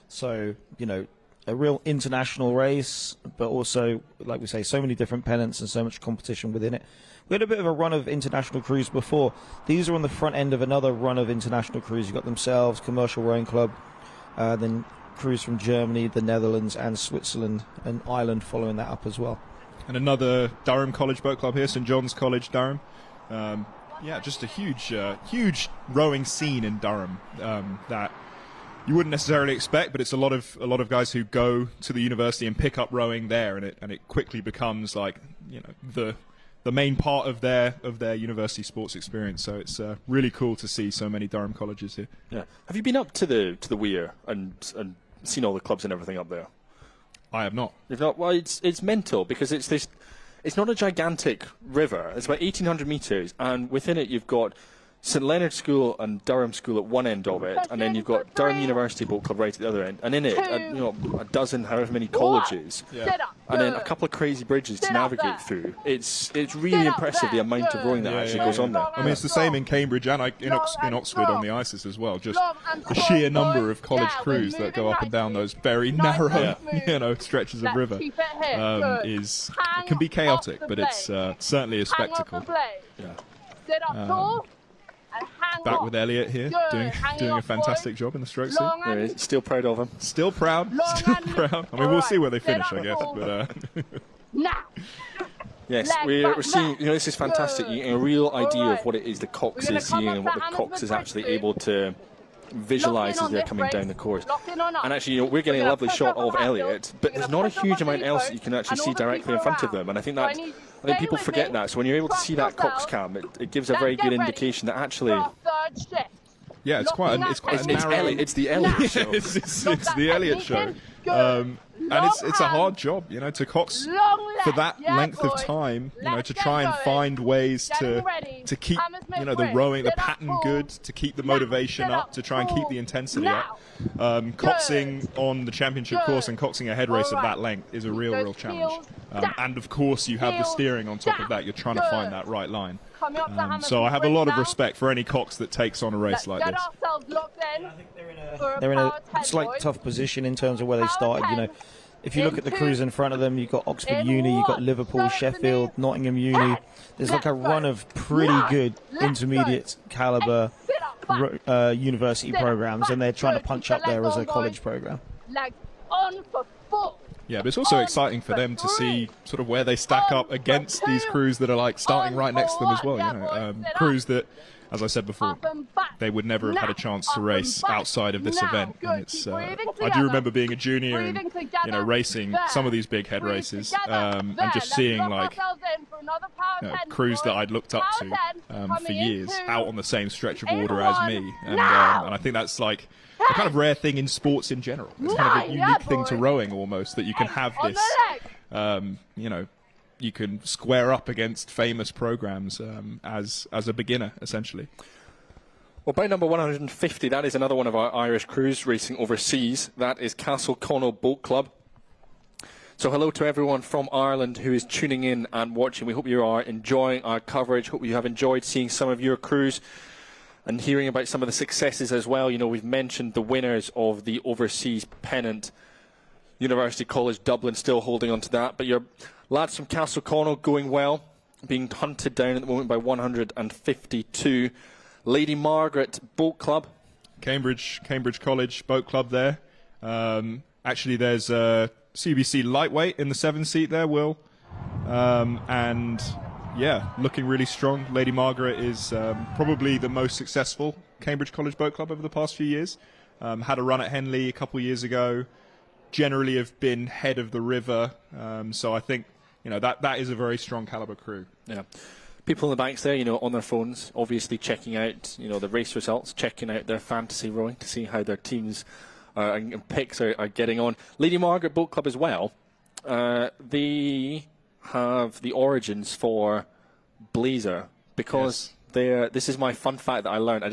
So, you know, a real international race, but also, like we say, so many different pennants and so much competition within it. We had a bit of a run of international crews before. These are on the front end of another run of international crews. You've got themselves, Commercial Rowing Club, then crews from Germany, the Netherlands and Switzerland, and Ireland following that up as well.
And another Durham College Boat Club here, St John's College Durham. Yeah, just a huge rowing scene in Durham that you wouldn't necessarily expect, but it's a lot of guys who go to the university and pick up rowing there, and it quickly becomes like, you know, the main part of their university sports experience. So it's really cool to see so many Durham colleges here.
Yeah. Have you been up to the Weir and seen all the clubs and everything up there?
I have not.
You've not? Well, it's mental, because it's not a gigantic river. It's about 1,800 metres, and within it you've got St Leonard's School and Durham School at one end of it, and then you've got Durham University Boat Club right at the other end, and in it, you know, a dozen, however many colleges, and then a couple of crazy bridges to navigate through. It's really impressive the amount of rowing that actually goes on there.
I mean, it's the same in Cambridge and in Oxford on the Isis as well. Just the sheer number of college crews that go up and down those very narrow, you know, stretches of river it can be chaotic, but it's certainly a spectacle. Back with Elliot here, doing a fantastic job in the stroke seat.
There he is. Still proud of him.
Still proud. I mean, we'll see where they finish, I guess. But
yes, we're seeing. You know, this is fantastic. You get a real idea of what it is the Cox is seeing and what the Cox is actually able to visualise as they're coming down the course. And actually, you know, we're getting a lovely shot of Elliot, but there's not a huge amount else that you can actually see directly in front of them. And I think people forget that. So when you're able to see that Cox cam, it gives a very good indication that actually,
Yeah, it's quite a narrow.
It's the Elliot show.
it's the Elliot show. And it's a hard job, you know, to cox for that length of time, you know, to try and find ways to keep, you know, the rowing, the pattern good, to keep the motivation up, to try and keep the intensity up. Coxing on the championship course and coxing a head race of that length is a real challenge. And of course, you have the steering on top of that. You're trying to find that right line. So I have a lot of respect for any cox that takes on a race like this.
I think
They're in a slight tough position in terms of where they started. You know, if you look at the crews in front of them, you've got Oxford Uni, you've got Liverpool, Sheffield, Nottingham Uni. There's like a run of pretty good intermediate caliber university programs, and they're trying to punch up there as a college program.
Yeah, but it's also exciting for them to see sort of where they stack up against these crews that are like starting right next to them as well. You know, crews that, as I said before, they would never have had a chance to race outside of this event. And it's, I do remember being a junior and, you know, racing some of these big head races and just seeing like crews that I'd looked up to for years out on the same stretch of water as me. And I think that's like a kind of rare thing in sports in general. It's kind of a unique thing to rowing almost, that you can have this, you know, you can square up against famous programs as a beginner, essentially.
Well, bout number 150, that is another one of our Irish crews racing overseas. That is Castle Connell Boat Club. So hello to everyone from Ireland who is tuning in and watching. We hope you are enjoying our coverage. Hope you have enjoyed seeing some of your crews and hearing about some of the successes as well. You know, we've mentioned the winners of the overseas pennant. University College Dublin still holding on to that. But your lads from Castle Connell going well, being hunted down at the moment by 152. Lady Margaret Boat Club.
Cambridge College Boat Club there. Actually, there's a CBC lightweight in the 7th seat there, Will. And yeah, looking really strong. Lady Margaret is probably the most successful Cambridge College Boat Club over the past few years. Had a run at Henley a couple of years ago. Generally have been head of the river. So I think, you know, that is a very strong caliber crew.
Yeah. People in the banks there, you know, on their phones, obviously checking out, you know, the race results, checking out their fantasy rowing to see how their teams and picks are getting on. Lady Margaret Boat Club as well. They have the origins for Blazer because this is my fun fact that I learned. I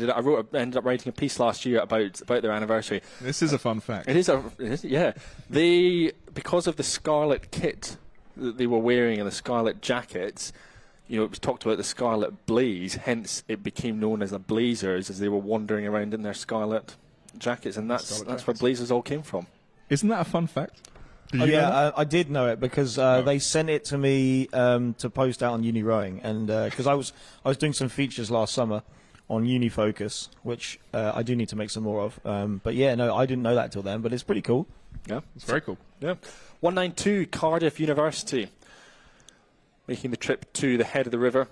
ended up writing a piece last year about their anniversary.
This is a fun fact.
It is, yeah. Because of the scarlet kit that they were wearing and the scarlet jackets, you know, it was talked about the Scarlet Blaze, hence it became known as the Blazers as they were wandering around in their scarlet jackets, and that's where Blazers all came from.
Isn't that a fun fact?
I did know it because they sent it to me to post out on Uni Rowing, and because I was doing some features last summer on Uni Focus, which I do need to make some more of. But yeah, no, I didn't know that till then, but it's pretty cool.
Yeah,
it's very cool.
Yeah, 192 Cardiff University, making the trip to the head of the river.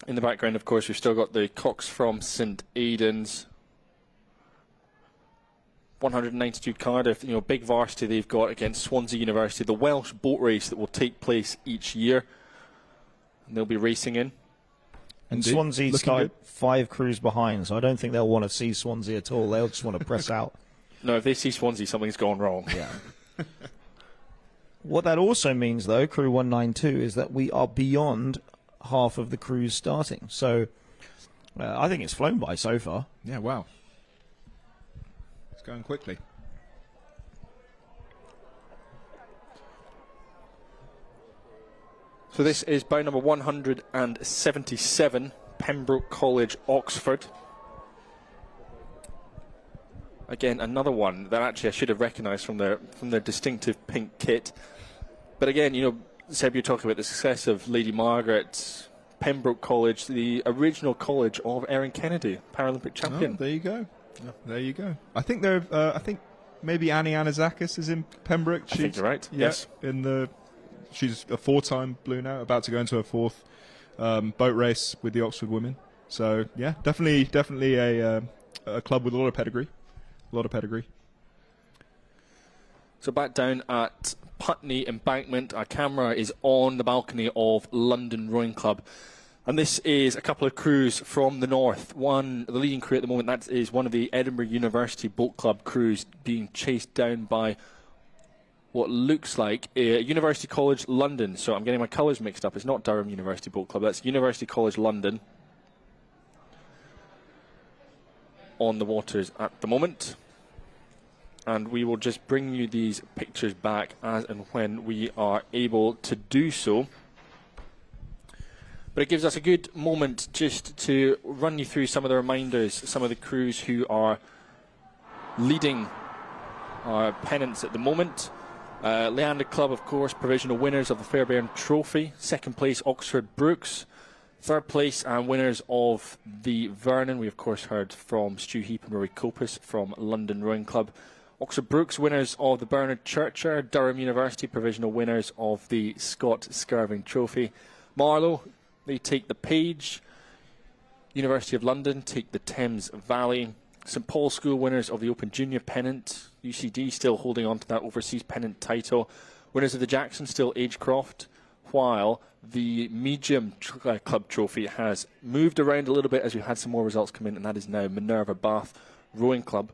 In the background, of course, we've still got the Cox from St Aidan's. 192 Cardiff, you know, big varsity they've got against Swansea University, the Welsh boat race that will take place each year. And they'll be racing in.
And Swansea started 5 crews behind, so I don't think they'll want to see Swansea at all. They'll just want to press out.
No, if they see Swansea, something's gone wrong.
Yeah. What that also means, though, Crew 192, is that we are beyond half of the crews starting. So I think it's flown by so far.
Yeah, wow. It's going quickly.
So this is bout number 177, Pembroke College, Oxford. Again, another one that actually I should have recognised from their distinctive pink kit. But again, you know, Seb, you're talking about the success of Lady Margaret, Pembroke College, the original college of Erin Kennedy, Paralympic champion.
Oh, there you go. Yeah. There you go. I think they're. I think maybe Annie Anazakis is in Pembroke.
I think you're right.
Yeah,
yes.
She's a 4-time blue now, about to go into her 4th boat race with the Oxford women. So yeah, definitely a club with a lot of pedigree. A lot of pedigree.
So back down at Putney Embankment, our camera is on the balcony of London Rowing Club. And this is a couple of crews from the north. One, the leading crew at the moment, that is one of the Edinburgh University Boat Club crews being chased down by what looks like University College London. So I'm getting my colours mixed up. It's not Durham University Boat Club. That's University College London on the waters at the moment. And we will just bring you these pictures back as and when we are able to do so. But it gives us a good moment just to run you through some of the reminders, some of the crews who are leading our pennants at the moment. Leander Club, of course, provisional winners of the Fairbairn Trophy. Second place, Oxford Brookes. Third place and winners of the Vernon. We, of course, heard from Stu Heap and Rory Copus from London Rowing Club. Oxford Brookes, winners of the Bernard Churcher. Durham University, provisional winners of the Scott Skirving Trophy. Marlow, they take the Page. University of London take the Thames Valley. St Paul's School, winners of the Open Junior Pennant. UCD still holding on to that overseas pennant title. Winners of the Jackson, still Agecroft. While the Medium Club Trophy has moved around a little bit as we've had some more results come in, and that is now Minerva Bath Rowing Club.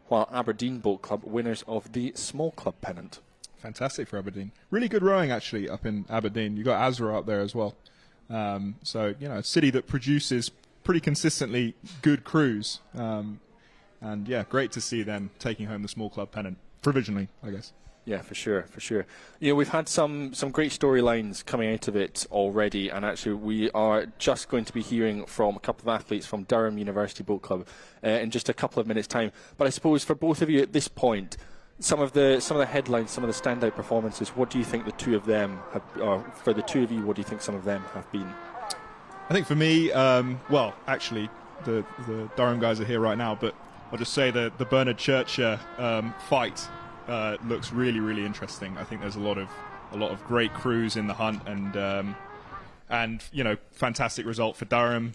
While Aberdeen Boat Club, winners of the Small Club Pennant.
Fantastic for Aberdeen. Really good rowing, actually, up in Aberdeen. You've got Azra up there as well. So, you know, a city that produces pretty consistently good crews. And, yeah, great to see them taking home the Small Club Pennant. Provisionally, I guess.
Yeah, for sure, for sure. You know, we've had some great storylines coming out of it already, and actually we are just going to be hearing from a couple of athletes from Durham University Boat Club in just a couple of minutes' time. But I suppose for both of you at this point, some of the headlines, some of the standout performances, what do you think the two of them have, or for the two of you, what do you think some of them have been?
I think for me, well, actually, the Durham guys are here right now, but I'll just say the Bernard Churcher fight looks really, really interesting. I think there's a lot of great crews in the hunt, and you know, fantastic result for Durham.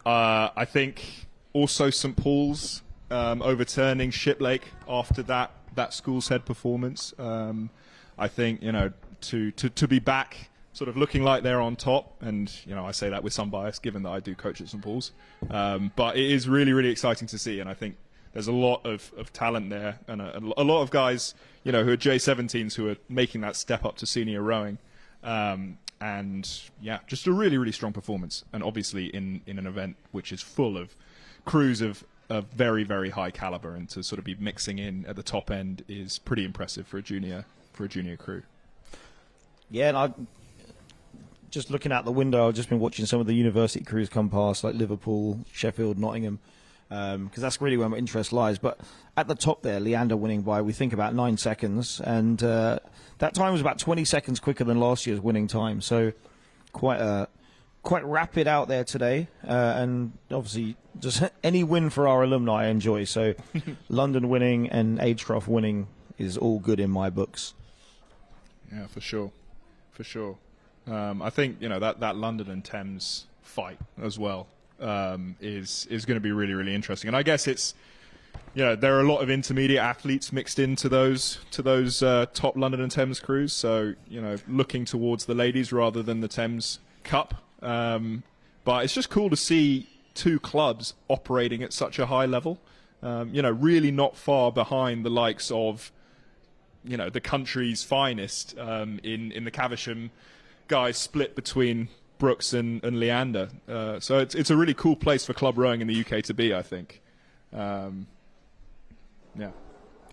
I think also St Paul's overturning Shiplake after that school's head performance. I think, you know, to be back sort of looking like they're on top, and you know, I say that with some bias given that I do coach at St Paul's, but it is really, really exciting to see, and I think there's a lot of talent there, and a lot of guys, you know, who are J17s who are making that step up to senior rowing, and yeah, just a really, really strong performance, and obviously in an event which is full of crews of very, very high caliber, and to sort of be mixing in at the top end is pretty impressive for a junior crew.
Yeah, and just looking out the window, I've just been watching some of the university crews come past, like Liverpool, Sheffield, Nottingham, because that's really where my interest lies. But at the top there, Leander winning by, we think, about 9 seconds, and that time was about 20 seconds quicker than last year's winning time. So quite rapid out there today, and obviously just any win for our alumni I enjoy. So London winning and Agecroft winning is all good in my books.
Yeah, for sure. I think, you know, that London and Thames fight as well is going to be really, really interesting. And I guess it's, you know, there are a lot of intermediate athletes mixed into those top London and Thames crews. So, you know, looking towards the ladies rather than the Thames Cup. But it's just cool to see two clubs operating at such a high level. You know, really not far behind the likes of, you know, the country's finest in the Caversham guys split between Brooks and Leander. So it's a really cool place for club rowing in the UK to be, I think.
Yeah,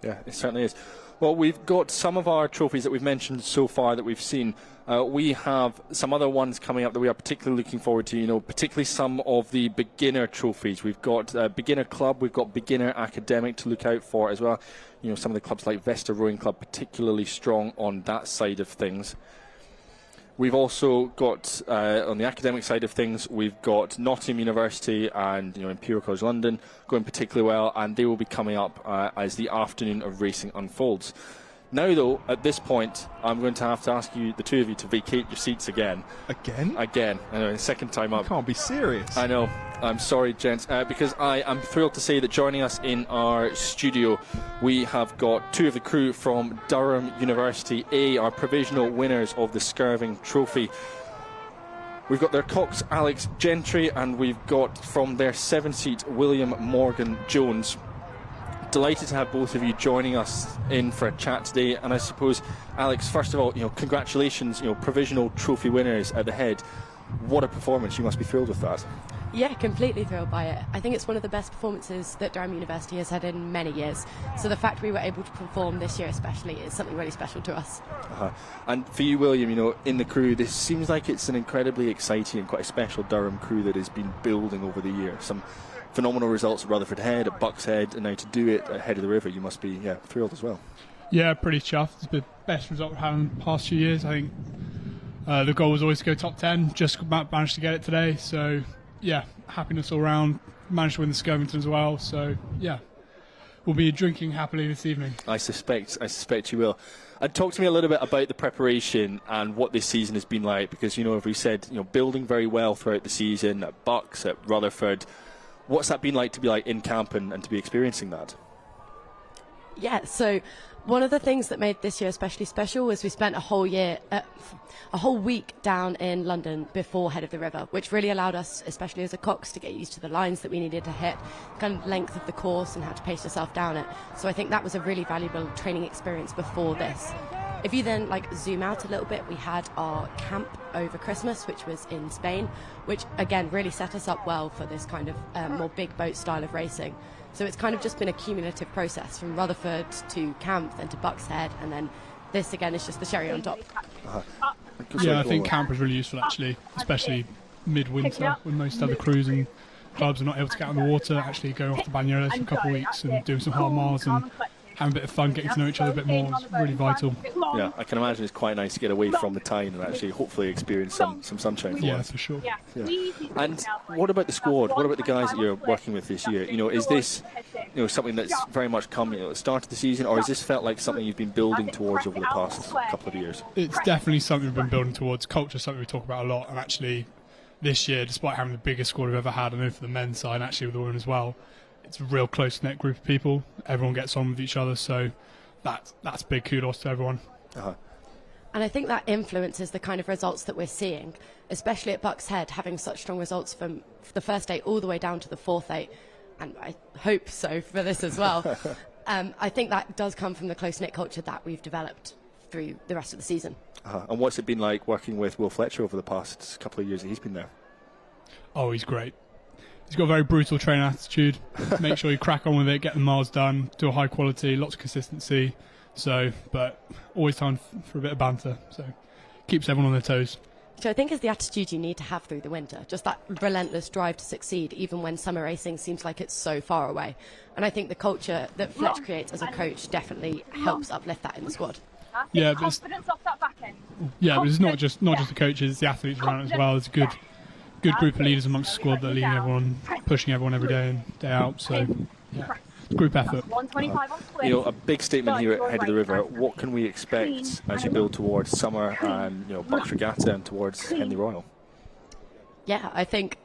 it certainly is. Well, we've got some of our trophies that we've mentioned so far that we've seen. We have some other ones coming up that we are particularly looking forward to, you know, particularly some of the beginner trophies. We've got beginner club, we've got beginner academic to look out for as well. You know, some of the clubs like Vesta Rowing Club particularly strong on that side of things. We've also got, on the academic side of things, we've got Nottingham University and, you know, Imperial College London going particularly well, and they will be coming up as the afternoon of racing unfolds. Now, though, at this point, I'm going to have to ask you, the two of you, to vacate your seats again.
Again?
Again. I know, second time up.
You can't be serious.
I know. I'm sorry, gents, because I am thrilled to say that joining us in our studio, we have got two of the crew from Durham University, our provisional winners of the Skirving Trophy. We've got their Cox Alex Gentry, and we've got from their 7-seat William Morgan Jones. Delighted to have both of you joining us in for a chat today. And I suppose, Alex, first of all, congratulations, provisional trophy winners at the head. What a performance. You must be thrilled with that.
Yeah, completely thrilled by it. I think it's one of the best performances that Durham University has had in many years. So the fact we were able to perform this year especially is something really special to us.
And for you, William, in the crew, this seems like it's an incredibly exciting and quite a special Durham crew that has been building over the years. Some phenomenal results at Rutherford Head, at Bucks Head, and now to do it at Head of the River, you must be thrilled as well.
Yeah, pretty chuffed. It's the best result we've had in the past few years. I think the goal was always to go top 10, just managed to get it today. So, yeah, happiness all round. Managed to win the Skirvington as well. So, yeah, we'll be drinking happily this evening.
I suspect you will. And talk to me a little bit about the preparation and what this season has been like, because, as we said, building very well throughout the season at Bucks, at Rutherford. What's that been like to be in camp and to be experiencing that?
Yeah, so one of the things that made this year especially special was we spent a whole week down in London before Head of the River, which really allowed us, especially as a Cox, to get used to the lines that we needed to hit, kind of length of the course and how to pace yourself down it. So I think that was a really valuable training experience before this. If you then zoom out a little bit, we had our camp over Christmas, which was in Spain, which again really set us up well for this kind of more big boat style of racing. So it's kind of just been a cumulative process from Rutherford to camp, then to Bucks Head, and then this again is just the cherry on top.
Yeah, I think camp was really useful actually, especially midwinter when most other crews and clubs are not able to get on the water, actually going off the Bagnolas for a couple of weeks and doing some hard miles and having a bit of fun, getting to know each other a bit more is really vital.
Yeah, I can imagine it's quite nice to get away from the town and actually hopefully experience some sunshine for
once. For sure.
Yeah. And what about the squad? What about the guys that you're working with this year? Is this something that's very much come at the start of the season, or has this felt like something you've been building towards over the past couple of years?
It's definitely something we've been building towards. Culture is something we talk about a lot, and actually this year, despite having the biggest squad we've ever had, I know for the men's side and actually with the women as well, it's a real close-knit group of people. Everyone gets on with each other, so that's big kudos to everyone.
And I think that influences the kind of results that we're seeing, especially at Bucks Head, having such strong results from the first 8 all the way down to the 4th 8, and I hope so for this as well. I think that does come from the close-knit culture that we've developed through the rest of the season.
And what's it been like working with Will Fletcher over the past couple of years that he's been there?
Oh, he's great. He's got a very brutal training attitude. Make sure you crack on with it, get the miles done, do a high quality, lots of consistency. So, but always time for a bit of banter. So, keeps everyone on their toes.
Which I think is the attitude you need to have through the winter. Just that relentless drive to succeed, even when summer racing seems like it's so far away. And I think the culture that Fletch creates as a coach definitely helps uplift that in the squad.
Yeah, but it's not just the coaches, it's the athletes around it as well. It's a good group of leaders amongst the squad that are leading everyone, pushing everyone every day in, day out. So, yeah, group effort.
A big statement here at Head of the River. What can we expect as you build towards summer and Bucks Regatta and towards Henley Royal?
Yeah, I think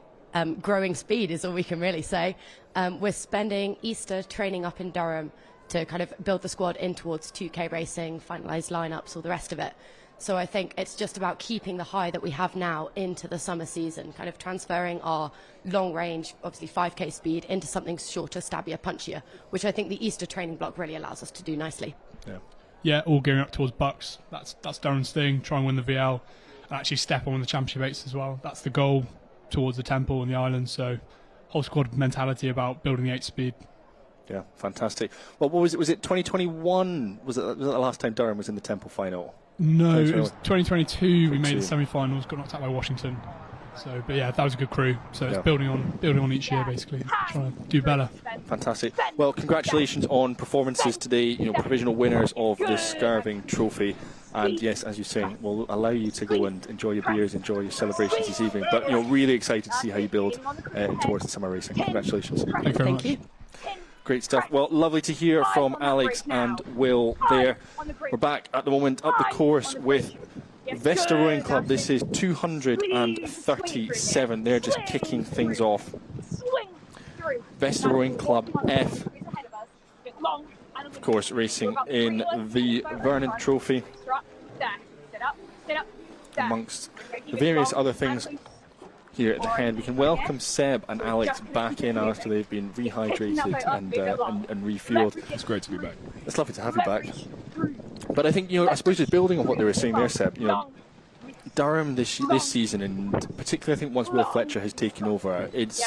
growing speed is all we can really say. We're spending Easter training up in Durham to kind of build the squad in towards 2K racing, finalise lineups, all the rest of it. So I think it's just about keeping the high that we have now into the summer season, kind of transferring our long range, obviously 5K speed, into something shorter, stabbier, punchier, which I think the Easter training block really allows us to do nicely.
Yeah, all gearing up towards Bucks. That's Durham's thing, try and win the VL and actually step on the championship 8s as well. That's the goal towards the Temple and the Island. So whole squad mentality about building the 8 speed.
Yeah, fantastic. Well, what was it? Was it 2021? Was that the last time Durham was in the Temple final?
No, it was 2022. We made the semi-finals, got knocked out by Washington. So, but yeah, that was a good crew. So it's building on each year, basically, trying to do better.
Fantastic. Well, congratulations on performances today. Provisional winners of the Skirving Trophy. And yes, as you say, we'll allow you to go and enjoy your beers, enjoy your celebrations this evening. But really excited to see how you build towards the summer racing. Congratulations.
Thank you very much.
You.
Great stuff. Well, lovely to hear from Alex and Will there. We're back at the moment up the course with Vesta Rowing Club. This is 237. They're just kicking things off. Vesta Rowing Club F, of course, racing in the Vernon Trophy, amongst the various other things here at the head. We can welcome Seb and Alex back in after they've been rehydrated and refueled.
It's great to be back.
It's lovely to have you back. But I think, I suppose just building on what they were saying there, Seb, Durham this season, and particularly I think once Will Fletcher has taken over, he's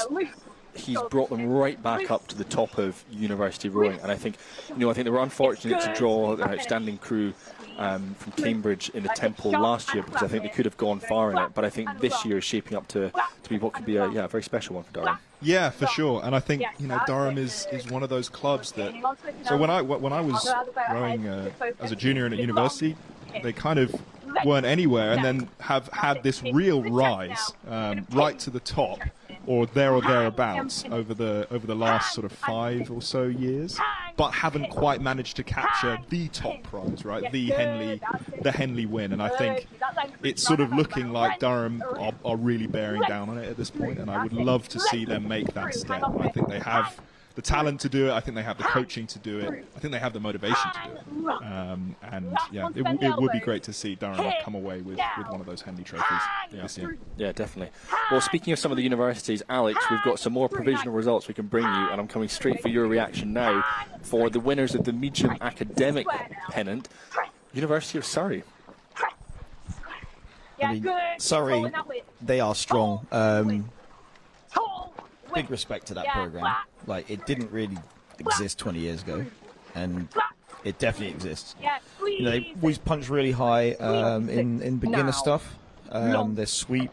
brought them right back up to the top of university rowing. And I think, I think they were unfortunate to draw an outstanding crew from Cambridge in the Temple last year, because I think they could have gone far in it. But I think this year is shaping up to be what could be a very special one for Durham.
Yeah, for sure. And I think Durham is one of those clubs that. So when I was rowing as a junior and at university, they kind of weren't anywhere, and then have had this real rise right to the top, or thereabouts, over the last sort of 5 or so years, but haven't quite managed to capture the top prize, right? The Henley win. And I think it's sort of looking like Durham are really bearing down on it at this point, and I would love to see them make that step. I think they have the talent to do it. I think they have the coaching to do it. I think they have the motivation to do it. And yeah, it would be great to see Durham come away with one of those Henley trophies this year.
Yeah, definitely. Well, speaking of some of the universities, Alex, we've got some more provisional results we can bring you, and I'm coming straight for your reaction now for the winners of the medium academic pennant, University of Surrey.
I mean, Surrey, they are strong. Big respect to that program. Like, it didn't really exist 20 years ago, and it definitely exists. They always punch really high in beginner stuff. Their sweep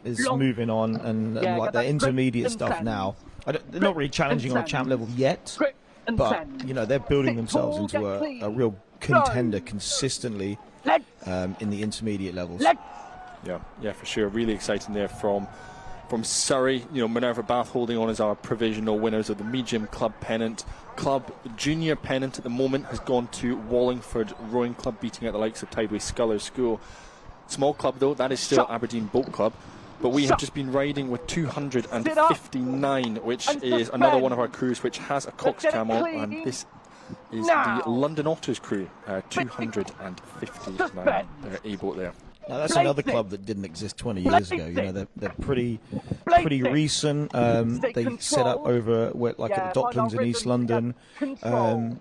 is moving on, and like their intermediate stuff now. They're not really challenging on a champ level yet, but they're building themselves into a real contender consistently in the intermediate levels.
Yeah, for sure. Really exciting there from Surrey. Minerva Bath holding on as our provisional winners of the medium club pennant. Club junior pennant at the moment has gone to Wallingford Rowing Club, beating out the likes of Tideway Scullers School. Small club though, that is still Aberdeen Boat Club. But we have just been riding with 259, which is another one of our crews which has a cox cam on, and this is the London Otters crew, 259. They're A-boat there.
Now, that's another club that didn't exist 20 years ago. They're pretty recent. They set up over at the Docklands in East London,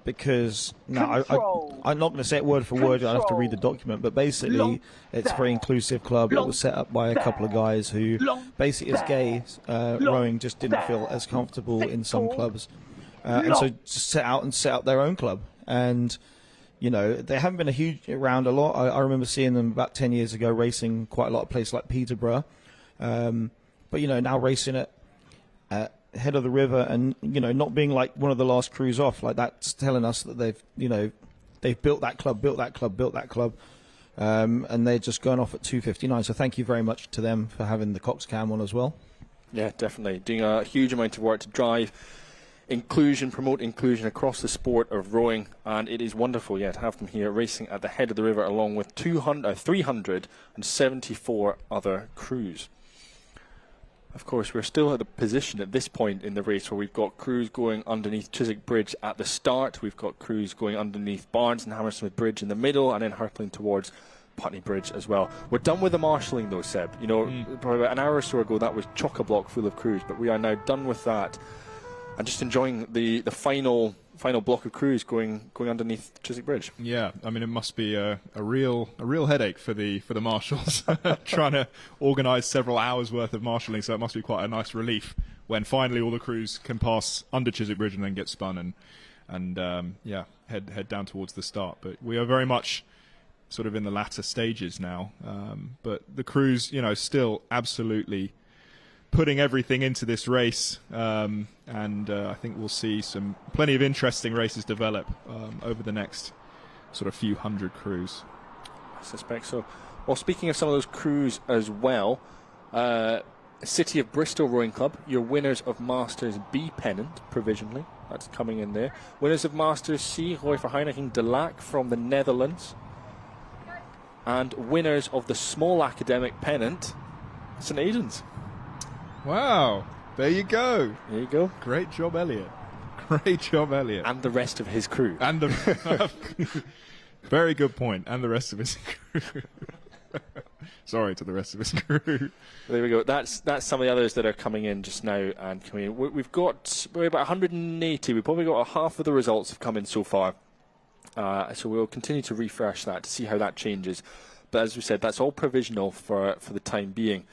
because now I'm not going to say it word for word. I have to read the document, but basically it's a very inclusive club. It was set up by a couple of guys who, basically as gays, rowing just didn't feel as comfortable in some clubs, and so just set out their own club. And they haven't been around a lot. I remember seeing them about 10 years ago racing quite a lot of places like Peterborough. But, now racing at head of the river and, not being like one of the last crews off. Like, that's telling us that they've built that club. And they're just going off at 259. So thank you very much to them for having the cox cam on as well.
Yeah, definitely. Doing a huge amount of work to drive promote inclusion across the sport of rowing, and it is wonderful, to have them here racing at the head of the river along with 374 other crews. Of course, we're still at the position at this point in the race where we've got crews going underneath Chiswick Bridge at the start, we've got crews going underneath Barnes and Hammersmith Bridge in the middle, and then hurtling towards Putney Bridge as well. We're done with the marshalling though, Seb. Probably about an hour or so ago that was chock-a-block full of crews, but we are now done with that. And just enjoying the final block of crews going underneath Chiswick Bridge.
Yeah, I mean, it must be a real headache for the marshals trying to organise several hours worth of marshalling. So it must be quite a nice relief when finally all the crews can pass under Chiswick Bridge and then get spun and head down towards the start. But we are very much sort of in the latter stages now. But the crews, still absolutely putting everything into this race, and I think we'll see plenty of interesting races develop over the next sort of few hundred crews.
I suspect so. Well, speaking of some of those crews as well, City of Bristol Rowing Club, your winners of Masters B pennant provisionally, that's coming in there. Winners of Masters C, Roy Verheiniging de Lac from the Netherlands, and winners of the small academic pennant, St Aidan's.
Wow, there you go.
There you go.
Great job, Elliot. Great job, Elliot.
And the rest of his crew.
And the very good point. And the rest of his crew. Sorry to the rest of his crew.
There we go. That's some of the others that are coming in just now and coming in. We're about 180. We've probably got half of the results have come in so far. So we'll continue to refresh that to see how that changes. But as we said, that's all provisional for the time being.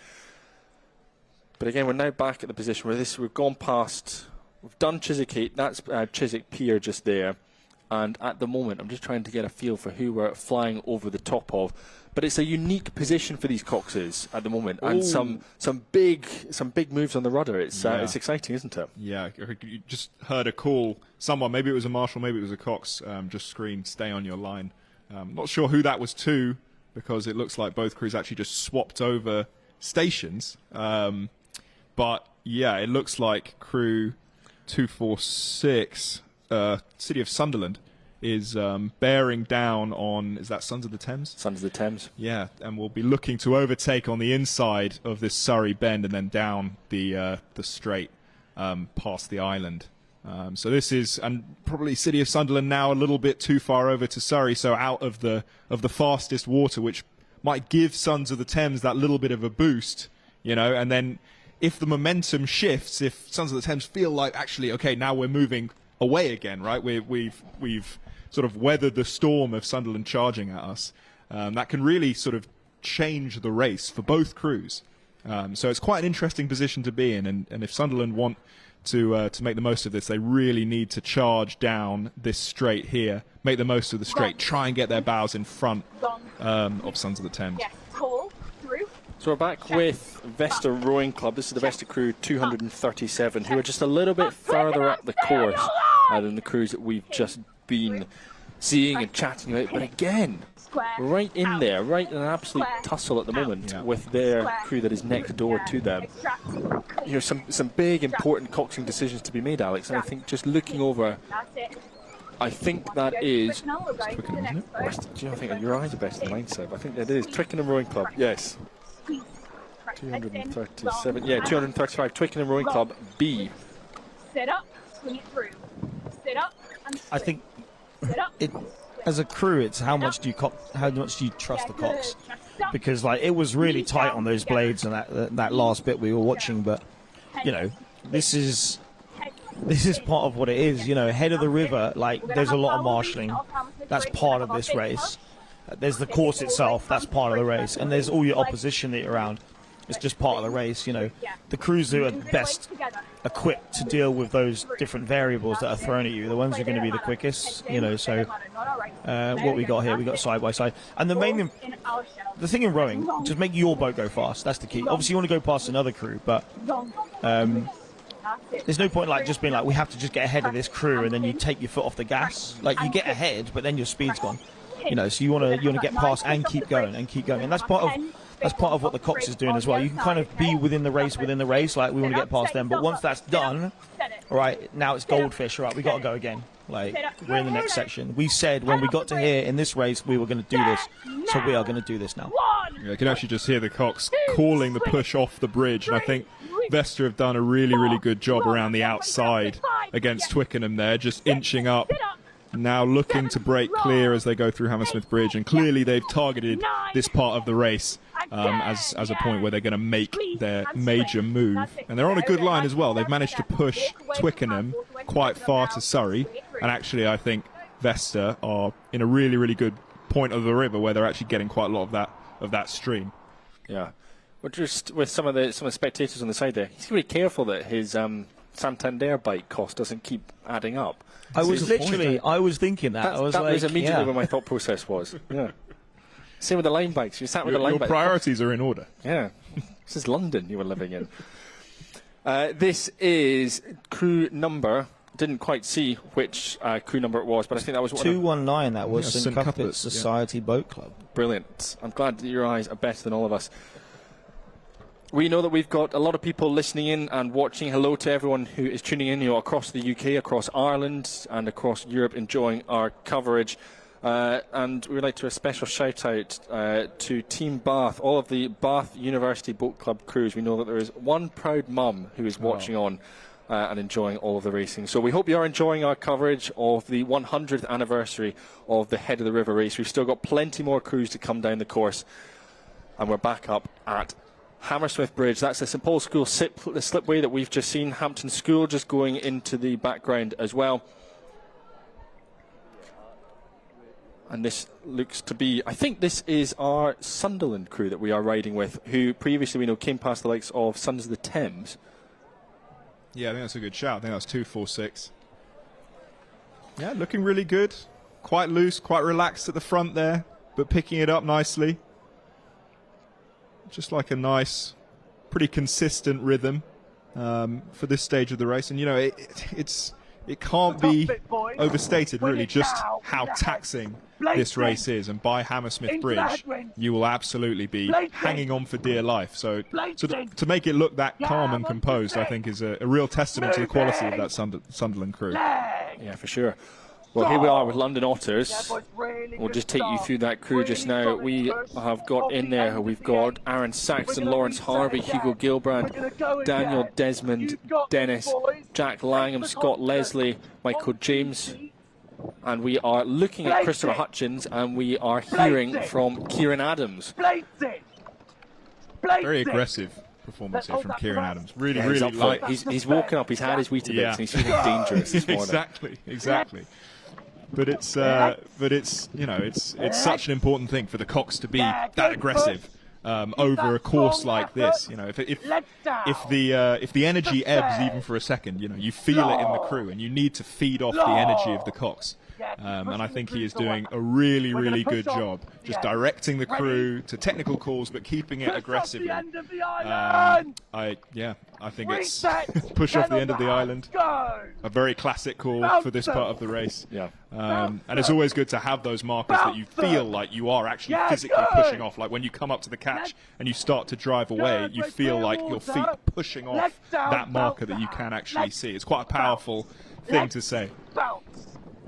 But again, we're now back at the position where we've gone past, we've done Chiswick, that's Chiswick Pier just there. And at the moment, I'm just trying to get a feel for who we're flying over the top of. But it's a unique position for these Coxes at the moment, and some big moves on the rudder. It's exciting, isn't it?
Yeah, you just heard a call. Someone, maybe it was a Marshall, maybe it was a Cox, just screamed, "Stay on your line." Not sure who that was to, because it looks like both crews actually just swapped over stations. But yeah, it looks like crew 246, City of Sunderland, is bearing down on, is that Sons of the Thames?
Sons of the Thames.
Yeah, and we'll be looking to overtake on the inside of this Surrey bend and then down the straight past the island. So this is, and probably City of Sunderland now a little bit too far over to Surrey, so out of the fastest water, which might give Sons of the Thames that little bit of a boost, and then if the momentum shifts, if Sons of the Thames feel like, actually, okay, now we're moving away again, right? We've sort of weathered the storm of Sunderland charging at us. That can really sort of change the race for both crews. So it's quite an interesting position to be in, and if Sunderland want to make the most of this, they really need to charge down this straight here, make the most of the straight, try and get their bows in front of Sons of the Thames.
Yes, call through.
So we're back with Vesta Rowing Club. This is the Vesta crew 237, who are just a little bit further up the course than the crews that we've just been seeing and chatting about. But again, right in there, right in an absolute tussle at the moment with their crew that is next door to them. Some big, important coxing decisions to be made, Alex. And I think just looking over, I think that is
Twickenham, isn't it?
Do you think your eyes are better than mine, Seb? I think that is Twickenham Rowing Club. Yes. 237. Yeah, 235. Twickenham Rowing Club B.
Sit up, swing it through. Sit up and
I think as a crew, it's how much do you trust the Cox? Because it was really tight on those blades and that last bit we were watching, but this is part of what it is. Head of the river, there's a lot of marshalling. That's part of this race. There's the course itself. That's part of the race, and there's all your opposition that you're around. It's just part of the race. The crews who are best equipped to deal with those different variables that are thrown at you, the ones who are going to be the quickest. So what we got here, we got side by side, and the thing in rowing, just make your boat go fast. That's the key. Obviously, you want to go past another crew, but there's no point just being we have to just get ahead of this crew, and then you take your foot off the gas. You get ahead, but then your speed's gone. So you want to get past and keep going, and that's part of what the Cox is doing as well. You can kind of be within the race, we want to get past them, but once that's done, all right, now it's goldfish, all right, we got to go again. We're in the next section. We said when we got to here in this race we were going to do this, so we are going to do this now.
Yeah, you can actually just hear the Cox calling the push off the bridge, and I think Vesta have done a really, really good job around the outside against Twickenham there, just inching up. Now looking to break clear as they go through Hammersmith Bridge, and clearly they've targeted this part of the race as a point where they're going to make their major move. And they're on a good line as well. They've managed to push Twickenham quite far to Surrey, and actually I think Vesta are in a really, really good point of the river where they're actually getting quite a lot of that stream.
Yeah, well, just with some of the spectators on the side there, he's really careful that his Santander bike cost doesn't keep adding up.
I was thinking that.
That was immediately where my thought process was. Yeah. Same with the line bikes. You sat with the line bike.
Your priorities are in order.
Yeah. This is London you were living in. This is crew number. Didn't quite see which crew number it was, but I think that was
219. That was St Cuthbert's Society Boat Club.
Brilliant. I'm glad that your eyes are better than all of us. We know that we've got a lot of people listening in and watching. Hello to everyone who is tuning in, across the UK, across Ireland, and across Europe, enjoying our coverage. And we would like to do a special shout out to Team Bath, all of the Bath University Boat Club crews. We know that there is one proud mum who is watching on and enjoying all of the racing. So we hope you are enjoying our coverage of the 100th anniversary of the Head of the River race. We've still got plenty more crews to come down the course. And we're back up at Hammersmith Bridge. That's the St Paul's School the slipway that we've just seen. Hampton School just going into the background as well. And this looks to be, I think this is our Sunderland crew that we are riding with, who previously we know came past the likes of Sons of the Thames.
Yeah, I think that's a good shout. I think that's 246. Yeah, looking really good. Quite loose, quite relaxed at the front there, but picking it up nicely. Just like a nice, pretty consistent rhythm for this stage of the race. And, you know, it can't be overstated, really, just how taxing this race is. And by Hammersmith Bridge, you will absolutely be hanging on for dear life. So to make it look that calm and composed, I think, is a real testament to the quality of that Sunderland crew.
Yeah, for sure. Well, here we are with London Otters. We'll just take you through that crew just now. We have got in there, we've got Aaron Saxton, Lawrence Harvey, Hugo Gilbrand, Daniel Desmond, Dennis, Jack Langham, Scott Leslie, Michael James. And we are looking at Christopher Hutchins, and we are hearing from Kieran Adams.
Very aggressive performance here from Kieran Adams. Really,
yeah,
really light.
He's woken up, he's had his Weetabix, and he's feeling dangerous this morning.
Exactly. But it's you know, it's such an important thing for the Cox to be that aggressive over a course like this. You know, if the energy ebbs even for a second, you know, you feel it in the crew, and you need to feed off the energy of the Cox. And I think he is doing a really, really good job just directing the crew to technical calls, but keeping it aggressively. I think it's push off the end of the island. A very classic call for this part of the race.
Yeah.
And it's always good to have those markers that you feel like you are actually physically pushing off. Like when you come up to the catch and you start to drive away, you feel like your feet are pushing off that marker that you can actually see. It's quite a powerful thing to say.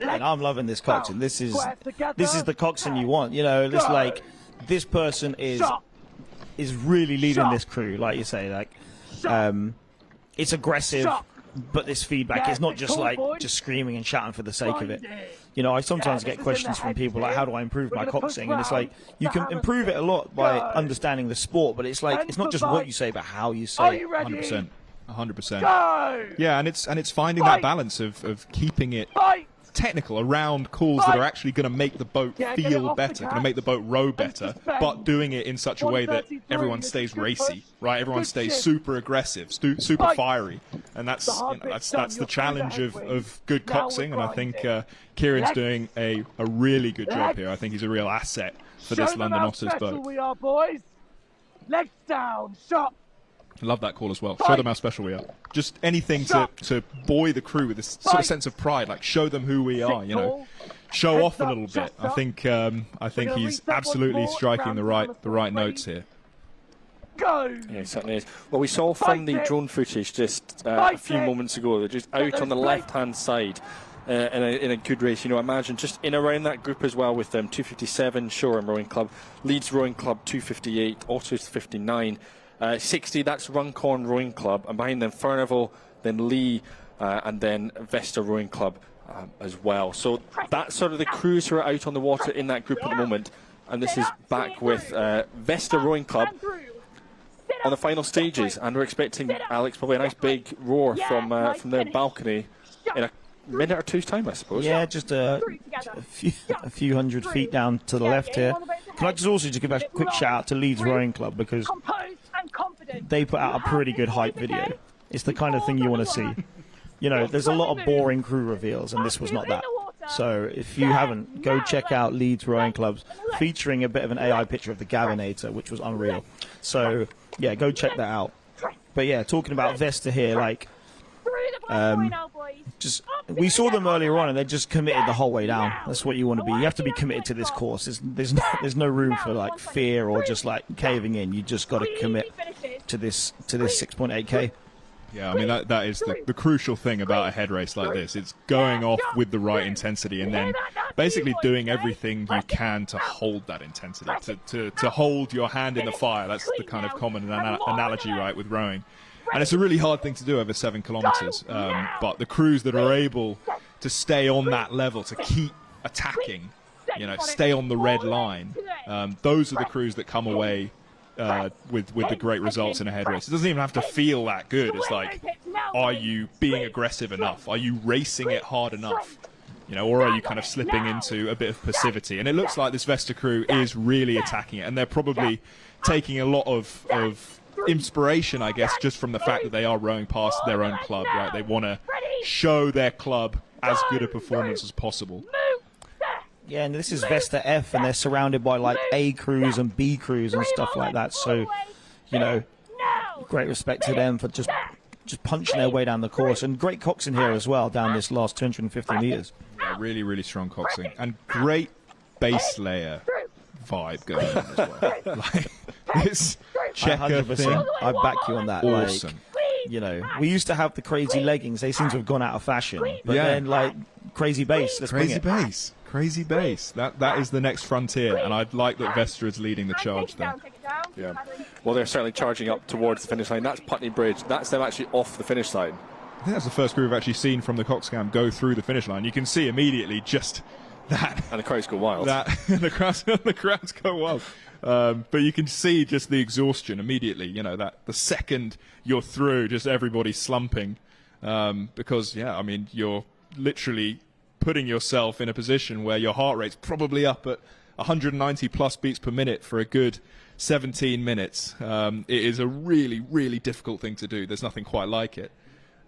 And I'm loving this coxswain. This is the coxswain you want. You know, it's like this person is really leading this crew, like you say. Like, it's aggressive, but this feedback is not just like just screaming and shouting for the sake of it. You know, I sometimes get questions from people like, how do I improve my coxing? And it's like, you can improve it a lot by understanding the sport, but it's like, it's not just what you say, but how you say it.
100%. 100%. Yeah, and it's finding that balance of keeping it technical around calls that are actually going to make the boat feel better, going to make the boat row better, but doing it in such a way that everyone stays racy, right? Everyone stays super aggressive, super fiery, and that's the challenge of good coxing. And I think Kieran's doing a really good job here. I think he's a real asset for this London Otters boat.
We are, boys. Legs down, shot.
Love that call as well. Show them how special we are. Just anything to buoy the crew with this sort of sense of pride, like show them who we are, you know. Show off a little bit. I think he's absolutely striking the right notes here.
Yeah, he certainly is. Well, we saw from the drone footage just a few moments ago, they're just out on the left-hand side in a good race. You know, imagine just in around that group as well with them, 257, Shoreham Rowing Club, Leeds Rowing Club, 258, Otters 59. 60, that's Runcorn Rowing Club, and behind them Furnival, then Lee, and then Vesta Rowing Club as well. So that's sort of the crews who are out on the water in that group at the moment. And this is back with Vesta Rowing Club on the final stages, and we're expecting, Alex, probably a nice big roar from their balcony in a minute or two's time, I suppose.
Yeah, just a few hundred feet down to the left here. Can I just also give a quick shout out to Leeds Rowing Club, because they put out a pretty good hype video. It's the kind of thing you want to see. You know, there's a lot of boring crew reveals, and this was not that. So if you haven't, go check out Leeds Rowing Club's, featuring a bit of an AI picture of the Gavinator, which was unreal. So yeah, go check that out. But yeah, talking about Vesta here, like, we saw them earlier on, and they're just committed the whole way down. That's what you want to be. You have to be committed to this course. There's no room for like fear or just like caving in. You just got to commit to this 6.8k.
Yeah, I mean that is the crucial thing about a head race like this. It's going off with the right intensity, and then basically doing everything you can to hold that intensity, to hold your hand in the fire. That's the kind of common analogy, right, with rowing. And it's a really hard thing to do over 7 kilometers. But the crews that are able to stay on that level, to keep attacking, you know, stay on the red line, those are the crews that come away with the great results in a head race. It doesn't even have to feel that good. It's like, are you being aggressive enough? Are you racing it hard enough? You know, or are you kind of slipping into a bit of passivity? And it looks like this Vesta crew is really attacking it, and they're probably taking a lot of inspiration, I guess, just from the fact that they are rowing past their own club, right? They want to show their club as good a performance as possible.
Yeah, and this is Vesta F, and they're surrounded by like A crews and B crews and stuff like that. So, you know, great respect to them for just punching their way down the course, and great coxing here as well down this last 250 meters.
Yeah, really, really strong coxing, and great base layer vibe going on as well. Like this checker thing,
I back you on that.
Awesome.
Like, you know, we used to have the crazy leggings; they seem to have gone out of fashion. But then, like, crazy bass. Let's bring it.
Crazy bass. That is the next frontier, and I'd like that Vesta is leading the charge there.
Yeah. Well, they're certainly charging up towards the finish line. That's Putney Bridge. That's them actually off the finish line.
I think that's the first crew we've actually seen from the Coxcam go through the finish line. You can see immediately just that.
And the crowds go wild.
The crowds go wild. But you can see just the exhaustion immediately. You know, that the second you're through, just everybody slumping. Because, yeah, I mean, you're literally putting yourself in a position where your heart rate's probably up at 190 plus beats per minute for a good 17 minutes. It is a really, really difficult thing to do. There's nothing quite like it.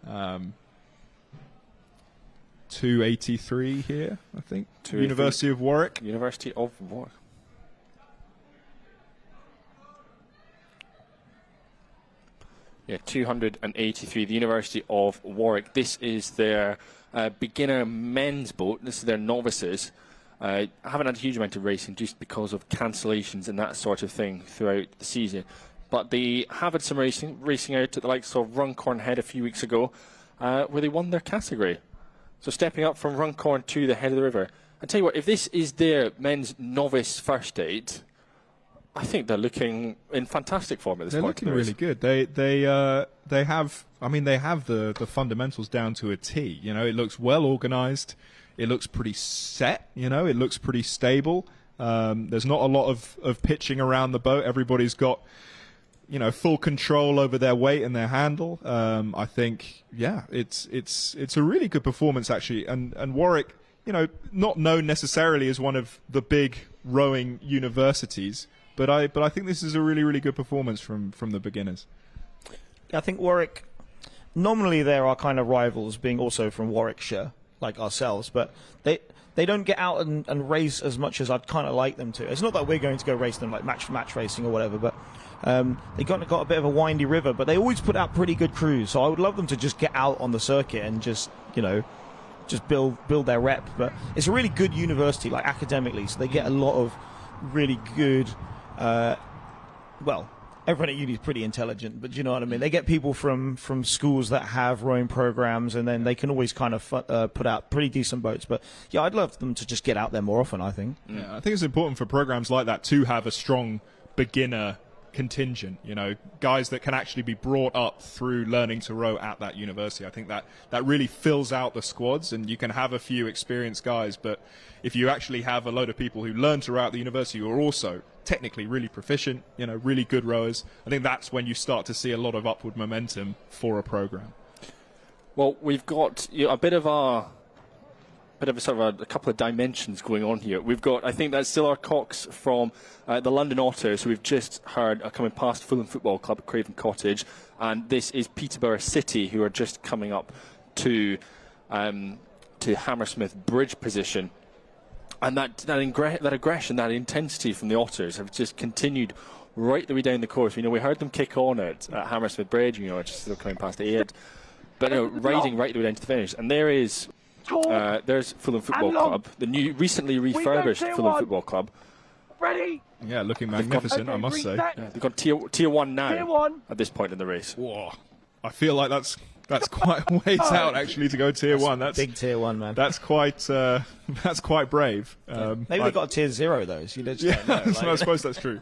283 here, I think. University of Warwick.
University of Warwick. Yeah, 283. The University of Warwick. This is their beginner men's boat. This is their novices. I haven't had a huge amount of racing just because of cancellations and that sort of thing throughout the season. But they have had some racing out at the likes of Runcorn Head a few weeks ago, where they won their category. So stepping up from Runcorn to the head of the river. I tell you what, if this is their men's novice first aid, I think they're looking in fantastic form at this point.
They're looking really good. They have, I mean, they have the fundamentals down to a T. You know, it looks well organised. It looks pretty set. You know, it looks pretty stable. There's not a lot of pitching around the boat. Everybody's got, you know, full control over their weight and their handle. I think, yeah, it's a really good performance actually. And Warwick, you know, not known necessarily as one of the big rowing universities, but I think this is a really, really good performance from the beginners.
I think Warwick, nominally there are kind of rivals, being also from Warwickshire, like ourselves, but they don't get out and race as much as I'd kind of like them to. It's not that we're going to go race them like match racing or whatever, but they got a bit of a windy river, but they always put out pretty good crews. So I would love them to just get out on the circuit and just, you know, just build their rep. But it's a really good university, like academically, so they get a lot of really good. Well, everyone at uni is pretty intelligent, but you know what I mean. They get people from schools that have rowing programs, and then they can always kind of put out pretty decent boats. But yeah, I'd love them to just get out there more often. I think.
Yeah, I think it's important for programs like that to have a strong beginner contingent, you know, guys that can actually be brought up through learning to row at that university. I think that really fills out the squads, and you can have a few experienced guys, but if you actually have a load of people who learn to row at the university who are also technically really proficient, you know, really good rowers, I think that's when you start to see a lot of upward momentum for a program.
Well, we've got a bit of a couple of dimensions going on here. We've got, I think that's still our Cox from the London Otters, who we've just heard are coming past Fulham Football Club at Craven Cottage, and this is Peterborough City, who are just coming up to Hammersmith Bridge position. And that aggression, that intensity from the Otters have just continued right the way down the course. You know, we heard them kick on at Hammersmith Bridge, you know, just still coming past the 8, but you know, riding right the way down to the finish. And there's Fulham Football Club, the new, recently refurbished Fulham Football Club.
Ready?
Yeah, looking magnificent, I must say.
Yeah, they've got tier 1 now at this point in the race.
Whoa. I feel like that's quite a ways out actually to go tier 1. That's
big tier 1, man.
That's quite brave.
Maybe they got a tier 0 though. So you just don't know, like.
I suppose that's true.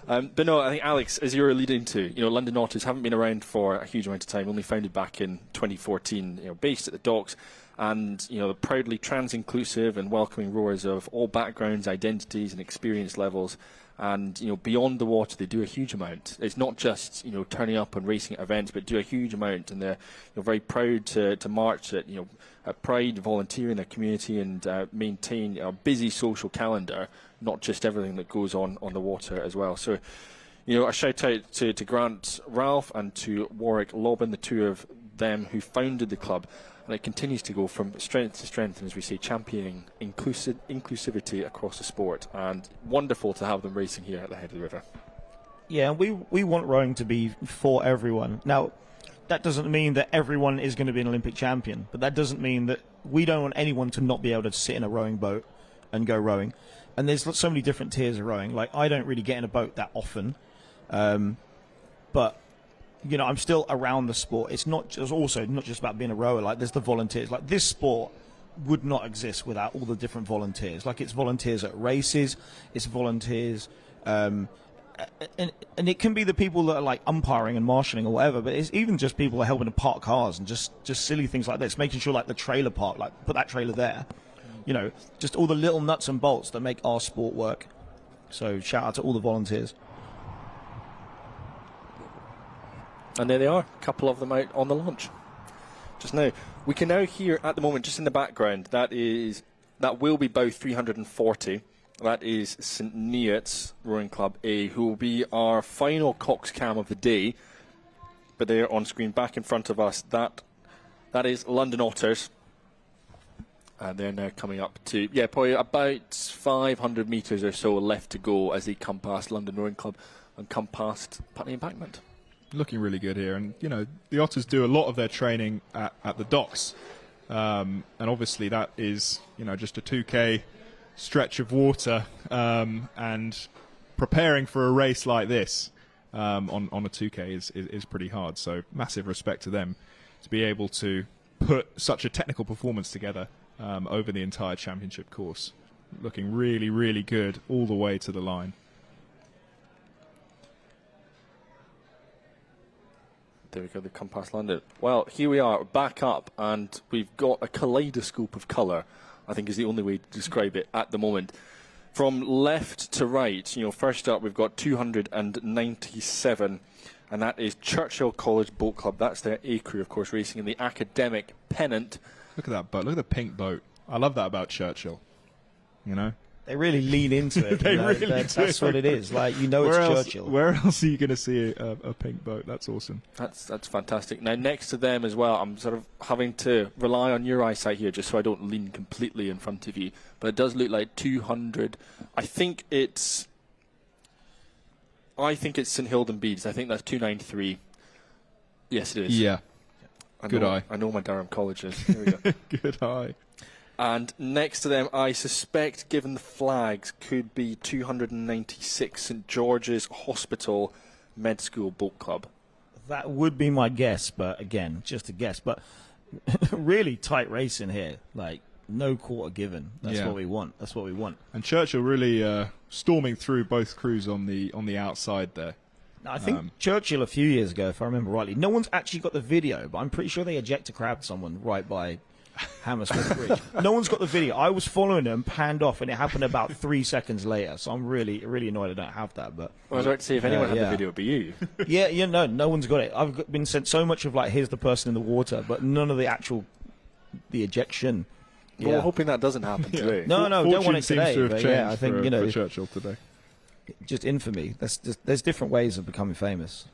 But no, I think Alex, as you're alluding to, you know, London Otters haven't been around for a huge amount of time. Only founded back in 2014. You know, based at the docks, and you know, proudly trans-inclusive and welcoming rowers of all backgrounds, identities, and experience levels. And, beyond the water, they do a huge amount. It's not just, turning up and racing at events, but do a huge amount. And they're very proud to march at, at Pride, volunteer in their community and maintain a busy social calendar, not just everything that goes on the water as well. So, a shout out to Grant Ralph and to Warwick Lobban, the two of them who founded the club. And it continues to go from strength to strength, and as we say, championing inclusivity across the sport. And wonderful to have them racing here at the head of the river.
Yeah, we want rowing to be for everyone. Now, that doesn't mean that everyone is going to be an Olympic champion, but that doesn't mean that we don't want anyone to not be able to sit in a rowing boat and go rowing. And there's so many different tiers of rowing. Like, I don't really get in a boat that often, but I'm still around the sport. It's not just about being a rower. Like, there's the volunteers. Like, this sport would not exist without all the different volunteers. Like, it's volunteers at races, it's volunteers, and it can be the people that are like umpiring and marshalling or whatever. But it's even just people that are helping to park cars and just silly things like this, making sure like the trailer park, like put that trailer there. Just all the little nuts and bolts that make our sport work. So shout out to all the volunteers.
And there they are, a couple of them out on the launch just now. We can now hear at the moment, just in the background, that will be bow 340. That is St Neots Rowing Club A, who will be our final Cox Cam of the day. But they're on screen back in front of us. That is London Otters. And they're now coming up to, probably about 500 metres or so left to go as they come past London Rowing Club and come past Putney Embankment.
Looking really good here, and the Otters do a lot of their training at the docks, and obviously that is just a 2K stretch of water, and preparing for a race like this on a 2K is pretty hard. So massive respect to them to be able to put such a technical performance together over the entire championship course. Looking really, really good all the way to the line.
There we go, they've come past London. Well, here we are, back up, and we've got a kaleidoscope of colour, I think is the only way to describe it at the moment. From left to right, first up we've got 297, and that is Churchill College Boat Club. That's their A crew, of course, racing in the academic pennant.
Look at that boat, look at the pink boat. I love that about Churchill,
They really lean into it. That's what it is. Like, it's Churchill.
Where else are you going to see a pink boat? That's awesome.
That's fantastic. Now, next to them as well, I'm sort of having to rely on your eyesight here just so I don't lean completely in front of you. But it does look like 200. I think it's St Hilden Beads. I think that's 293. Yes, it is.
Yeah. Good eye.
I know my Durham colleges. Here we go.
Good eye.
And next to them, I suspect, given the flags, could be 296 St George's Hospital Med School Boat Club.
That would be my guess, but again, just a guess. But really tight racing here. Like, no quarter given. That's what we want. That's what we want.
And Churchill really storming through both crews on the outside there.
Now, I think Churchill a few years ago, if I remember rightly, no one's actually got the video, but I'm pretty sure they ejector crabbed someone right by Hammersmith Bridge. No one's got the video. I was following them, panned off, and it happened about 3 seconds later. So I'm really, really annoyed I don't have that. But
I was about to say, if anyone had the video, it'd be you.
No one's got it. I've been sent so much of like, here's the person in the water, but none of the ejection.
Well, we're hoping that doesn't happen today.
No, don't want it today. But I think
for Churchill today.
Just infamy. There's different ways of becoming famous.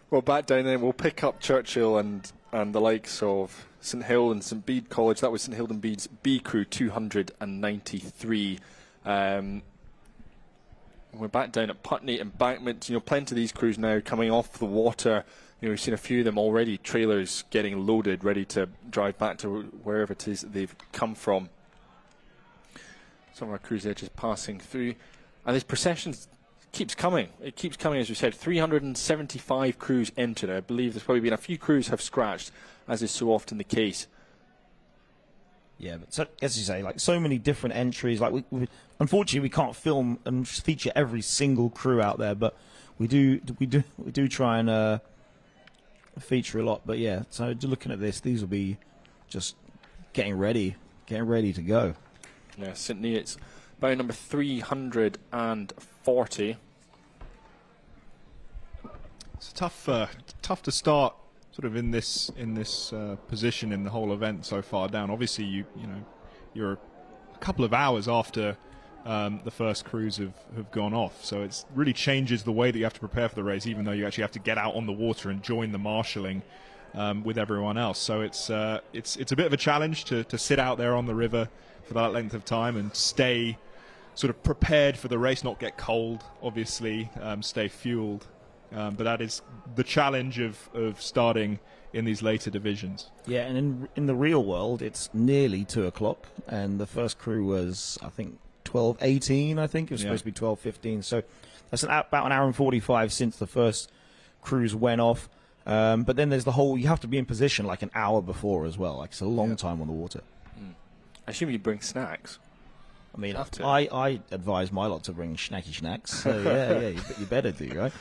Well, back down then, we'll pick up Churchill and the likes of St Hill and St Bede College. That was St Hilden Bede's B crew, 293. We're back down at Putney Embankment. Plenty of these crews now coming off the water. We've seen a few of them already, trailers getting loaded, ready to drive back to wherever it is that they've come from. Some of our crews there just passing through. And this procession keeps coming. It keeps coming, as we said. 375 crews entered. I believe there's probably been a few crews have scratched, as is so often the case.
Yeah, but as you say, like, so many different entries. Like, we unfortunately we can't film and feature every single crew out there, but we do try and feature a lot. But yeah, so looking at this, these will be just getting ready to go.
Yeah, St Neots Bow number 340.
It's tough to start sort of in this position in the whole event so far down. Obviously, you're a couple of hours after the first crews have gone off, so it really changes the way that you have to prepare for the race, even though you actually have to get out on the water and join the marshalling with everyone else. So it's a bit of a challenge to sit out there on the river for that length of time and stay sort of prepared for the race, not get cold, obviously, stay fueled. But that is the challenge of starting in these later divisions.
Yeah, and in the real world, it's nearly 2 o'clock, and the first crew was, I think, 12:18. I think it was supposed to be 12:15. So that's about an hour and 45 since the first crews went off. But then there's the whole, you have to be in position like an hour before as well. Like, it's a long time on the water.
I assume you bring snacks.
I mean, I advise my lot to bring snacky snacks. So yeah, you better do, right?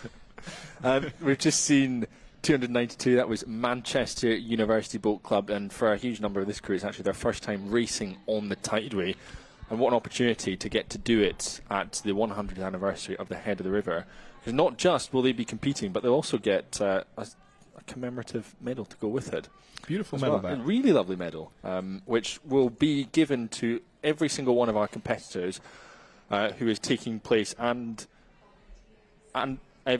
We've just seen 292. That was Manchester University Boat Club, and for a huge number of this crew, it's actually their first time racing on the Tideway. And what an opportunity to get to do it at the 100th anniversary of the Head of the River. Because not just will they be competing, but they'll also get a commemorative medal to go with it.
Beautiful medal,
a really lovely medal, which will be given to every single one of our competitors who is taking place, and the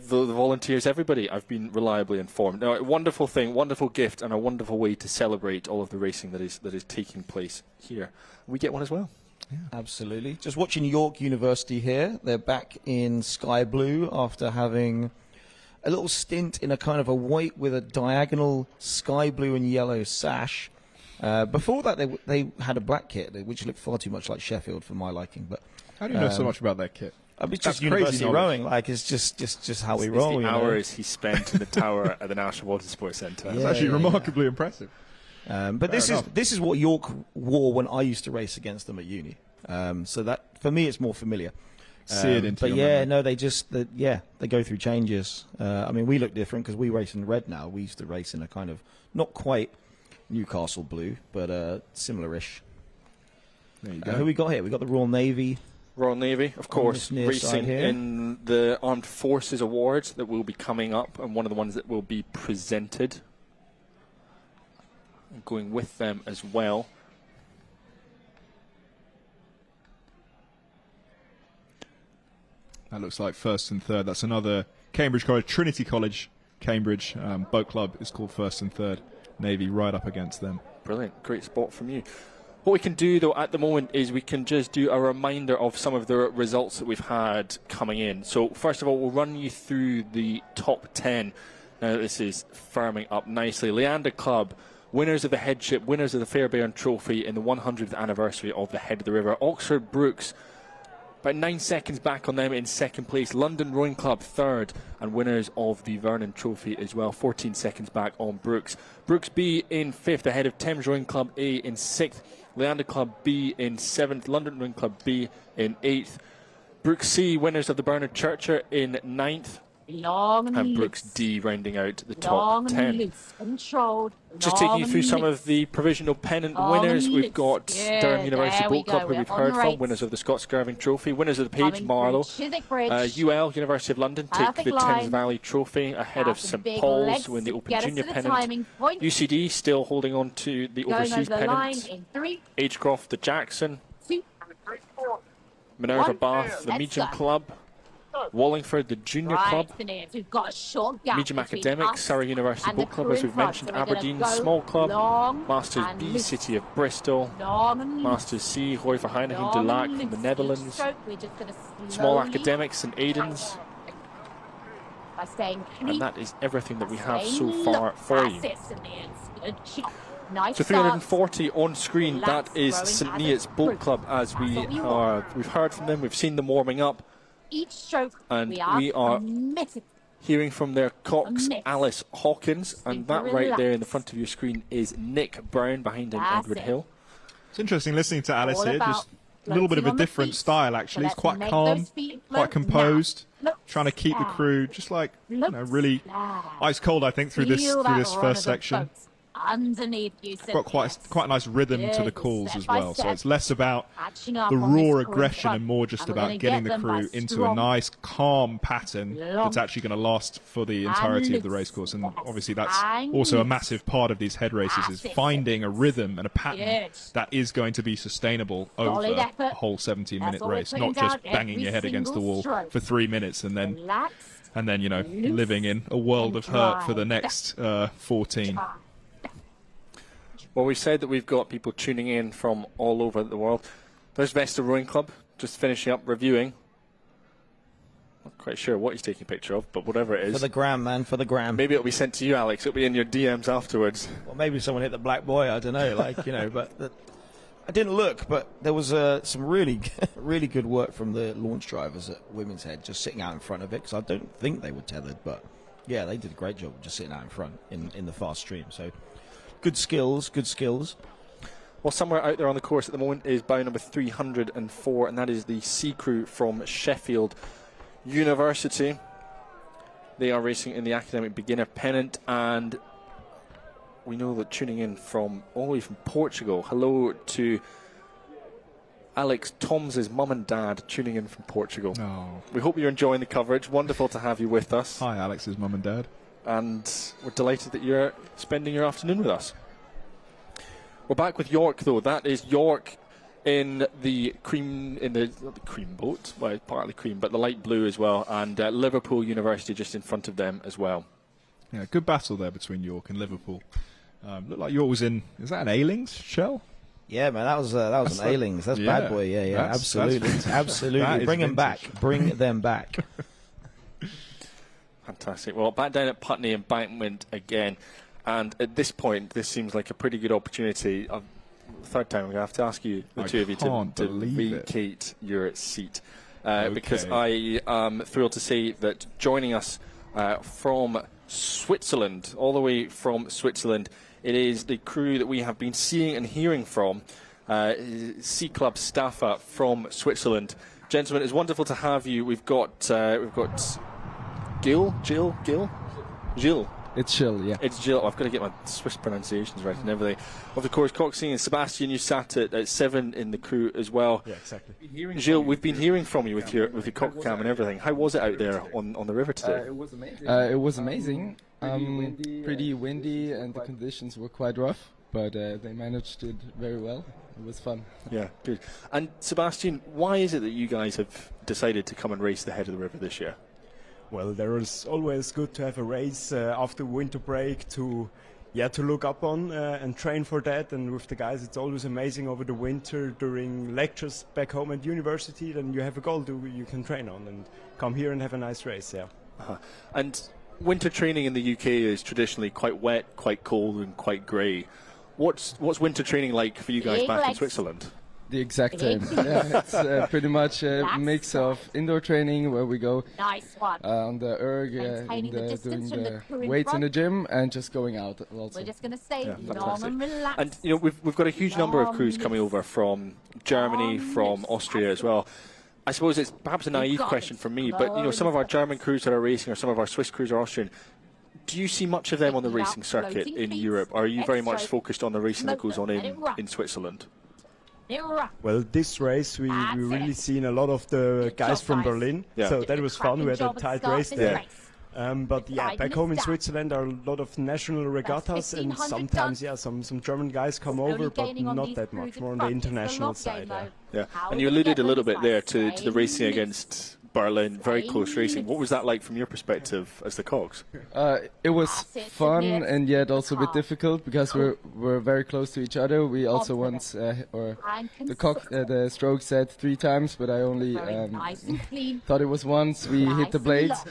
volunteers, everybody. I've been reliably informed. Now, a wonderful thing, wonderful gift, and a wonderful way to celebrate all of the racing that is taking place here. We get one as well.
Yeah. Absolutely. Just watching York University here. They're back in sky blue after having a little stint in a kind of a white with a diagonal sky blue and yellow sash. Before that, they had a black kit, which looked far too much like Sheffield for my liking. But
how do you know so much about that kit?
It's just university rowing. Like, it's just how we roll.
The hours he spent in the tower at the National Water Sports Centre.
It's actually remarkably impressive.
But this is what York wore when I used to race against them at uni. So that, for me, it's more familiar. But yeah, no, they go through changes. I mean, we look different because we race in red now. We used to race in a kind of not quite Newcastle blue, but similar-ish.
There you go.
Who we got here? We got the Royal Navy.
Royal Navy, of course, racing in the Armed Forces Awards that will be coming up, and one of the ones that will be presented. And going with them as well.
That looks like first and third. That's another Cambridge College, Trinity College, Cambridge boat club is called first and third. Navy right up against them.
Brilliant, great spot from you. What we can do, though, at the moment is we can just do a reminder of some of the results that we've had coming in. So, first of all, we'll run you through the top 10. Now, this is firming up nicely. Leander Club, winners of the Headship, winners of the Fairbairn Trophy in the 100th anniversary of the Head of the River. Oxford Brooks, about 9 seconds back on them in second place. London Rowing Club, third, and winners of the Vernon Trophy as well. 14 seconds back on Brooks. Brooks B in fifth, ahead of Thames Rowing Club A in sixth. Leander Club B in 7th, London Rowing Club B in 8th. Brooks C, winners of the Bernard Churcher in 9th. And Brooks D rounding out the top 10. Just taking you through some of the provisional pennant winners. We've got Durham University Boat Club, who we've heard from, winners of the Scott Skirving Trophy, winners of the Page Marlow. UL, University of London, take the Thames Valley Trophy ahead of St Paul's, win the Open Junior pennant. UCD still holding on to the Overseas pennant. Agecroft, the Jackson. Minerva Bath, the Medium Club. Wallingford, the Junior Club. Medium Academics, Surrey University Boat Club, as we've mentioned. Aberdeen, Small Club. Masters B, City of Bristol. Masters C, Roy Verheinigen de Lac from the Netherlands. Small Academics, St Aidan's. And that is everything that we have so far for you. So 340 on screen, that is St Neots Boat Club, as we've heard from them, we've seen them warming up. And we are hearing from their cox, Alice Hawkins, and that right there in the front of your screen is Nick Brown, behind him Edward Hill.
It's interesting listening to Alice here, just a little bit of a different style actually. He's quite calm, quite composed, trying to keep the crew just like, really ice cold, I think, through this first section.
underneath you.
Got quite a nice rhythm to the calls as well. So it's less about the raw aggression and more just about getting the crew into a nice, calm pattern that's actually going to last for the entirety of the racecourse. And obviously that's also a massive part of these head races, is finding a rhythm and a pattern that is going to be sustainable over a whole 17-minute race, not just banging your head against the wall for 3 minutes and then, you know, living in a world of hurt for the next 14.
Well, we said that we've got people tuning in from all over the world. There's Vesta Rowing Club, just finishing up reviewing. Not quite sure what he's taking a picture of, but whatever it is.
For the gram, man, for the gram.
Maybe it'll be sent to you, Alex. It'll be in your DMs afterwards.
Well, maybe someone hit the black boy, I don't know, like, you know, but I didn't look, but there was some really, really good work from the launch drivers at Women's Head, just sitting out in front of it, because I don't think they were tethered, but yeah, they did a great job just sitting out in front in the fast stream, so good skills, good skills.
Well, somewhere out there on the course at the moment is bow number 304, and that is the Sea Crew from Sheffield University. They are racing in the Academic Beginner Pennant, and we know that tuning in from all the way from Portugal. Hello to Alex Tom's mum and dad tuning in from Portugal.
Oh.
We hope you're enjoying the coverage. Wonderful to have you with us.
Hi, Alex's mum and dad.
And we're delighted that you're spending your afternoon with us. We're back with York, though. That is York in the cream, not the cream boat, well, partly cream, but the light blue as well, and Liverpool University just in front of them as well.
Yeah, good battle there between York and Liverpool. Looked like York was in, is that an Ailings shell?
Yeah, man, that was an Ailings. That's bad boy. Yeah, absolutely, absolutely. Bring them back. Bring them back.
Fantastic. Well, back down at Putney Embankment again, and at this point, this seems like a pretty good opportunity. Third time, I'm going to have to ask you, the two of you, to vacate your seat, because I am thrilled to say that joining us from Switzerland, all the way from Switzerland, it is the crew that we have been seeing and hearing from, Sea Club Staffa from Switzerland. Gentlemen, it's wonderful to have you. We've got Jill.
It's Jill, yeah.
It's Jill. I've got to get my Swiss pronunciations right and everything. Of course, Coxine and Sebastian, you sat at 7 in the crew as well.
Yeah, exactly.
Jill, we've been hearing from you with your cock cam and everything. How was it out there on the river today?
It was amazing. Pretty windy and the conditions were quite rough, but they managed it very well. It was fun.
Yeah, good. And Sebastian, why is it that you guys have decided to come and race the head of the river this year?
Well, there is always good to have a race after winter break to look up on and train for that. And with the guys, it's always amazing over the winter during lectures back home at university. Then you have a goal you can train on and come here and have a nice race. Yeah.
And winter training in the UK is traditionally quite wet, quite cold, and quite grey. What's winter training like for you guys back in Switzerland?
The exact same. Yeah, it's pretty much a mix of indoor training where we go on the erg, doing the weights in the gym, and just going out also.
We're just going to stay calm and relax.
And you know, we've got a huge number of crews coming over from Germany, from Austria as well. I suppose it's perhaps a naive question from me, but you know, some of our German crews that are racing, or some of our Swiss crews are Austrian. Do you see much of them on the racing circuit in Europe? Or are you very much focused on the racing that goes on in Switzerland?
Well, this race we really seen a lot of the guys from Berlin, so that was fun. We had a tight race there. But yeah, back home in Switzerland are a lot of national regattas, and sometimes some German guys come over, but not that much, more on the international side.
Yeah, and you alluded a little bit there to the racing against Berlin, very close racing. What was that like from your perspective as the Cogs?
It was fun and yet also a bit difficult because we're very close to each other. We also once, the stroke said 3 times, but I only thought it was once. We hit the blades.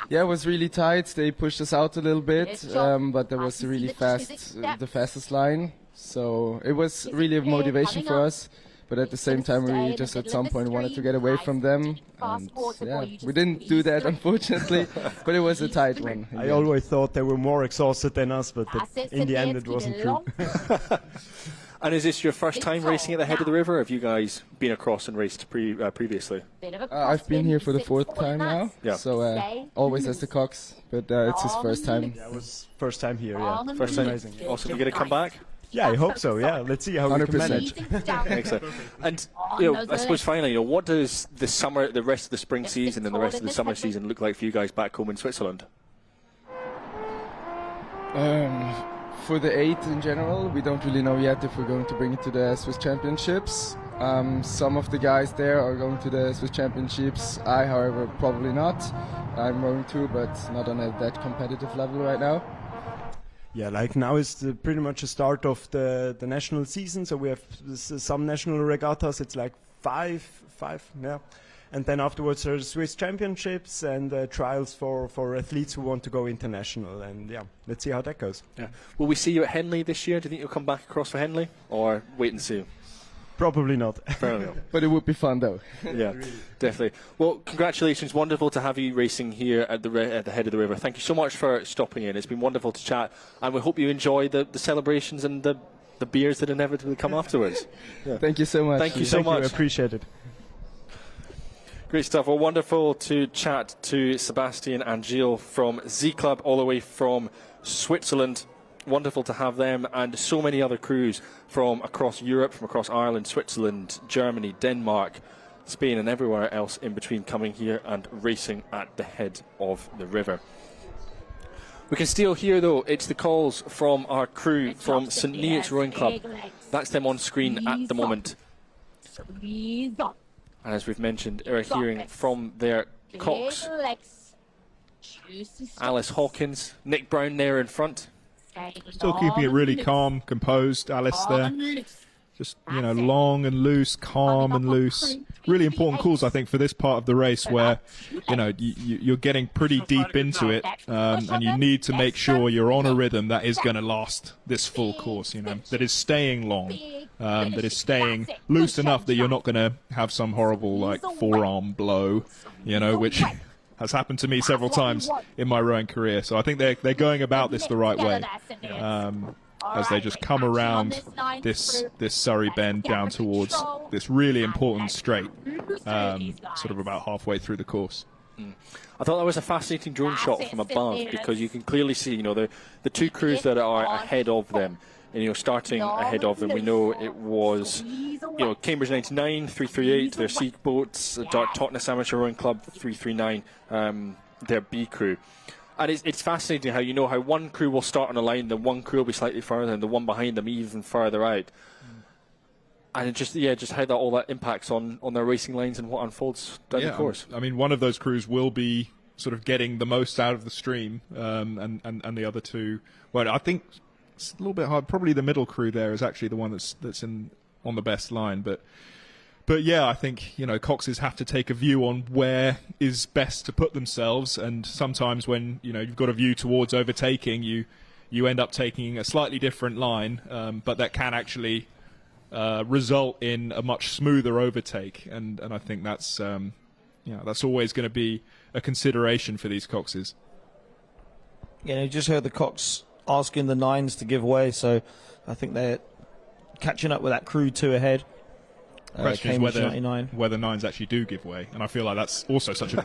Yeah, it was really tight. They pushed us out a little bit, but there was really the fastest line. So it was really a motivation for us. But at the same time, we just at some point wanted to get away from them. And yeah, we didn't do that, unfortunately, but it was a tight one.
I always thought they were more exhausted than us, but in the end it wasn't true.
And is this your first time racing at the head of the river, or have you guys been across and raced previously?
I've been here for the 4th time now, so always as the Cox, but it's his first time.
Yeah, it was first time here, yeah.
First time.
Amazing.
Awesome. You going to come back?
Yeah, I hope so, yeah. Let's see how we can manage.
Excellent. And, I suppose finally, what does the rest of the spring season and the rest of the summer season look like for you guys back home in Switzerland?
For the 8 in general, we don't really know yet if we're going to bring it to the Swiss Championships. Some of the guys there are going to the Swiss Championships. I, however, probably not. I'm going to, but not on that competitive level right now.
Yeah, like now is pretty much the start of the national season, so we have some national regattas. It's like five, yeah. And then afterwards there's Swiss Championships and trials for athletes who want to go international. And yeah, let's see how that goes.
Yeah. Will we see you at Henley this year? Do you think you'll come back across for Henley, or wait and see?
Probably not.
Fair enough.
But it would be fun though.
Yeah, definitely. Well, congratulations. Wonderful to have you racing here at the head of the river. Thank you so much for stopping in. It's been wonderful to chat, and we hope you enjoy the celebrations and the beers that inevitably come afterwards.
Yeah. Thank you so much.
Thank you so much.
I appreciate it.
Great stuff. Well, wonderful to chat to Sebastian and Gilles from Z Club, all the way from Switzerland. Wonderful to have them, and so many other crews from across Europe, from across Ireland, Switzerland, Germany, Denmark, Spain, and everywhere else in between, coming here and racing at the head of the river. We can still hear, though, it's the calls from our crew from St Neots Rowing Club. That's them on screen at the moment. And as we've mentioned, we're hearing from their cocks. Alice Hawkins, Nick Brown there in front.
Still keeping it really calm, composed, Alice there. Just, long and loose, calm and loose. Really important calls, I think, for this part of the race where, you're getting pretty deep into it, and you need to make sure you're on a rhythm that is going to last this full course, that is staying long, that is staying loose enough that you're not going to have some horrible, forearm blow, which has happened to me several times in my rowing career. So I think they're going about this the right way. As they just come around this Surrey bend down towards this really important straight, sort of about halfway through the course.
I thought that was a fascinating drone shot from above, because you can clearly see, the two crews that are ahead of them, and starting ahead of them, we know it was, Cambridge 99, 338, their C boats, Totnes Amateur Rowing Club 339, their B crew. And it's fascinating how one crew will start on a line, the one crew will be slightly further, and the one behind them even further out. And it just how all that impacts on their racing lines and what unfolds down the course.
I mean, one of those crews will be sort of getting the most out of the stream, and the other two, well, I think it's a little bit hard. Probably the middle crew there is actually the one that's on the best line, But yeah, I think, coxes have to take a view on where is best to put themselves, and sometimes when, you've got a view towards overtaking, you end up taking a slightly different line, but that can actually result in a much smoother overtake, and I think that's always going to be a consideration for these coxes.
Yeah, you just heard the cox asking the nines to give way, so I think they're catching up with that crew 2 ahead.
Question is whether nines actually do give way, and I feel like that's also such a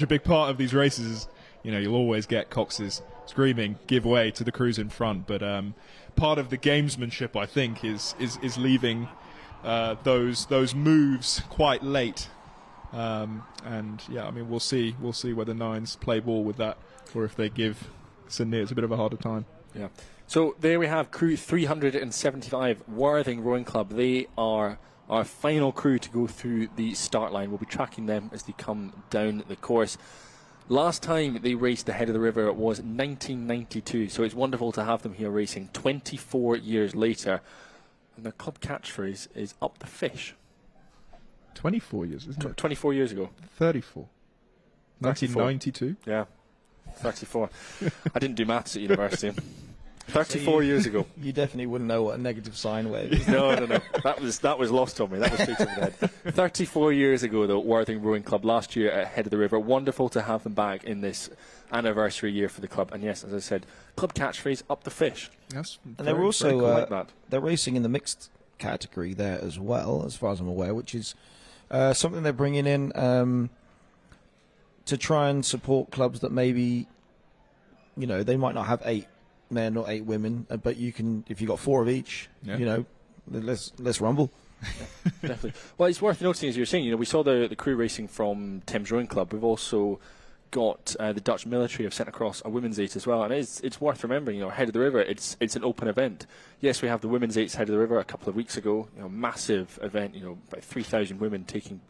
big part of these races. You'll always get coxes screaming "give way" to the crews in front, but part of the gamesmanship, I think, is leaving those moves quite late. And yeah, I mean, we'll see whether nines play ball with that, or if they give St Neots a bit of a harder time.
Yeah. So there we have crew 375, Worthing Rowing Club. They are our final crew to go through the start line. We'll be tracking them as they come down the course. Last time they raced the head of the river was 1992, so it's wonderful to have them here racing 24 years later. And their club catchphrase is "up the fish."
24 years, isn't it?
24 years ago.
34. 1992?
Yeah, 34. I didn't do maths at university. 34 years ago.
You definitely wouldn't know what a negative sine wave is.
No. That was lost on me. That was straight over the head. 34 years ago, though, Worthing Rowing Club last year at Head of the River. Wonderful to have them back in this anniversary year for the club. And yes, as I said, club catchphrase, up the fish.
Yes.
And they're also
cool like that.
They're racing in the mixed category there as well, as far as I'm aware, which is something they're bringing in to try and support clubs that maybe, they might not have 8 men or 8 women, but you can, if you've got 4 of each, let's rumble.
Definitely. Well, it's worth noting, as you're saying, we saw the crew racing from Thames Rowing Club. We've also got the Dutch military have sent across a women's 8 as well, and it's worth remembering, Head of the River, it's an open event. Yes, we have the women's 8s Head of the River a couple of weeks ago, massive event, about 3,000 women taking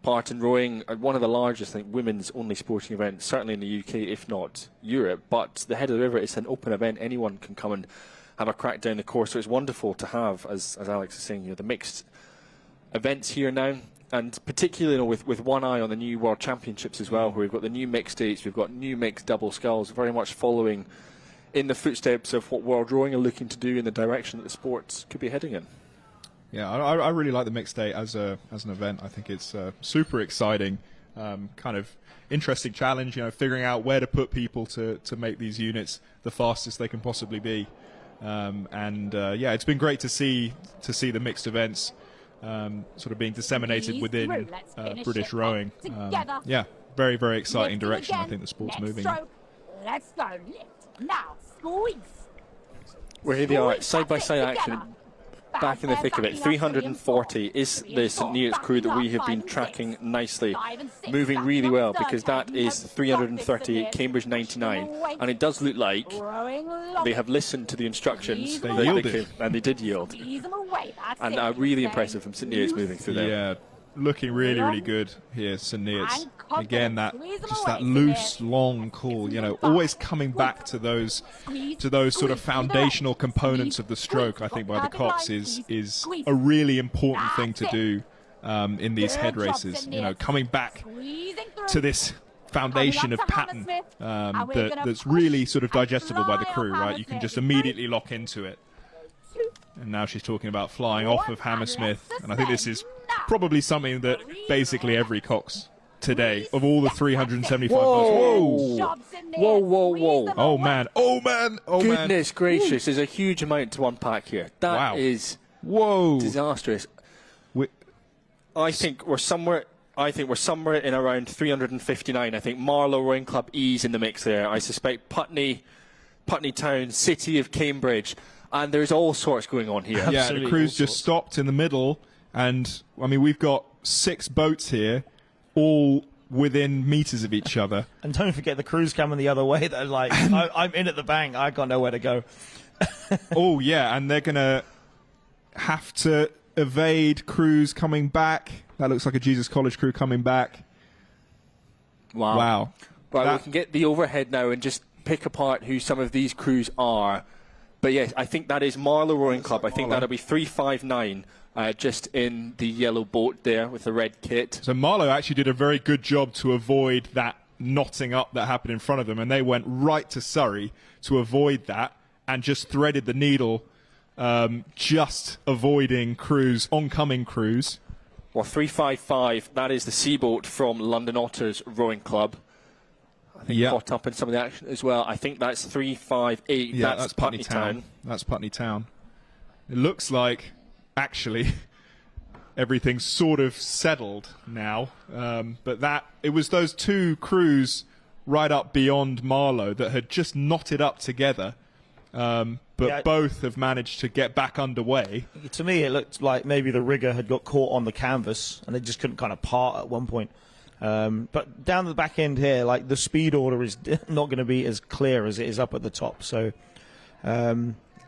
part in rowing, one of the largest, I think, women's only sporting events, certainly in the UK, if not Europe. But the Head of the River is an open event, anyone can come and have a crack down the course, so it's wonderful to have, as Alex is saying, the mixed events here now. And particularly, with one eye on the new World Championships as well, where we've got the new mixed 8s, we've got new mixed double sculls, very much following in the footsteps of what World Rowing are looking to do in the direction that the sports could be heading in.
Yeah, I really like the mixed 8 as an event. I think it's super exciting, kind of interesting challenge. Figuring out where to put people to make these units the fastest they can possibly be. It's been great to see the mixed events sort of being disseminated within British rowing. Very, very exciting direction. I think the sport's moving.
Let's go. Now squeeze.
Well, here they are, side by side action. Back in the thick of it, 340 is the St Neots crew that we have been tracking nicely, moving really well, because that is 330 Cambridge 99, and it does look like they have listened to the instructions.
They yielded.
And they did yield. And really impressive from St Neots moving through there.
Yeah, looking really, really good here, St Neots. Again, that loose, long call, always coming back to those sort of foundational components of the stroke. I think by the Cox is a really important thing to do in these head races. Coming back to this foundation of pattern that's really sort of digestible by the crew, right? You can just immediately lock into it. And now she's talking about flying off of Hammersmith, and I think this is probably something that basically every Cox today, of all the 375 boats.
Whoa.
Oh man.
Goodness gracious, there's a huge amount to unpack here. That is disastrous. I think we're somewhere in around 359. I think Marlow Rowing Club E's in the mix there. I suspect Putney Town, City of Cambridge, and there's all sorts going on here.
Yeah, the crew's just stopped in the middle, and we've got 6 boats here, all within meters of each other.
And don't forget the crews coming the other way. They're like, I'm in at the bank. I got nowhere to go.
Oh, yeah, and they're going to have to evade crews coming back. That looks like a Jesus College crew coming back. Wow.
Right, we can get the overhead now and just pick apart who some of these crews are. But yes, I think that is Marlow Rowing Club. I think that'll be 359. Just in the yellow boat there with the red kit.
So Marlow actually did a very good job to avoid that knotting up that happened in front of them, and they went right to Surrey to avoid that and just threaded the needle, just avoiding oncoming crews.
Well, 355, that is the sea boat from London Otters Rowing Club. I think caught up in some of the action as well. I think that's 358.
Yeah,
that's Putney Town.
That's Putney Town. It looks like actually everything's sort of settled now, but it was those 2 crews right up beyond Marlow that had just knotted up together, but both have managed to get back underway.
To me, it looked like maybe the rigger had got caught on the canvas and they just couldn't kind of part at one point. But down the back end here, like, the speed order is not going to be as clear as it is up at the top. So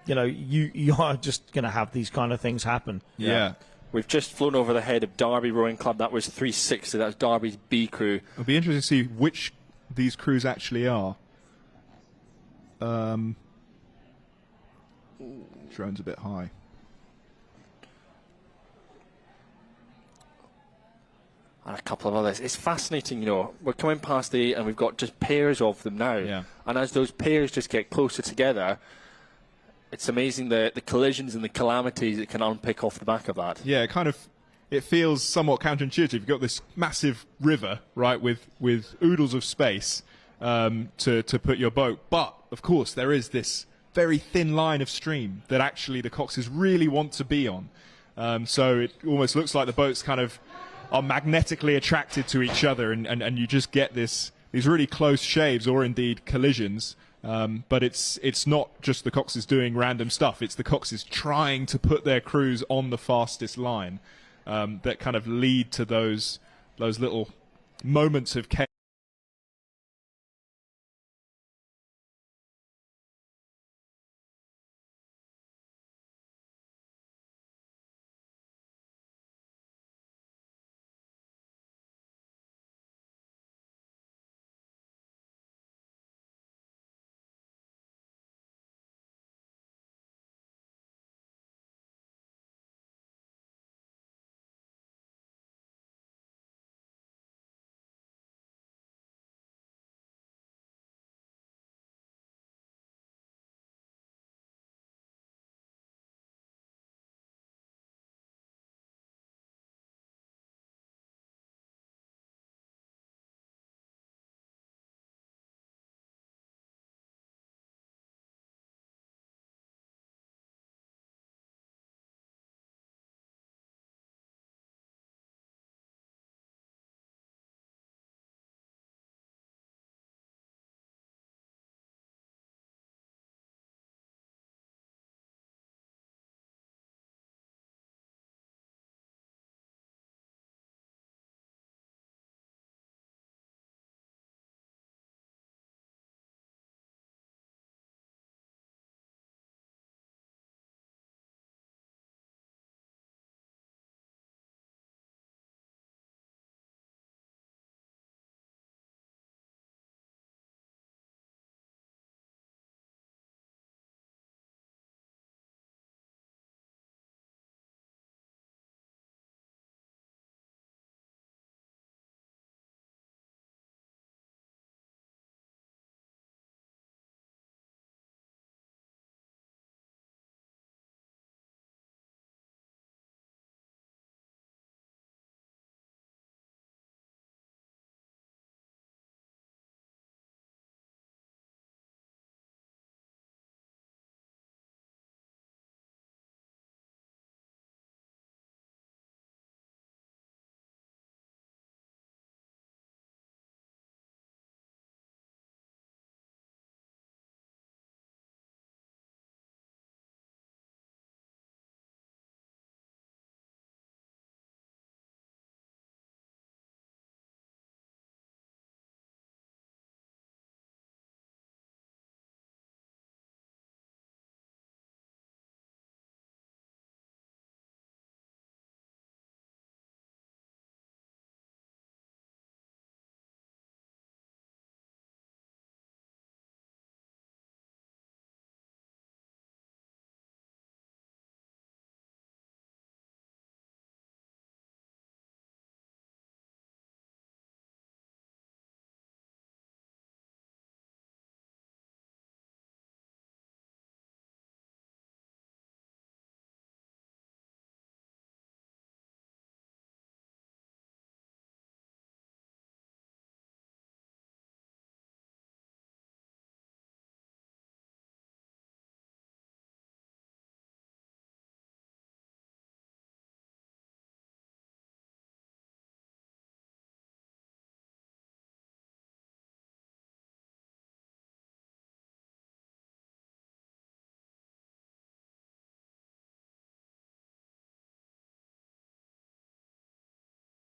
you are just going to have these kind of things happen.
Yeah.
We've just flown over the head of Derby Rowing Club. That was 360. That was Derby's B crew.
It'll be interesting to see which these crews actually are. Drone's a bit high.
And a couple of others. It's fascinating, we're coming past the 8 and we've got just pairs of them now.
Yeah.
And as those pairs just get closer together, It's amazing the collisions and the calamities it can unpick off the back of that.
Yeah, it feels somewhat counterintuitive. You've got this massive river, right, with oodles of space to put your boat. But, of course, there is this very thin line of stream that actually the coxes really want to be on. So it almost looks like the boats kind of are magnetically attracted to each other, and you just get these really close shaves or indeed collisions. But it's not just the coxes doing random stuff. It's the coxes trying to put their crews on the fastest line that kind of lead to those little moments of chaos.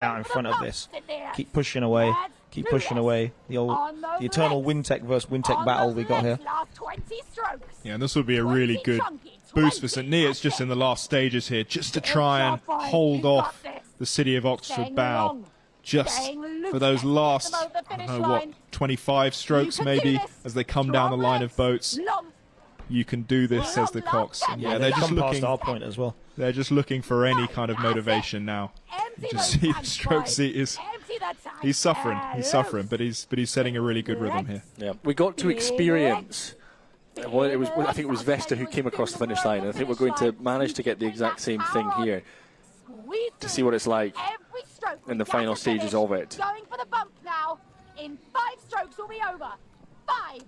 Out in front of this, keep pushing away, keep pushing away. The eternal Wintec versus Wintec battle we got here.
Yeah, and this would be a really good boost for St Neots just in the last stages here, just to try and hold off the City of Oxford bow, just for those last, I don't know what, 25 strokes maybe, as they come down the line of boats. You can do this, says the Cox. And yeah, they're just looking.
Past our point as well.
They're just looking for any kind of motivation now. You just see the stroke seat is. He's suffering. He's suffering, but he's setting a really good rhythm here.
Yeah, we got to experience Well, I think it was Vesta who came across the finish line, and I think we're going to manage to get the exact same thing here to see what it's like in the final stages of it.
Going for the bump now. In 5 strokes will be over. 5.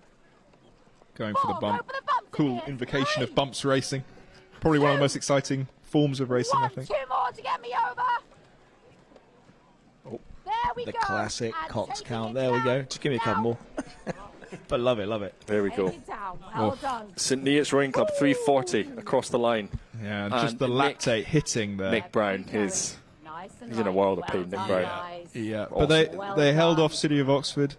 Going for the bump. Cool invocation of bumps racing. Probably one of the most exciting forms of racing, I think.
2 more to get me over.
Oh,
there we
the
go.
classic
And
Cox
taking
count.
it
There we
down.
go. Just give me a couple more. But love it, love it.
There we go.
Take it down. Well done.
St Neots Rowing Club 340 across the line.
Yeah, and just the lactate hitting there.
Nick Brown, he's in a world of pain, Nick Brown.
Yeah,
Awesome.
but they held off City of Oxford.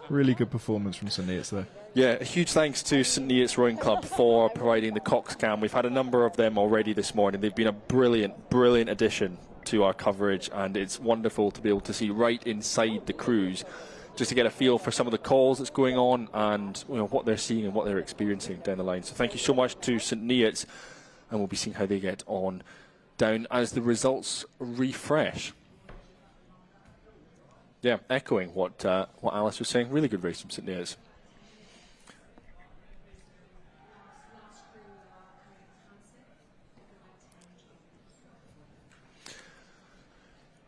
Really good performance from St Neots there.
Yeah, a huge thanks to St Neots Rowing Club for providing the Cox cam. We've had a number of them already this morning. They've been a brilliant, brilliant addition to our coverage, and it's wonderful to be able to see right inside the cruise, just to get a feel for some of the calls that's going on and what they're seeing and what they're experiencing down the line. So thank you so much to St Neots, and we'll be seeing how they get on down as the results refresh. Yeah, echoing what Alice was saying. Really good race from St Neots.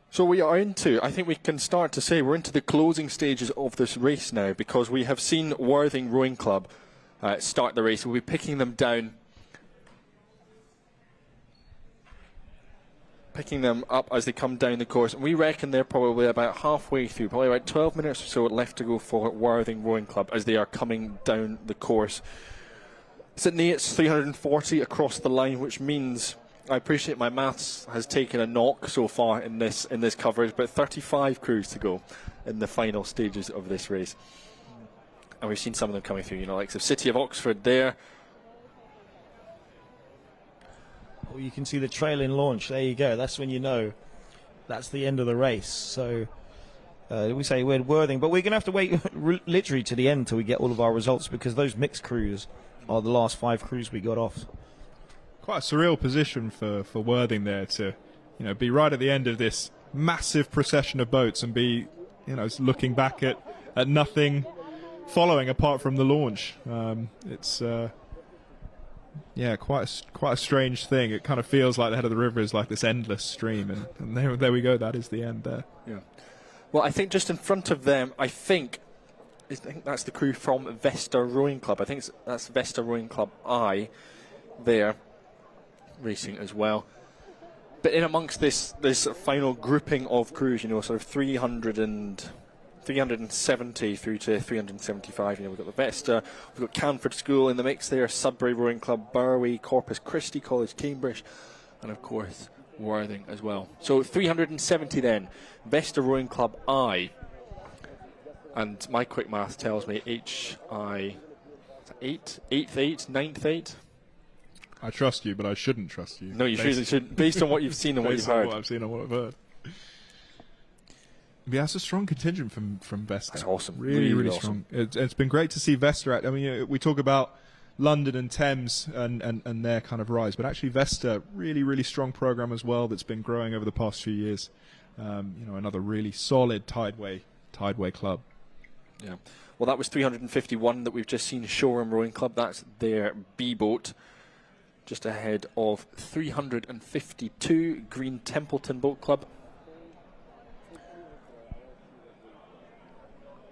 So we are I think we can start to say we're into the closing stages of this race now, because we have seen Worthing Rowing Club start the race. We'll be picking them up as they come down the course. And we reckon they're probably about halfway through, probably about 12 minutes or so left to go for Worthing Rowing Club as they are coming down the course. St Neots 340 across the line, which means, I appreciate my maths has taken a knock so far in this coverage, but 35 crews to go in the final stages of this race. And we've seen some of them coming through, like the City of Oxford there.
Oh, you can see the trailing launch. There you go. That's when you know that's the end of the race. So we say we're Worthing, but we're going to have to wait literally to the end till we get all of our results, because those mixed crews are the last 5 crews we got off.
Quite a surreal position for Worthing there to, be right at the end of this massive procession of boats and be, looking back at nothing following apart from the launch. It's quite a strange thing. It kind of feels like the head of the river is like this endless stream, and there we go. That is the end there.
Yeah. Well, I think just in front of them, I think that's the crew from Vesta Rowing Club. I think that's Vesta Rowing Club I there racing as well. But in amongst this final grouping of crews, sort of 370 through to 375, we've got the Vesta, we've got Canford School in the mix there, Sudbury Rowing Club, Burway, Corpus Christi College, Cambridge, and of course Worthing as well. So 370 then, Vesta Rowing Club I, and my quick math tells me HI 8th 8, 9th 8.
I trust you, but I shouldn't trust you.
No, you shouldn't, based on what you've seen and what you've heard.
Based on what I've seen and what I've heard. Yeah, that's a strong contingent from Vesta.
That's awesome.
Really strong. It's been great to see Vesta out. I mean, we talk about London and Thames and their kind of rise, but actually Vesta, really strong program as well that's been growing over the past few years. Another really solid tideway club. Yeah.
Well, that was 351 that we've just seen. Shoreham Rowing Club, that's their B boat. Just ahead of 352 Green Templeton Boat Club.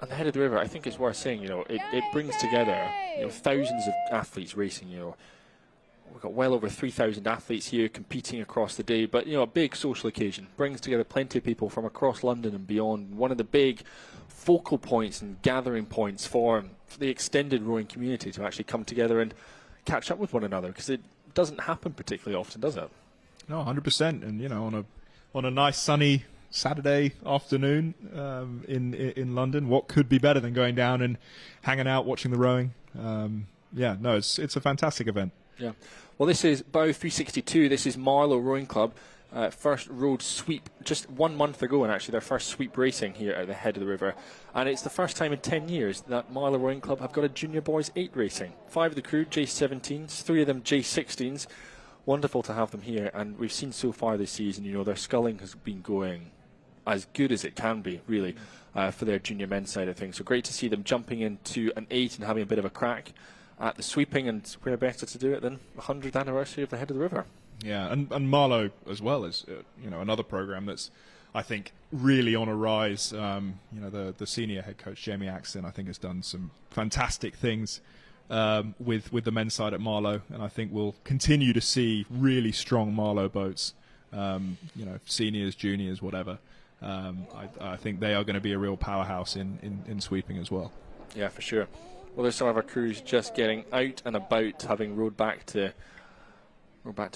And the head of the river, I think it's worth saying, it brings together thousands of athletes racing. We've got well over 3,000 athletes here competing across the day, but a big social occasion. Brings together plenty of people from across London and beyond. One of the big focal points and gathering points for the extended rowing community to actually come together and catch up with one another, because it doesn't happen particularly often, does it?
No, 100%. And on a nice sunny Saturday afternoon in London, what could be better than going down and hanging out, watching the rowing? It's a fantastic event.
Yeah. Well, this is Bow 362. This is Marlow Rowing Club. First road sweep just 1 month ago, and actually their first sweep racing here at the head of the river. And it's the first time in 10 years that Marlow Rowing Club have got a junior boys 8 racing. 5 of the crew, J17s, 3 of them J16s. Wonderful to have them here, and we've seen so far this season, their sculling has been going as good as it can be, really, for their junior men's side of things. So great to see them jumping into an 8 and having a bit of a crack. at the sweeping, and where better to do it than 100th anniversary of the Head of the River.
Yeah, and Marlow as well is another program that's, I think, really on a rise. The senior head coach Jamie Axton, I think, has done some fantastic things with the men's side at Marlow, and I think we'll continue to see really strong Marlow boats. Seniors, juniors, whatever. I think they are going to be a real powerhouse in sweeping as well.
Yeah, for sure. Well, there's some of our crews just getting out and about, having rowed back to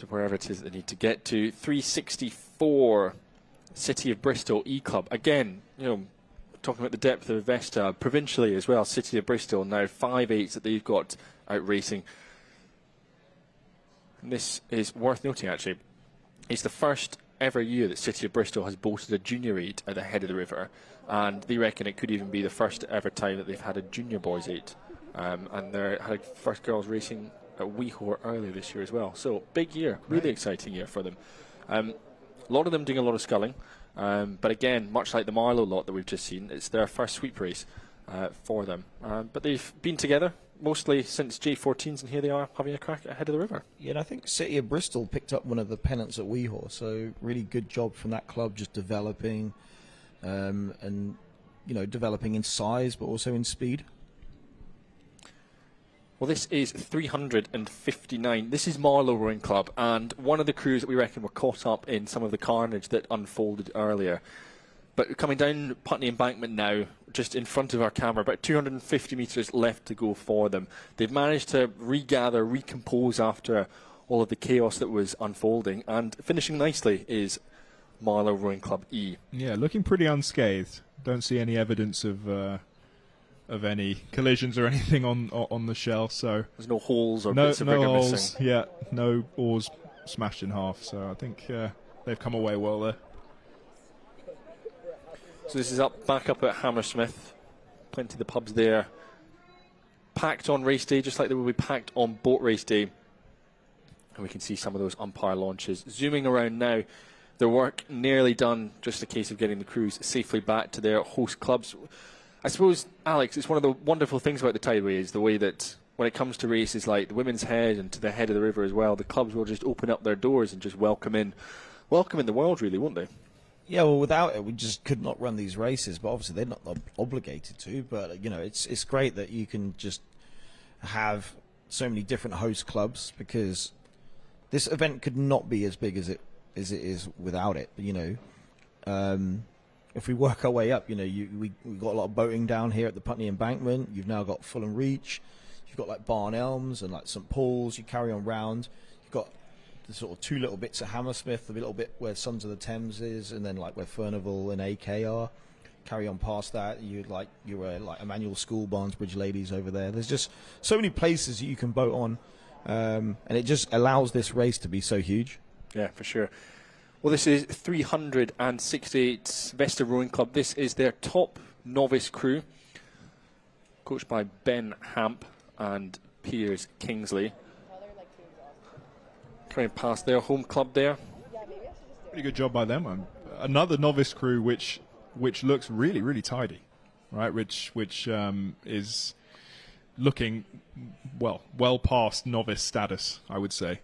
wherever it is they need to get to. 364, City of Bristol E Club. Again, talking about the depth of Vesta, provincially as well. City of Bristol now 5/8 that they've got out racing. And this is worth noting, actually. It's the first ever year that City of Bristol has boasted a junior 8 at the Head of the River, and they reckon it could even be the first ever time that they've had a junior boys 8. And they had first girls racing at HoRR earlier this year as well. So big year, really exciting year for them. A lot of them doing a lot of sculling, but again, much like the Marlow lot that we've just seen, it's their first sweep race for them. But they've been together mostly since J14s, and here they are having a crack at Head of the River.
Yeah, and I think City of Bristol picked up one of the pennants at HoRR, so really good job from that club, just developing and developing in size but also in speed.
Well, this is 359. This is Marlow Rowing Club, and one of the crews that we reckon were caught up in some of the carnage that unfolded earlier. But coming down Putney Embankment now, just in front of our camera, about 250 metres left to go for them. They've managed to regather, recompose after all of the chaos that was unfolding, and finishing nicely is Marlow Rowing Club E.
Yeah, looking pretty unscathed. Don't see any evidence of any collisions or anything on the shell, so
there's no holes or bits of rigger
holes
missing.
Yeah, no oars smashed in half, so I think they've come away well there.
So this is back up at Hammersmith. Plenty of the pubs there, packed on race day, just like they will be packed on boat race day. And we can see some of those umpire launches zooming around now. Their work nearly done, just a case of getting the crews safely back to their host clubs. I suppose, Alex, it's one of the wonderful things about the Tideway is the way that when it comes to races like the Women's Head and to the Head of the River as well, the clubs will just open up their doors and just welcome in the world, really, won't they?
Yeah, well, without it, we just could not run these races. But obviously, they're not obligated to. But it's great that you can just have so many different host clubs, because this event could not be as big as it is without it. If we work our way up, we got a lot of boating down here at the Putney Embankment. You've now got Fulham Reach. You've got like Barn Elms and like St Paul's. You carry on round. You've got the sort of two little bits at Hammersmith, a little bit where Sons of the Thames is, and then like where Furnival and AK are. Carry on past that, you're like Emmanuel School, Barnesbridge Ladies over there. There's just so many places that you can boat on, and it just allows this race to be so huge.
Yeah, for sure. Well, this is 368 Vesta Rowing Club. This is their top novice crew, coached by Ben Hamp and Piers Kingsley. Trying past their home club there.
Pretty good job by them. Another novice crew which looks really, really tidy, right? Which is looking well past novice status, I would say.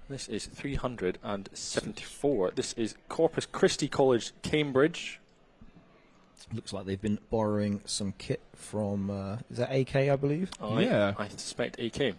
This is 374. This is Corpus Christi College, Cambridge.
Looks like they've been borrowing some kit from, is that AK, I believe?
Yeah.
I suspect AK.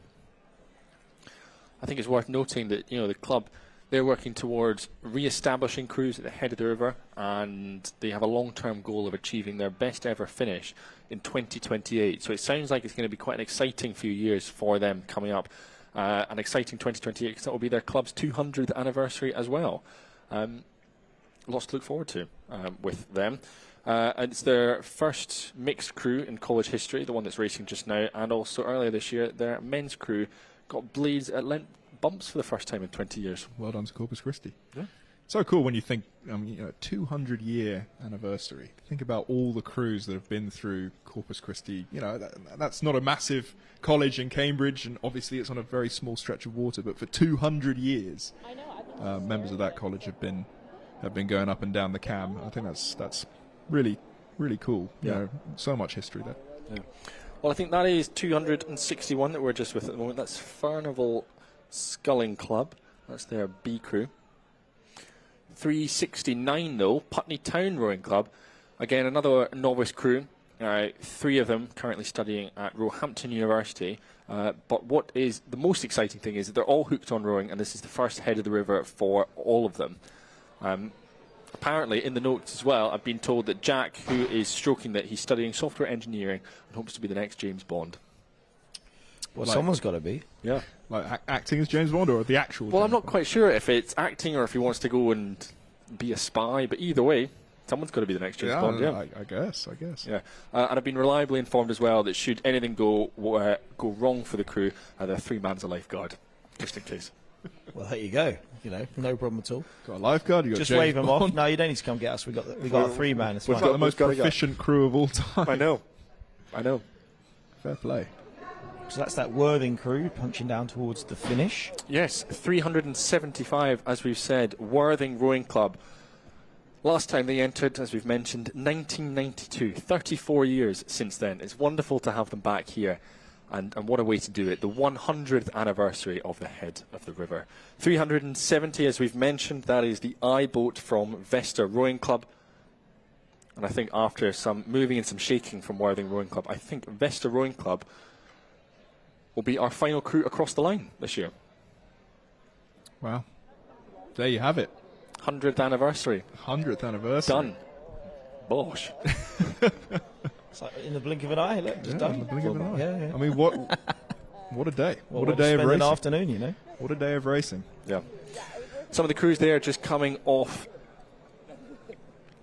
I think it's worth noting that, the club, they're working towards re-establishing crews at the Head of the River, and they have a long-term goal of achieving their best ever finish in 2028. So it sounds like it's going to be quite an exciting few years for them coming up. An exciting 2028, because that will be their club's 200th anniversary as well. Lots to look forward to with them. And it's their first mixed crew in college history, the one that's racing just now, and also earlier this year, their men's crew got blades at Lent bumps for the first time in 20 years.
Well done to Corpus Christi.
Yeah.
So cool when you think, 200-year anniversary. Think about all the crews that have been through Corpus Christi. That's not a massive college in Cambridge, and obviously it's on a very small stretch of water. But for 200 years, members of that college have been going up and down the Cam. I think that's really, really cool.
Yeah.
So much history there.
Yeah. Well, I think that is 261 that we're just with at the moment. That's Furnival Sculling Club. That's their B crew. 369, though, Putney Town Rowing Club. Again, another novice crew. 3 of them currently studying at Roehampton University. But what is the most exciting thing is that they're all hooked on rowing, and this is the first head of the river for all of them. Apparently, in the notes as well, I've been told that Jack, who is stroking that, he's studying software engineering and hopes to be the next James Bond.
Well, someone's got to be.
Yeah.
Like acting as James Bond or the actual
Well,
James
I'm not
Bond?
quite sure if it's acting or if he wants to go and be a spy, but either way, someone's got to be the next James Bond. Yeah,
I guess.
Yeah, and I've been reliably informed as well that should anything go wrong for the crew, there are 3 mans a lifeguard, just in case.
Well, there you go. You know, no problem at all.
Got a lifeguard. You got
just
James
wave him
Bond.
off. No, you don't need to come get us. We got a 3-man. It's
We've
fine.
got the most proficient crew of all time.
I know.
Fair play.
So that's that Worthing crew punching down towards the finish.
Yes, 375, as we've said, Worthing Rowing Club. Last time they entered, as we've mentioned, 1992. 34 years since then. It's wonderful to have them back here. And what a way to do it. The 100th anniversary of the head of the river. 370, as we've mentioned, that is the I-boat from Vesta Rowing Club. And I think after some moving and some shaking from Worthing Rowing Club, I think Vesta Rowing Club will be our final crew across the line this year.
Wow. There you have it.
100th anniversary.
100th anniversary.
Done. Bosh.
It's like in the blink of an eye. Look, just done.
In the blink of an eye.
Yeah.
I mean, what a day.
Well,
what a day of racing.
An afternoon, you know.
What a day of racing.
Yeah. Some of the crews there just coming off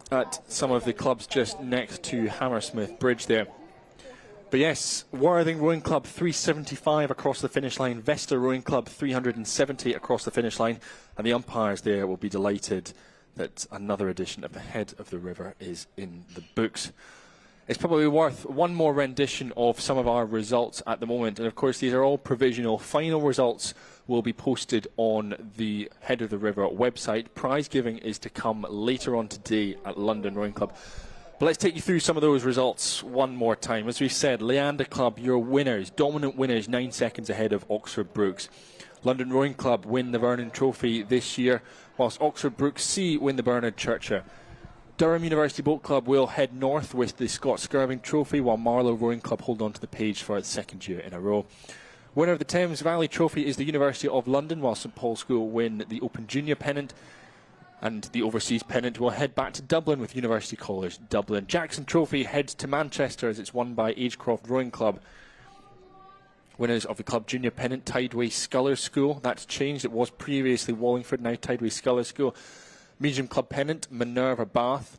at some of the clubs just next to Hammersmith Bridge there. But yes, Worthing Rowing Club 375 across the finish line, Vesta Rowing Club 370 across the finish line, and the umpires there will be delighted that another edition of the Head of the River is in the books. It's probably worth one more rendition of some of our results at the moment, and of course these are all provisional. Final results will be posted on the Head of the River website. Prize giving is to come later on today at London Rowing Club. But let's take you through some of those results one more time. As we said, Leander Club, your winners, dominant winners, 9 seconds ahead of Oxford Brookes. London Rowing Club win the Vernon Trophy this year, whilst Oxford Brookes C win the Bernard Churcher. Durham University Boat Club will head north with the Scott Skirving Trophy, while Marlow Rowing Club hold on to the page for its 2nd year in a row. Winner of the Thames Valley Trophy is the University of London, while St Paul's School win the Open Junior pennant. And the overseas pennant will head back to Dublin with University College Dublin. Jackson Trophy heads to Manchester as it's won by Agecroft Rowing Club. Winners of the club junior pennant, Tideway Scullers School. That's changed. It was previously Wallingford, now Tideway Scullers School. Medium club pennant, Minerva Bath.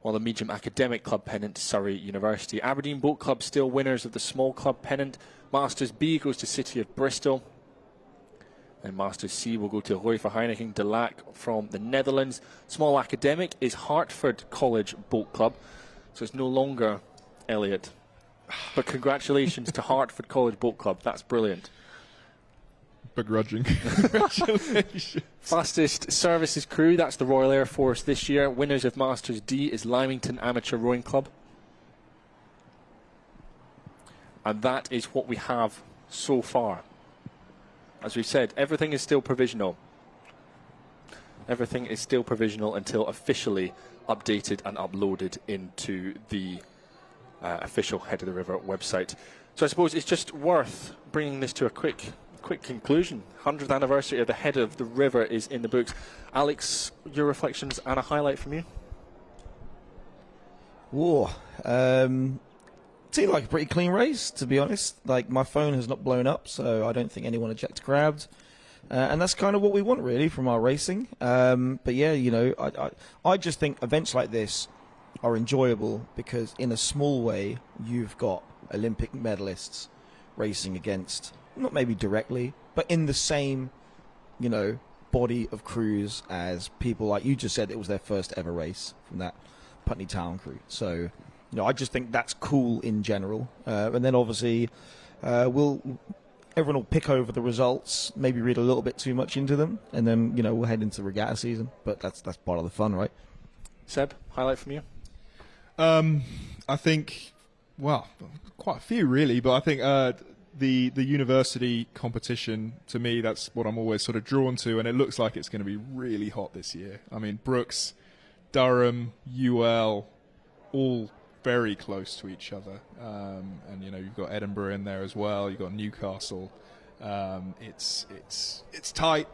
While the medium academic club pennant, Surrey University. Aberdeen Boat Club still winners of the small club pennant. Masters B goes to City of Bristol. And Masters C will go to Roy Verheineken de Lac from the Netherlands. Small academic is Hartford College Boat Club. So it's no longer Elliot. But congratulations to Hartford College Boat Club. That's brilliant.
Begrudging. Congratulations.
Fastest services crew, that's the Royal Air Force this year. Winners of Masters D is Lymington Amateur Rowing Club. And that is what we have so far. As we've said, everything is still provisional. Everything is still provisional until officially updated and uploaded into the official Head of the River website. So I suppose it's just worth bringing this to a quick conclusion. 100th anniversary of the Head of the River is in the books. Alex, your reflections and a highlight from you?
Whoa. Seemed like a pretty clean race, to be honest. Like, my phone has not blown up, so I don't think anyone ejected crowds. And that's kind of what we want, really, from our racing. But yeah, you know, I just think events like this are enjoyable because, in a small way, you've got Olympic medalists racing against, not maybe directly, but in the same, you know, body of crews as people like you just said. It was their first ever race from that Putney Town crew. So, you know, I just think that's cool in general. And then obviously, everyone will pick over the results, maybe read a little bit too much into them, and then, you know, we'll head into regatta season. But that's part of the fun, right?
Seb, highlight from you?
I think Well, quite a few really, but I think the university competition, to me, that's what I'm always sort of drawn to, and it looks like it's going to be really hot this year. I mean, Brooks, Durham, UL, all very close to each other, and you know, you've got Edinburgh in there as well. You've got Newcastle. It's tight,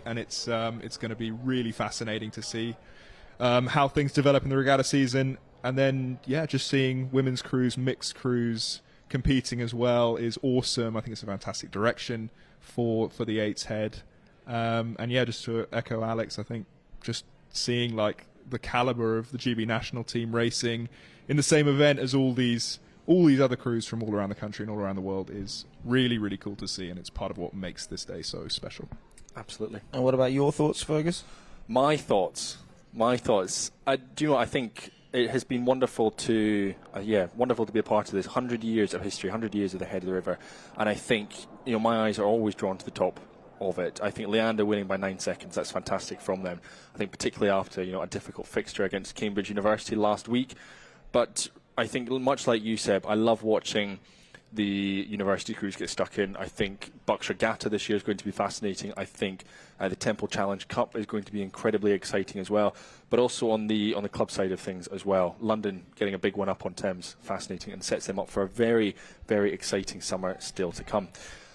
and it's going to be really fascinating to see how things develop in the regatta season. And then, yeah, just seeing women's crews, mixed crews competing as well is awesome. I think it's a fantastic direction for the Eights Head. And yeah, just to echo Alex, I think just seeing like the caliber of the GB national team racing in the same event as all these other crews from all around the country and all around the world is really, really cool to see, and it's part of what makes this day so special.
Absolutely.
And what about your thoughts, Fergus?
My thoughts. Do you know what I think? It has been wonderful to, wonderful to be a part of this. 100 years of history, 100 years of the Head of the River, and I think, you know, my eyes are always drawn to the top of it. I think Leander winning by 9 seconds, that's fantastic from them. I think particularly after, you know, a difficult fixture against Cambridge University last week. But I think, much like you, Seb, I love watching the university crews get stuck in. I think Bucks Regatta this year is going to be fascinating. I think the Temple Challenge Cup is going to be incredibly exciting as well. But also on the club side of things as well, London getting a big one up on Thames, fascinating, and sets them up for a very, very exciting summer still to come.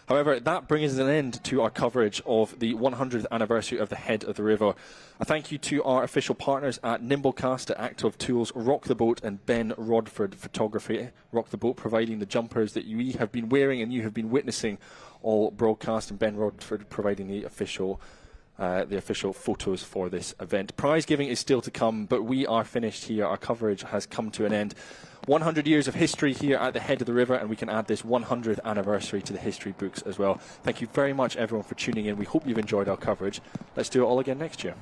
However, that brings an end to our coverage of the 100th anniversary of the Head of the River. A thank you to our official partners at Nimblecast, at Active Tools, Rock the Boat, and Ben Rodford Photography. Rock the Boat providing the jumpers that we have been wearing and you have been witnessing all broadcast, and Ben Rodford providing the official photos for this event. Prize giving is still to come, but we are finished here. Our coverage has come to an end. 100 years of history here at the Head of the River, and we can add this 100th anniversary to the history books as well. Thank you very much, everyone, for tuning in. We hope you've enjoyed our coverage. Let's do it all again next year.